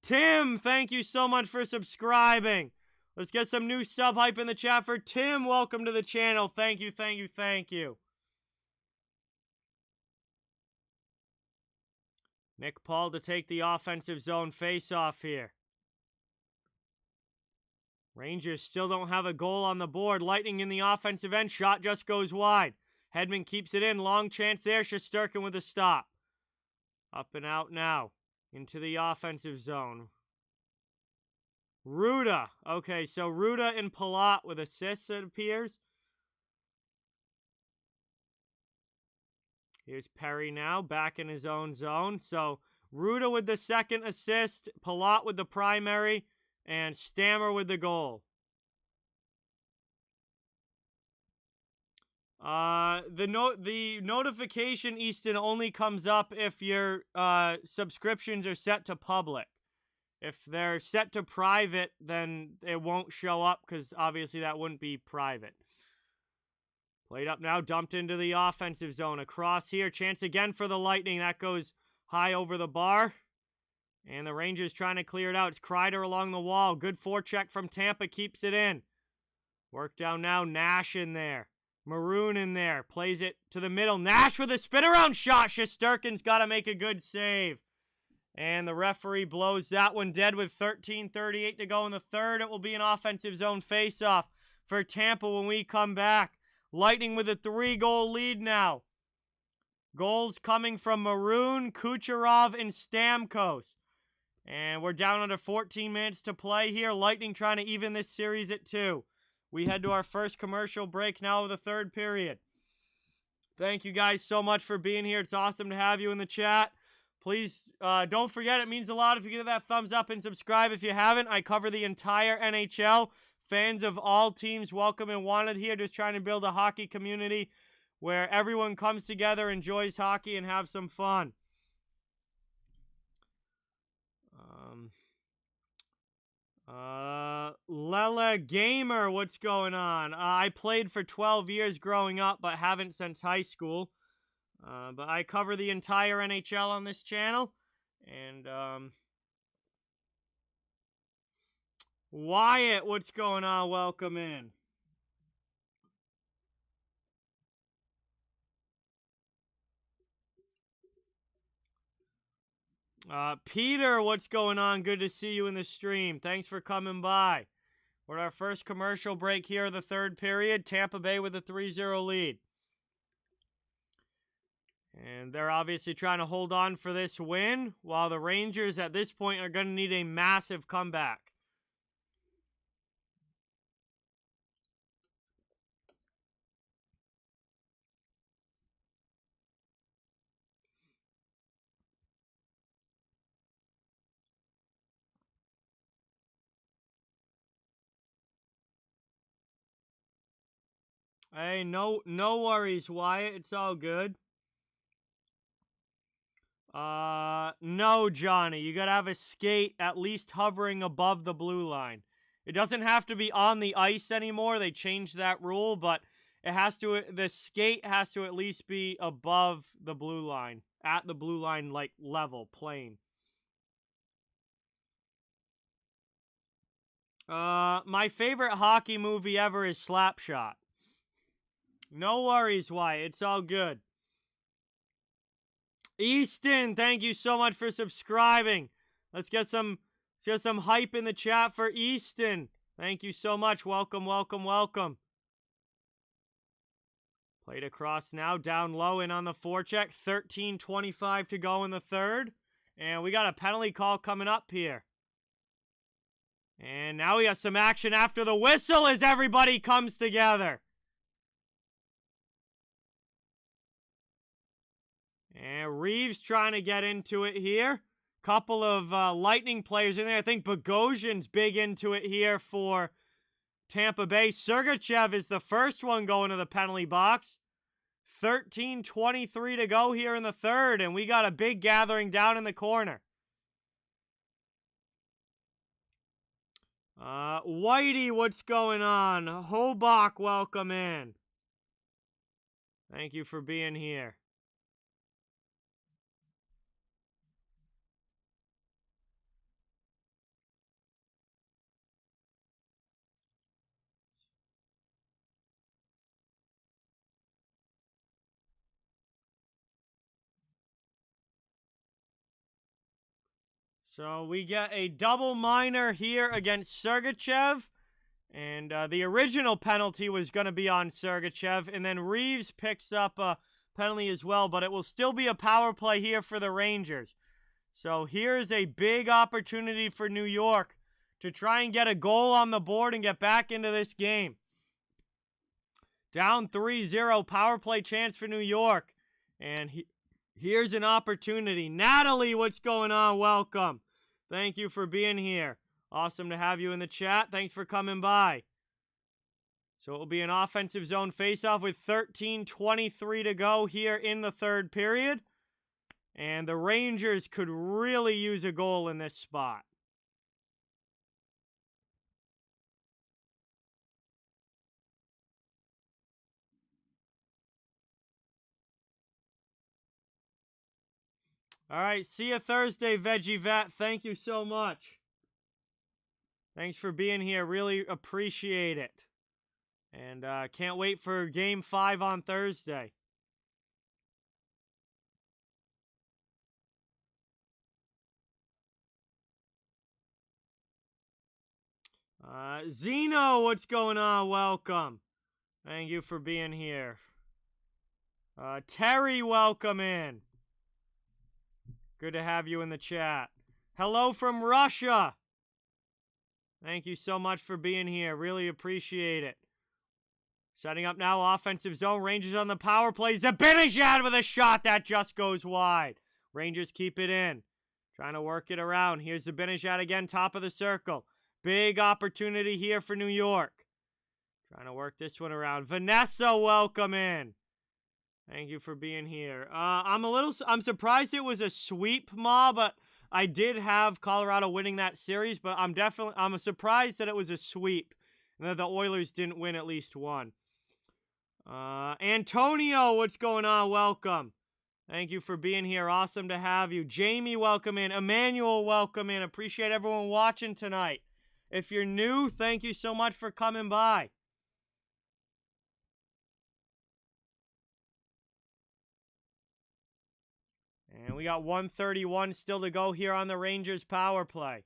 Tim, thank you so much for subscribing. Let's get some new sub hype in the chat for Tim. Welcome to the channel. Thank you, thank you, thank you. Nick Paul to take the offensive zone face-off here. Rangers still don't have a goal on the board. Lightning in the offensive end. Shot just goes wide. Hedman keeps it in. Long chance there. Shesterkin with a stop. Up and out now. Into the offensive zone. Ruda. Okay, so Ruda and Palat with assists, it appears. Here's Perry now, back in his own zone. So Ruda with the second assist, Palat with the primary, and Stammer with the goal. The notification, Easton, only comes up if your subscriptions are set to public. If they're set to private, then it won't show up because obviously that wouldn't be private. Played up now, dumped into the offensive zone. Across here, chance again for the Lightning. That goes high over the bar. And the Rangers trying to clear it out. It's Kreider along the wall. Good forecheck from Tampa, keeps it in. Work down now, Nash in there. Maroon in there, plays it to the middle. Nash with a spin-around shot. Shesterkin's got to make a good save. And the referee blows that one dead with 13:38 to go in the third. It will be an offensive zone face-off for Tampa when we come back. Lightning with a 3-goal lead now. Goals coming from Maroon, Kucherov, and Stamkos. And we're down under 14 minutes to play here. Lightning trying to even this series at 2. We head to our first commercial break now of the third period. Thank you guys so much for being here. It's awesome to have you in the chat. Please don't forget, it means a lot if you give that thumbs up and subscribe if you haven't. I cover the entire NHL. Fans of all teams welcome and wanted here. Just trying to build a hockey community where everyone comes together, enjoys hockey, and have some fun. Lela Gamer, what's going on? I played for 12 years growing up, but haven't since high school. But I cover the entire NHL on this channel. And, Wyatt, what's going on? Welcome in. Peter, what's going on? Good to see you in the stream. Thanks for coming by. We're at our first commercial break here of the third period. Tampa Bay with a 3-0 lead. And they're obviously trying to hold on for this win, while the Rangers at this point are going to need a massive comeback. Hey, no worries, Wyatt. It's all good. No, Johnny. You gotta have a skate at least hovering above the blue line. It doesn't have to be on the ice anymore. They changed that rule, but it has to. The skate has to at least be above the blue line, at the blue line, like level, plane. My favorite hockey movie ever is Slapshot. No worries, Wyatt. It's all good. Easton, thank you so much for subscribing. Let's get some hype in the chat for Easton. Thank you so much. Welcome, welcome, welcome. Played across now, down low and on the forecheck. 13:25 to go in the third. And we got a penalty call coming up here. And now we got some action after the whistle as everybody comes together. And Reeves trying to get into it here. Couple of Lightning players in there. I think Bogosian's big into it here for Tampa Bay. Sergachev is the first one going to the penalty box. 13:23 to go here in the third, and we got a big gathering down in the corner. Whitey, what's going on? Hobach, welcome in. Thank you for being here. So we get a double minor here against Sergachev. And the original penalty was going to be on Sergachev. And then Reeves picks up a penalty as well. But it will still be a power play here for the Rangers. So here's a big opportunity for New York to try and get a goal on the board and get back into this game. Down 3-0, power play chance for New York. And here's an opportunity. Natalie, what's going on? Welcome. Thank you for being here. Awesome to have you in the chat. Thanks for coming by. So it will be an offensive zone faceoff with 13:23 to go here in the third period. And the Rangers could really use a goal in this spot. All right, see you Thursday, Veggie Vet. Thank you so much. Thanks for being here. Really appreciate it. And can't wait for Game 5 on Thursday. Zeno, what's going on? Welcome. Thank you for being here. Terry, welcome in. Good to have you in the chat. Hello from Russia. Thank you so much for being here. Really appreciate it. Setting up now, offensive zone. Rangers on the power play. Zibanejad with a shot that just goes wide. Rangers keep it in. Trying to work it around. Here's Zibanejad again, top of the circle. Big opportunity here for New York. Trying to work this one around. Vanessa, welcome in. Thank you for being here. I'm surprised it was a sweep, Ma, but I did have Colorado winning that series, but I'm surprised that it was a sweep and that the Oilers didn't win at least one. Antonio, what's going on? Welcome. Thank you for being here. Awesome to have you. Jamie, welcome in. Emmanuel, welcome in. Appreciate everyone watching tonight. If you're new, thank you so much for coming by. And we got 1:31 still to go here on the Rangers power play.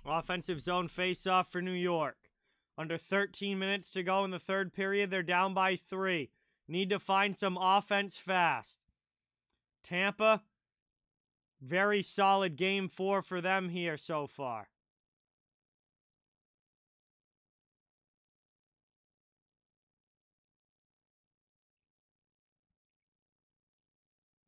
Offensive zone face-off for New York. Under 13 minutes to go in the third period, they're down by 3. Need to find some offense fast. Tampa, very solid game 4 for them here so far.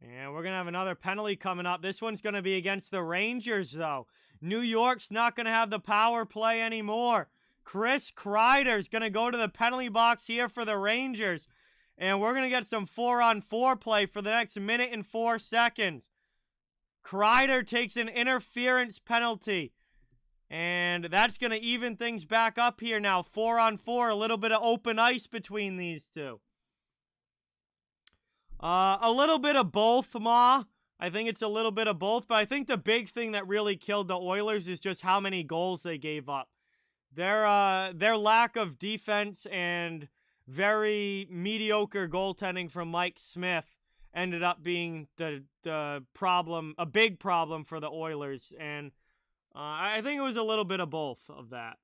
And we're going to have another penalty coming up. This one's going to be against the Rangers, though. New York's not going to have the power play anymore. Chris Kreider's going to go to the penalty box here for the Rangers. And we're going to get some 4-on-4 play for the next minute and 4 seconds. Kreider takes an interference penalty. And that's going to even things back up here now. 4-on-4, a little bit of open ice between these two. A little bit of both, Ma. I think it's a little bit of both, but I think the big thing that really killed the Oilers is just how many goals they gave up. Their lack of defense and very mediocre goaltending from Mike Smith ended up being the problem, a big problem for the Oilers, and I think it was a little bit of both of that.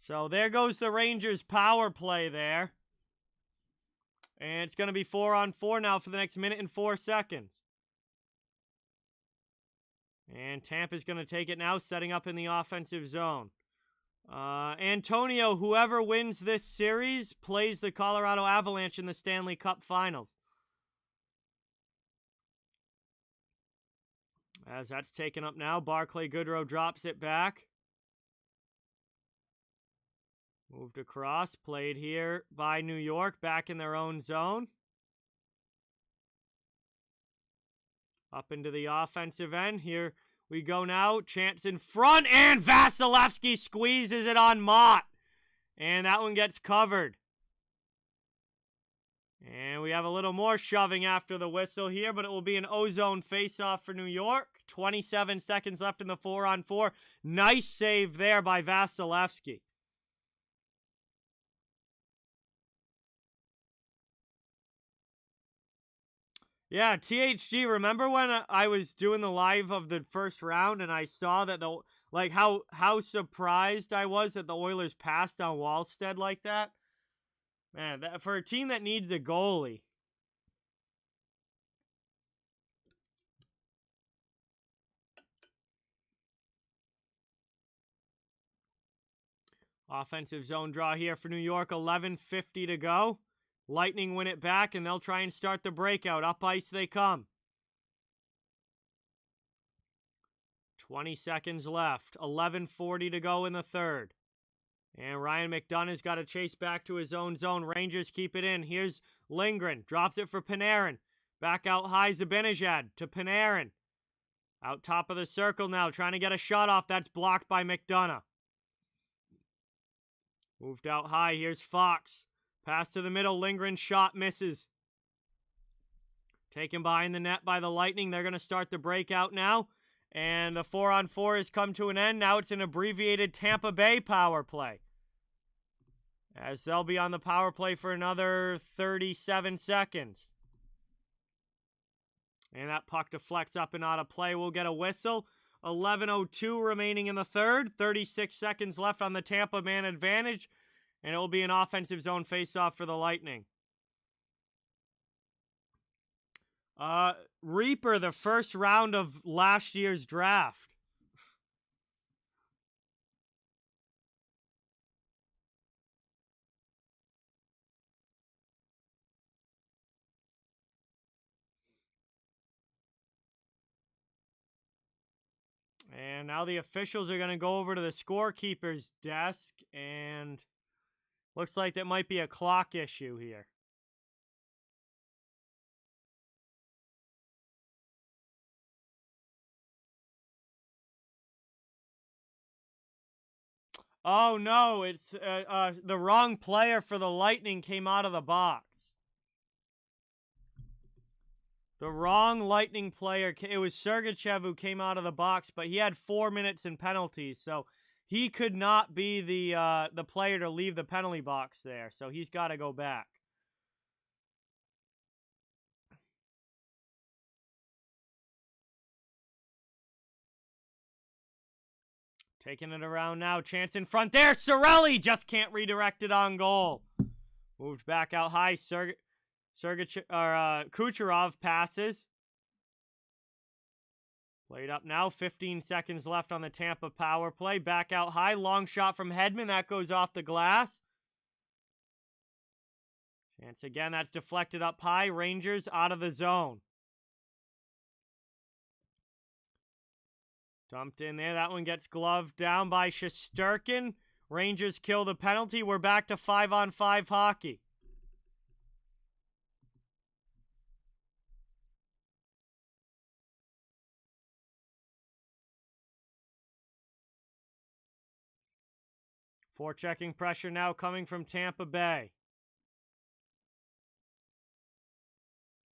So there goes the Rangers power play there. And it's going to be 4-on-4 now for the next minute and 4 seconds. And Tampa's going to take it now, setting up in the offensive zone. Antonio, whoever wins this series plays the Colorado Avalanche in the Stanley Cup Finals. As that's taken up now, Barclay Goodrow drops it back. Moved across, played here by New York, back in their own zone. Up into the offensive end. Here we go now. Chance in front, and Vasilevsky squeezes it on Mott. And that one gets covered. And we have a little more shoving after the whistle here, but it will be an O-zone face-off for New York. 27 seconds left in the 4-on-4. Nice save there by Vasilevsky. Yeah, THG, remember when I was doing the live of the first round and I saw that how surprised I was that the Oilers passed on Wallstead like that? Man, for a team that needs a goalie. Offensive zone draw here for New York, 11:50 to go. Lightning win it back, and they'll try and start the breakout. Up ice they come. 20 seconds left. 11:40 to go in the third. And Ryan McDonough's got to chase back to his own zone. Rangers keep it in. Here's Lindgren. Drops it for Panarin. Back out high, Zibanejad to Panarin. Out top of the circle now, trying to get a shot off. That's blocked by McDonough. Moved out high. Here's Fox. Pass to the middle. Lindgren's shot misses. Taken behind the net by the Lightning. They're going to start the breakout now. And the 4-on-4 has come to an end. Now it's an abbreviated Tampa Bay power play, as they'll be on the power play for another 37 seconds. And that puck deflects up and out of play. We'll get a whistle. 11:02 remaining in the third. 36 seconds left on the Tampa man advantage. And it will be an offensive zone faceoff for the Lightning. Reaper, the first round of last year's draft. And now the officials are going to go over to the scorekeeper's desk, and looks like that might be a clock issue here. Oh no, it's the wrong player for the Lightning came out of the box. The wrong Lightning player, it was Sergachev who came out of the box, but he had 4 minutes in penalties, so he could not be the player to leave the penalty box there, so he's got to go back. Taking it around now, chance in front there, Cirelli just can't redirect it on goal. Moved back out high, Kucherov passes. Played up now, 15 seconds left on the Tampa power play. Back out high, long shot from Hedman. That goes off the glass. Chance again, that's deflected up high. Rangers out of the zone. Dumped in there. That one gets gloved down by Shesterkin. Rangers kill the penalty. We're back to 5-on-5 hockey. Forechecking pressure now coming from Tampa Bay.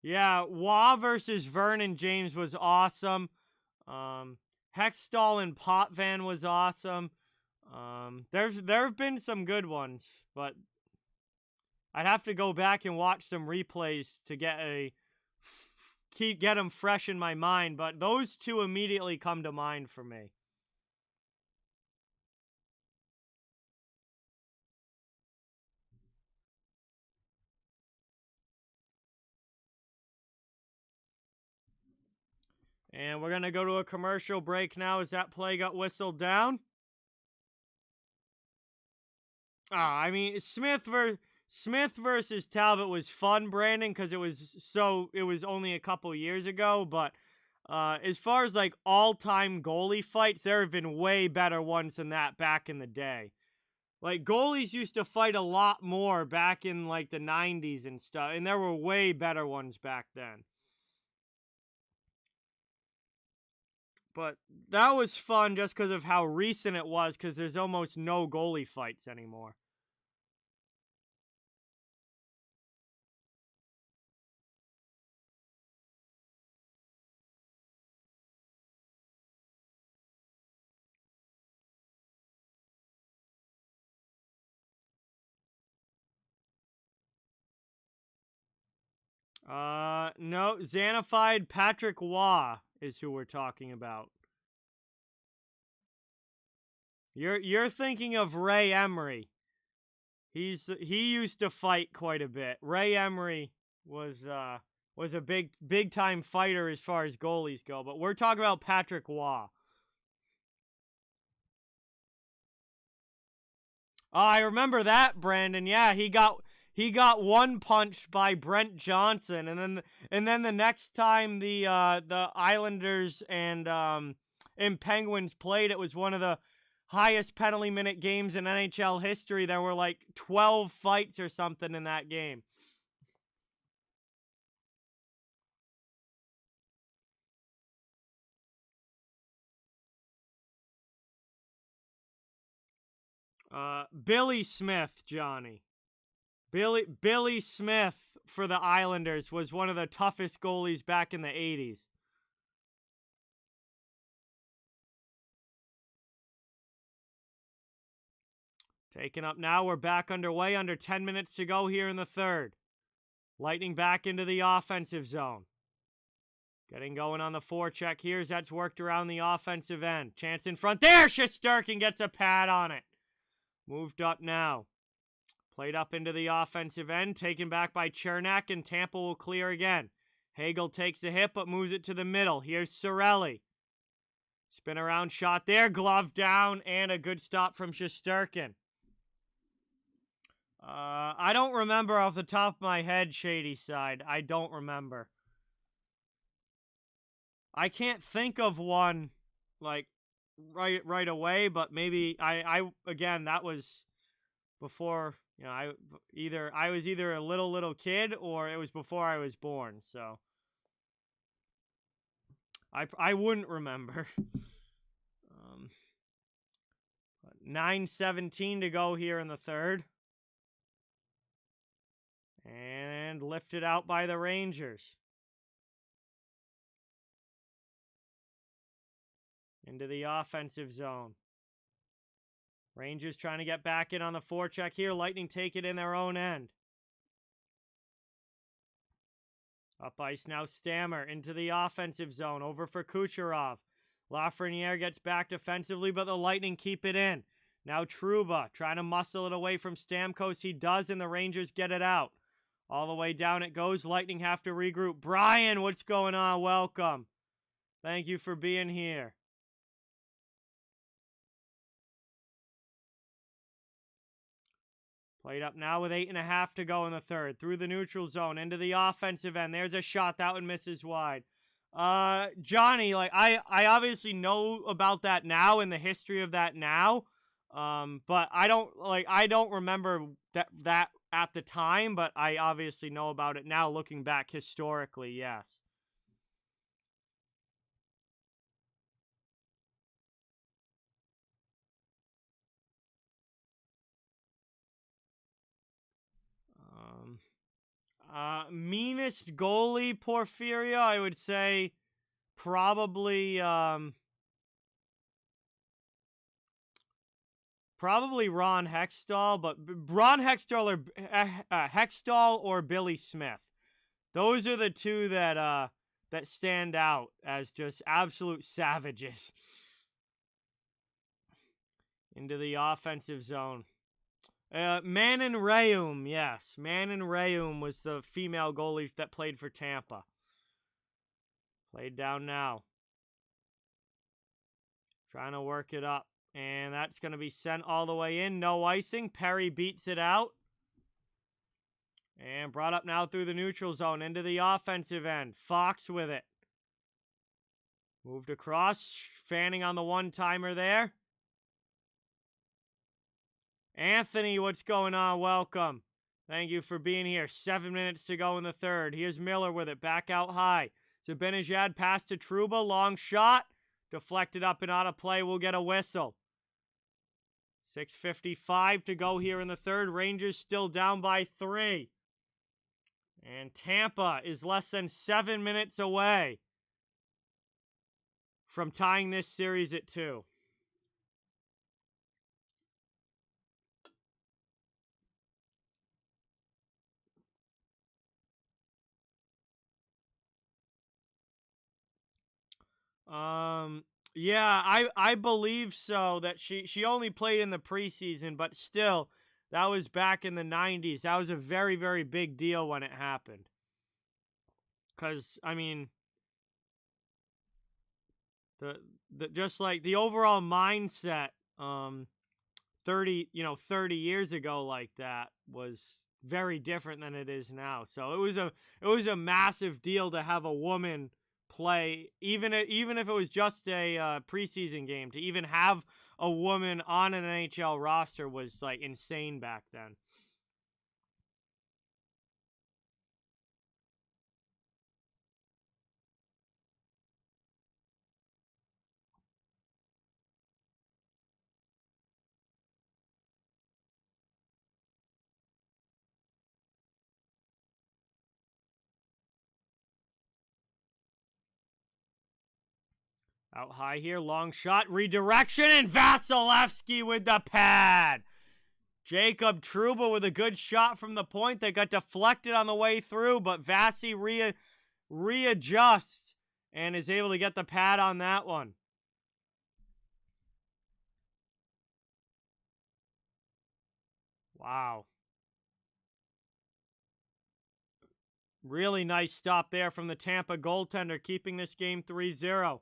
Yeah, Waugh versus Vernon James was awesome. Hextall and Potvin was awesome. There have been some good ones, but I'd have to go back and watch some replays to get them fresh in my mind. But those two immediately come to mind for me. And we're going to go to a commercial break now as that play got whistled down. I mean, Smith versus Talbot was fun, Brandon, because it was only a couple years ago. But as far as like all-time goalie fights, there have been way better ones than that back in the day. Like, goalies used to fight a lot more back in, like, the 90s and stuff, and there were way better ones back then. But that was fun just because of how recent it was, because there's almost no goalie fights anymore. No, Xanafied Patrick Waugh is who we're talking about. You're thinking of Ray Emery. He used to fight quite a bit. Ray Emery was a big time fighter as far as goalies go, but we're talking about Patrick Waugh. Oh, I remember that, Brandon. Yeah, he got one punched by Brent Johnson, and then the next time the Islanders and Penguins played, it was one of the highest penalty minute games in NHL history. There were like 12 fights or something in that game. Billy Smith, Johnny. Billy Smith for the Islanders was one of the toughest goalies back in the 80s. Taken up now. We're back underway. Under 10 minutes to go here in the third. Lightning back into the offensive zone. Getting going on the forecheck here as that's worked around the offensive end. Chance in front. There! Shesterkin gets a pad on it. Moved up now. Played up into the offensive end. Taken back by Chernak, and Tampa will clear again. Hagel takes a hit, but moves it to the middle. Here's Cirelli. Spin around shot there. Glove down, and a good stop from Shesterkin. I don't remember off the top of my head, Shady Side. I don't remember. I can't think of one, like, right away, but maybe again, that was before, you know, I was either a little kid or it was before I was born, so I wouldn't remember. 9:17 to go here in the third. And lifted out by the Rangers. Into the offensive zone. Rangers trying to get back in on the forecheck here. Lightning take it in their own end. Up ice now, Stammer into the offensive zone. Over for Kucherov. Lafreniere gets back defensively, but the Lightning keep it in. Now Trouba trying to muscle it away from Stamkos. He does, and the Rangers get it out. All the way down it goes. Lightning have to regroup. Brian, what's going on? Welcome. Thank you for being here. Played up now with 8.5 to go in the third. Through the neutral zone, into the offensive end. There's a shot. That one misses wide. Johnny, like, I obviously know about that now and the history of that now. But I don't remember that at the time, but I obviously know about it now looking back historically, yes. Meanest goalie, Porfirio, I would say probably Ron Hextall, but Ron Hextall or Billy Smith. Those are the two that stand out as just absolute savages. Into the offensive zone. Manon Rheaume, yes. Manon Rheaume was the female goalie that played for Tampa. Played down now. Trying to work it up. And that's going to be sent all the way in. No icing. Perry beats it out. And brought up now through the neutral zone into the offensive end. Fox with it. Moved across. Fanning on the one-timer there. Anthony, what's going on? Welcome. Thank you for being here. 7 minutes to go in the third. Here's Miller with it. Back out high. Zibanejad pass to Trouba. Long shot. Deflected up and out of play. We'll get a whistle. 6:55 to go here in the third. Rangers still down by 3. And Tampa is less than 7 minutes away from tying this series at 2. Yeah, I believe so, that she only played in the preseason, but still, that was back in the 90s. That was a very, very big deal when it happened. Because, I mean, the just like the overall mindset 30 years ago like that was very different than it is now. So it was a massive deal to have a woman play, even if it was just a preseason game. To even have a woman on an NHL roster was like insane back then. Out high here, long shot, redirection, and Vasilevsky with the pad. Jacob Trouba with a good shot from the point that got deflected on the way through, but Vasi readjusts and is able to get the pad on that one. Wow. Really nice stop there from the Tampa goaltender, keeping this game 3-0.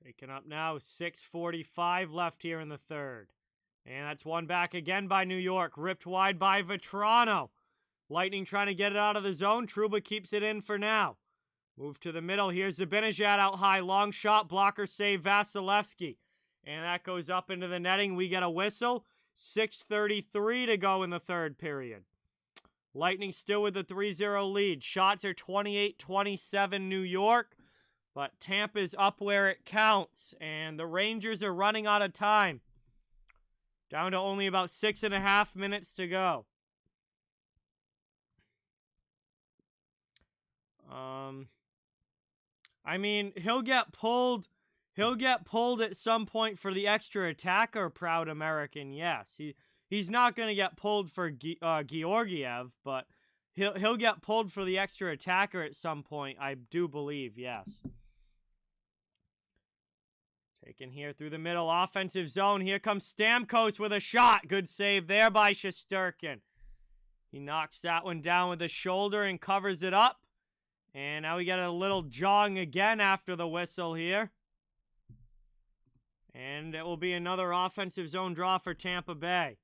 Taken up now, 6:45 left here in the third. And that's one back again by New York. Ripped wide by Vetrano. Lightning trying to get it out of the zone. Trouba keeps it in for now. Move to the middle. Here's Zibanejad out high. Long shot. Blocker save Vasilevsky. And that goes up into the netting. We get a whistle. 6:33 to go in the third period. Lightning still with the 3-0 lead. Shots are 28-27 New York. But Tampa's up where it counts. And the Rangers are running out of time. Down to only about 6.5 minutes to go. I mean, he'll get pulled at some point for the extra attacker, proud American. Yes, he's not going to get pulled for Georgiev, but he'll get pulled for the extra attacker at some point, I do believe. Yes. Taken here through the middle, offensive zone. Here comes Stamkos with a shot. Good save there by Shesterkin. He knocks that one down with the shoulder and covers it up. And now we get a little jog again after the whistle here. And it will be another offensive zone draw for Tampa Bay.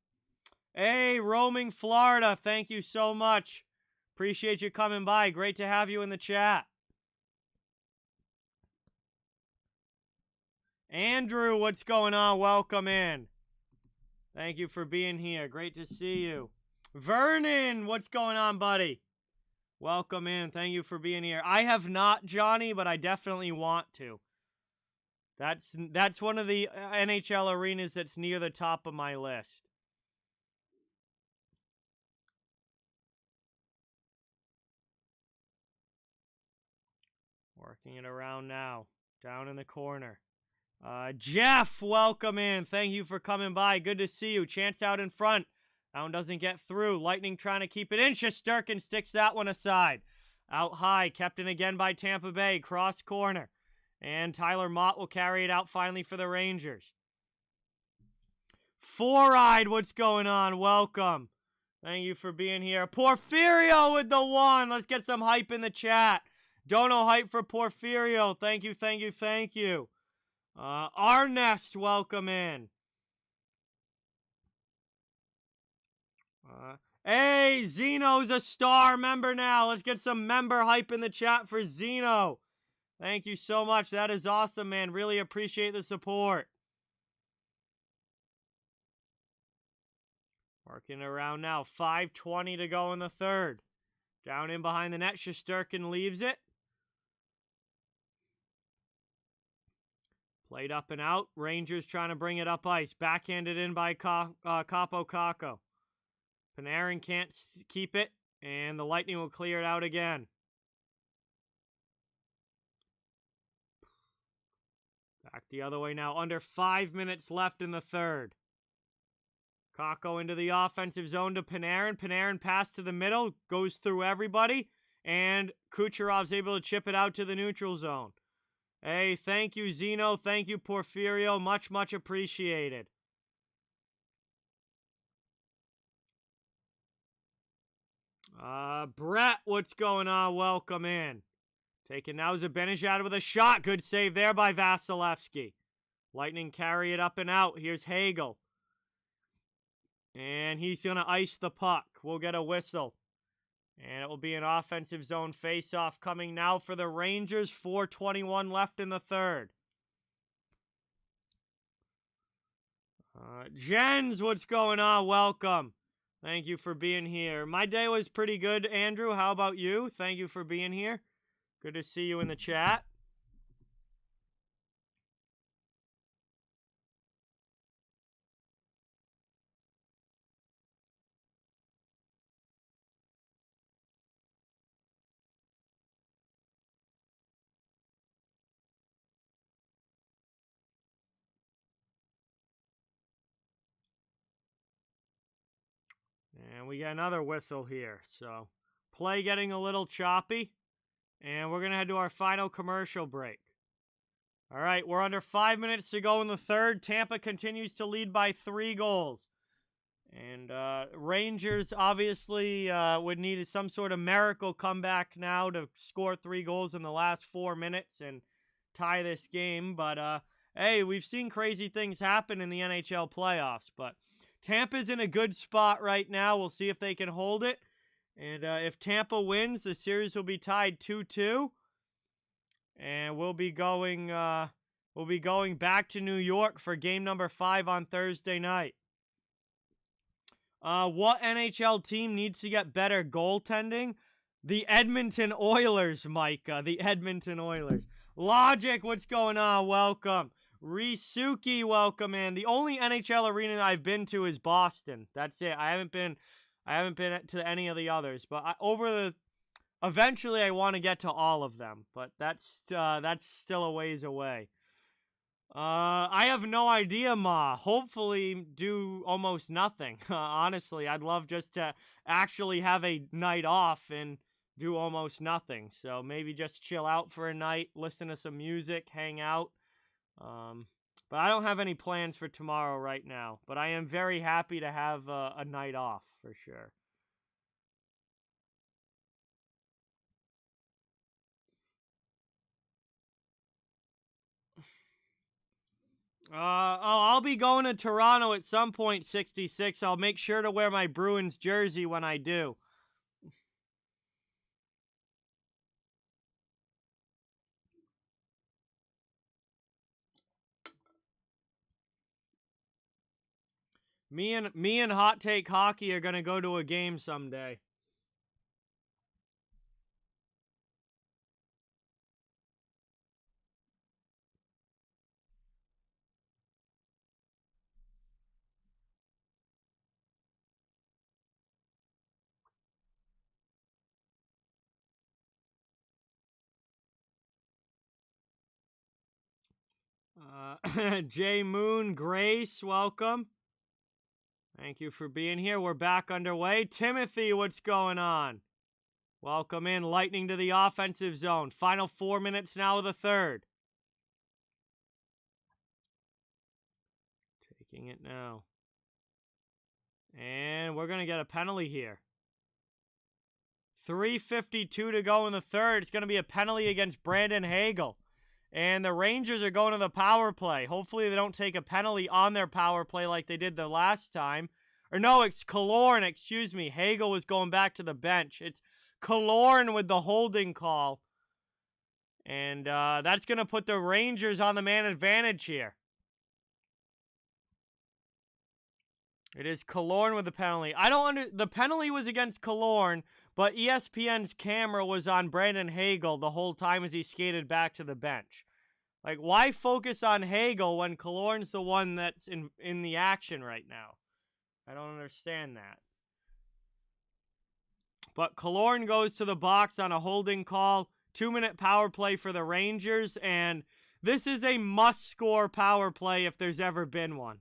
Hey, roaming Florida, thank you so much. Appreciate you coming by. Great to have you in the chat. Andrew, what's going on? Welcome in. Thank you for being here. Great to see you. Vernon, what's going on, buddy? Welcome in. Thank you for being here. I have not, Johnny, but I definitely want to. That's one of the NHL arenas that's near the top of my list. Working it around now. Down in the corner. Jeff, welcome in. Thank you for coming by. Good to see you. Chance out in front. That one doesn't get through. Lightning trying to keep it in. Shesterkin sticks that one aside. Out high. Kept in again by Tampa Bay. Cross corner. And Tyler Mott will carry it out finally for the Rangers. Four-eyed, what's going on? Welcome. Thank you for being here. Porfirio with the 1. Let's get some hype in the chat. Dono hype for Porfirio. Thank you, thank you, thank you. Arnest, welcome in. Hey, Zeno's a star member now. Let's get some member hype in the chat for Zeno. Thank you so much. That is awesome, man. Really appreciate the support. Working around now. 5:20 to go in the third. Down in behind the net. Shesterkin leaves it. Played up and out. Rangers trying to bring it up ice. Backhanded in by Capo Caco. Panarin can't keep it, and the Lightning will clear it out again. Back the other way now. Under 5 minutes left in the third. Caco into the offensive zone to Panarin. Panarin pass to the middle. Goes through everybody. And Kucherov's able to chip it out to the neutral zone. Hey, thank you, Zeno. Thank you, Porfirio. Much, much appreciated. Brett, what's going on? Welcome in. Taken now Zibanejad with a shot. Good save there by Vasilevsky. Lightning carry it up and out. Here's Hagel. And he's going to ice the puck. We'll get a whistle. And it will be an offensive zone face-off coming now for the Rangers. 4:21 left in the third. Jens, what's going on? Welcome. Thank you for being here. My day was pretty good, Andrew. How about you? Thank you for being here. Good to see you in the chat. And we get another whistle here. So, play getting a little choppy. And we're going to head to our final commercial break. All right, we're under 5 minutes to go in the third. Tampa continues to lead by 3 goals. And Rangers obviously would need some sort of miracle comeback now to score 3 goals in the last 4 minutes and tie this game. But, hey, we've seen crazy things happen in the NHL playoffs. But Tampa's in a good spot right now. We'll see if they can hold it. And if Tampa wins, the series will be tied 2-2. And we'll be going back to New York for game number 5 on Thursday night. What NHL team needs to get better goaltending? The Edmonton Oilers, Micah. The Edmonton Oilers. Logic, what's going on? Welcome. Risuki, welcome in. The only NHL arena I've been to is Boston. That's it. I haven't been to any of the others. But eventually I want to get to all of them. But that's still a ways away. I have no idea, Ma. Hopefully do almost nothing. Honestly, I'd love just to actually have a night off and do almost nothing. So maybe just chill out for a night, listen to some music, hang out. But I don't have any plans for tomorrow right now. But I am very happy to have a night off for sure. I'll be going to Toronto at some point, 66. I'll make sure to wear my Bruins jersey when I do. Me and Hot Take Hockey are going to go to a game someday. J Moon Grace, welcome. Thank you for being here. We're back underway. Timothy, what's going on? Welcome in. Lightning to the offensive zone. Final 4 minutes now of the third. Taking it now. And we're going to get a penalty here. 3:52 to go in the third. It's going to be a penalty against Brandon Hagel. And the Rangers are going to the power play. Hopefully they don't take a penalty on their power play like they did the last time. Or no, it's Killorn, excuse me. Hagel was going back to the bench. It's Killorn with the holding call. And that's going to put the Rangers on the man advantage here. It is Killorn with the penalty. The penalty was against Killorn, but ESPN's camera was on Brandon Hagel the whole time as he skated back to the bench. Like, why focus on Hagel when Killorn's the one that's in the action right now? I don't understand that. But Killorn goes to the box on a holding call. 2-minute power play for the Rangers, and this is a must-score power play if there's ever been one.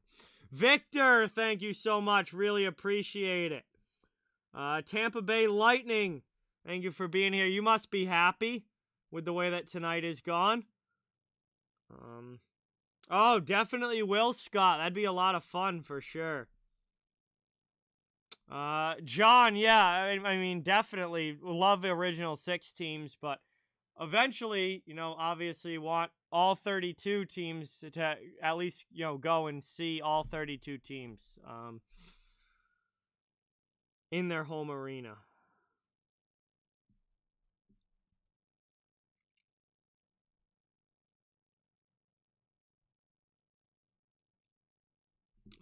Victor, thank you so much. Really appreciate it. Tampa Bay Lightning, thank you for being here. You must be happy with the way that tonight is gone. Oh, definitely Will Scott. That'd be a lot of fun for sure. John, yeah, I mean, definitely love the original 6 teams, but eventually, you know, obviously want all 32 teams to at least, you know, go and see all 32 teams in their home arena.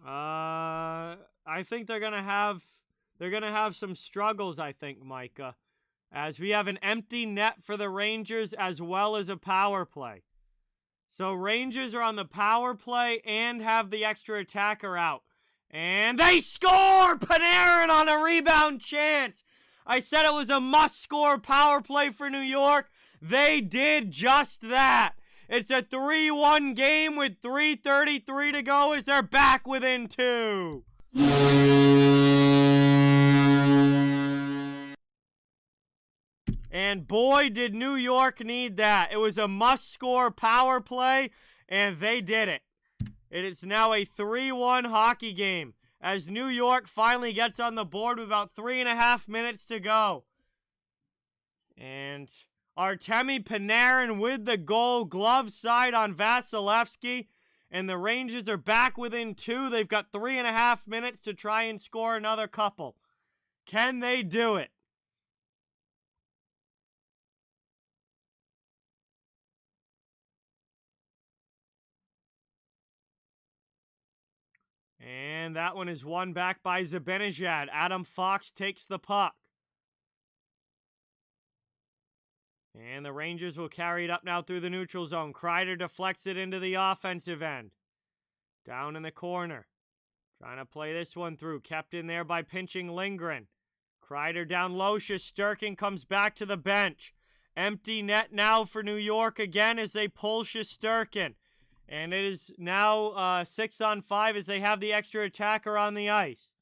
I think they're gonna have some struggles, I think, Micah, as we have an empty net for the Rangers as well as a power play. So Rangers are on the power play and have the extra attacker out. And they score! Panarin on a rebound chance. I said it was a must-score power play for New York. They did just that. It's a 3-1 game with 3:33 to go as they're back within 2. And boy, did New York need that. It was a must-score power play, and they did it. It is now a 3-1 hockey game as New York finally gets on the board with about 3.5 minutes to go. And Artemi Panarin with the goal, glove side on Vasilevsky, and the Rangers are back within 2. They've got 3.5 minutes to try and score another couple. Can they do it? And that one is won back by Zibanejad. Adam Fox takes the puck. And the Rangers will carry it up now through the neutral zone. Kreider deflects it into the offensive end. Down in the corner. Trying to play this one through. Kept in there by pinching Lindgren. Kreider down low. Shesterkin comes back to the bench. Empty net now for New York again as they pull Shesterkin. And it is now 6-on-5 as they have the extra attacker on the ice.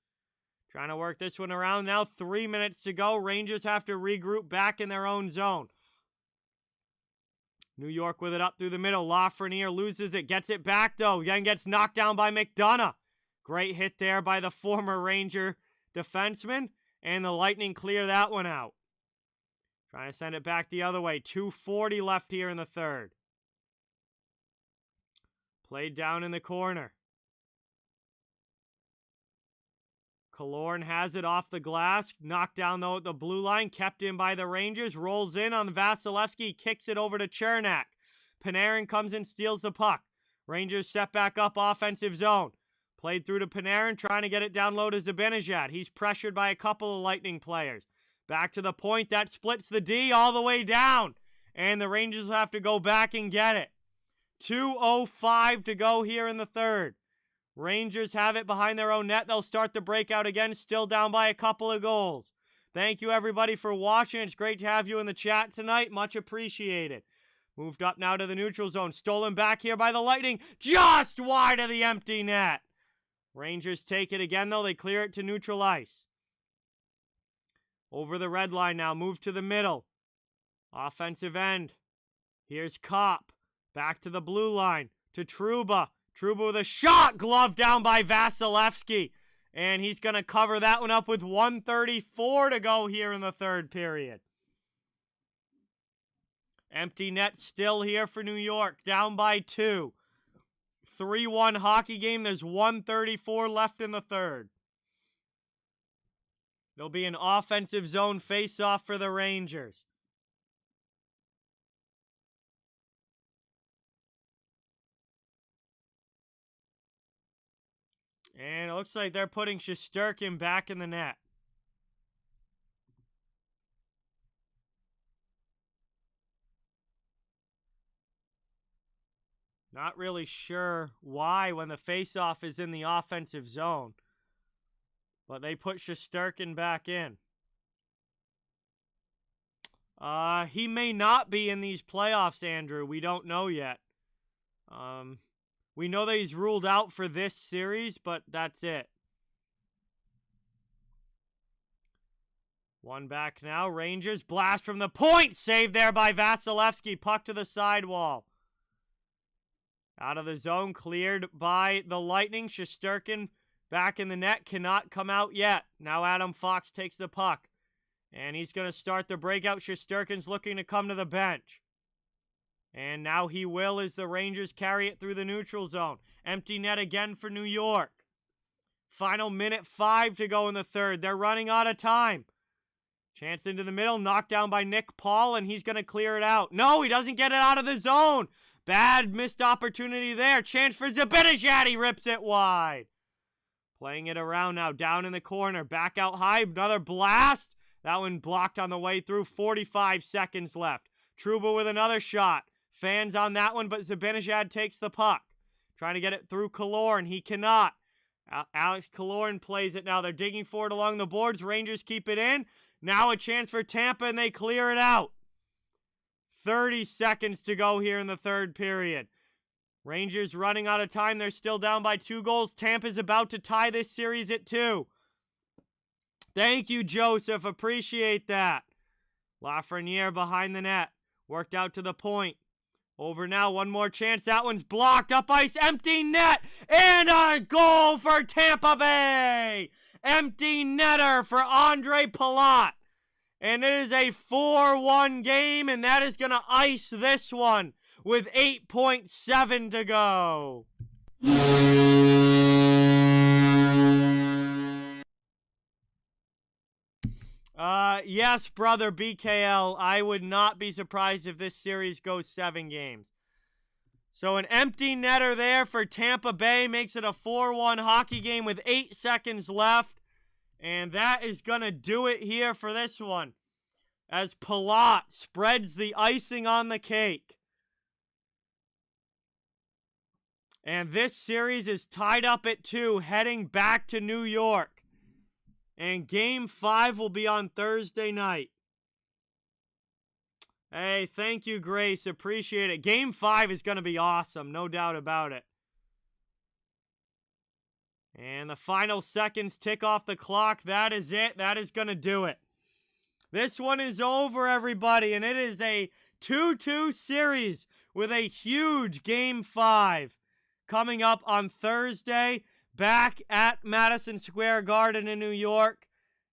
Trying to work this one around now. 3 minutes to go. Rangers have to regroup back in their own zone. New York with it up through the middle. Lafreniere loses it. Gets it back, though. Then gets knocked down by McDonough. Great hit there by the former Ranger defenseman. And the Lightning clear that one out. Trying to send it back the other way. 2:40 left here in the third. Played down in the corner. Killorn has it off the glass. Knocked down, though, at the blue line. Kept in by the Rangers. Rolls in on Vasilevsky. Kicks it over to Chernak. Panarin comes in, steals the puck. Rangers set back up offensive zone. Played through to Panarin, trying to get it down low to Zibanejad. He's pressured by a couple of Lightning players. Back to the point. That splits the D all the way down. And the Rangers will have to go back and get it. 2:05 to go here in the third. Rangers have it behind their own net. They'll start the breakout again, still down by a couple of goals. Thank you, everybody, for watching. It's great to have you in the chat tonight. Much appreciated. Moved up now to the neutral zone. Stolen back here by the Lightning. Just wide of the empty net. Rangers take it again, though. They clear it to neutral ice. Over the red line now. Move to the middle. Offensive end. Here's Kopp. Back to the blue line. To Trouba. Trouba with a shot. Glove down by Vasilevsky. And he's going to cover that one up with 1:34 to go here in the third period. Empty net still here for New York, down by 2. 3-1 hockey game. There's 1:34 left in the third. There'll be an offensive zone face-off for the Rangers. And it looks like they're putting Shesterkin back in the net. Not really sure why when the faceoff is in the offensive zone. But they put Shesterkin back in. He may not be in these playoffs, Andrew. We don't know yet. We know that he's ruled out for this series, but that's it. One back now. Rangers blast from the point. Saved there by Vasilevsky. Puck to the sidewall. Out of the zone. Cleared by the Lightning. Shesterkin back in the net. Cannot come out yet. Now Adam Fox takes the puck. And he's going to start the breakout. Shesterkin's looking to come to the bench. And now he will as the Rangers carry it through the neutral zone. Empty net again for New York. Final minute 5 to go in the third. They're running out of time. Chance into the middle. Knocked down by Nick Paul, and he's going to clear it out. No, he doesn't get it out of the zone. Bad missed opportunity there. Chance for Zibanejad. He rips it wide. Playing it around now. Down in the corner. Back out high. Another blast. That one blocked on the way through. 45 seconds left. Trouba with another shot. Fans on that one, but Zibanejad takes the puck. Trying to get it through Killorn. He cannot. Alex Killorn plays it now. They're digging for it along the boards. Rangers keep it in. Now a chance for Tampa, and they clear it out. 30 seconds to go here in the third period. Rangers running out of time. They're still down by 2 goals. Tampa's about to tie this series at 2. Thank you, Joseph. Appreciate that. Lafreniere behind the net. Worked out to the point. Over now, one more chance. That one's blocked. Up ice, empty net. And a goal for Tampa Bay. Empty netter for Andre Palat. And it is a 4-1 game, and that is going to ice this one with 8.7 to go. Yes, brother BKL, I would not be surprised if this series goes 7 games. So an empty netter there for Tampa Bay makes it a 4-1 hockey game with 8 seconds left. And that is going to do it here for this one, as Palat spreads the icing on the cake. And this series is tied up at 2, heading back to New York. And Game 5 will be on Thursday night. Hey, thank you, Grace. Appreciate it. Game 5 is going to be awesome, no doubt about it. And the final seconds tick off the clock. That is it. That is going to do it. This one is over, everybody. And it is a 2-2 series with a huge Game 5 coming up on Thursday, back at Madison Square Garden in New York.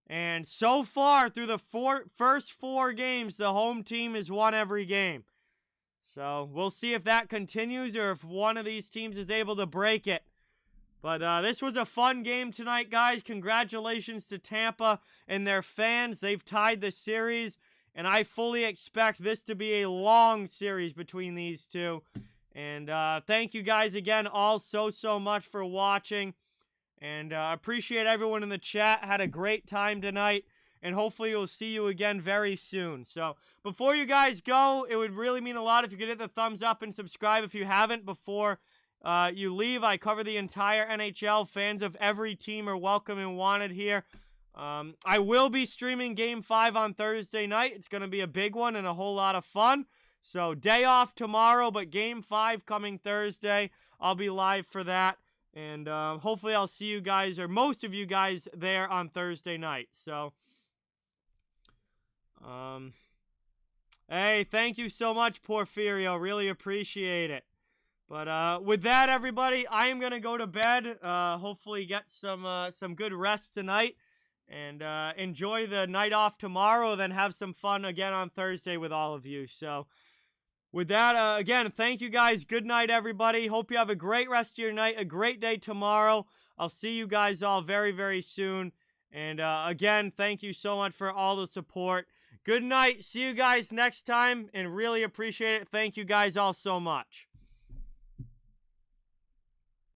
And so far, through the first 4 games, the home team has won every game. So we'll see if that continues or if one of these teams is able to break it. But this was a fun game tonight, guys. Congratulations to Tampa and their fans. They've tied the series, and I fully expect this to be a long series between these two. And thank you guys again all so much for watching. And appreciate everyone in the chat. Had a great time tonight. And hopefully we'll see you again very soon. So before you guys go, it would really mean a lot if you could hit the thumbs up and subscribe if you haven't before you leave. I cover the entire NHL. Fans of every team are welcome and wanted here. I will be streaming Game 5 on Thursday night. It's going to be a big one and a whole lot of fun. So day off tomorrow, but Game 5 coming Thursday. I'll be live for that. And hopefully I'll see you guys, or most of you guys, there on Thursday night. So, hey, thank you so much, Porfirio. Really appreciate it. But with that, everybody, I am gonna go to bed. Hopefully get some good rest tonight, and enjoy the night off tomorrow. Then have some fun again on Thursday with all of you. So with that, again, thank you guys. Good night, everybody. Hope you have a great rest of your night, a great day tomorrow. I'll see you guys all very, very soon. And again, thank you so much for all the support. Good night. See you guys next time, and really appreciate it. Thank you guys all so much.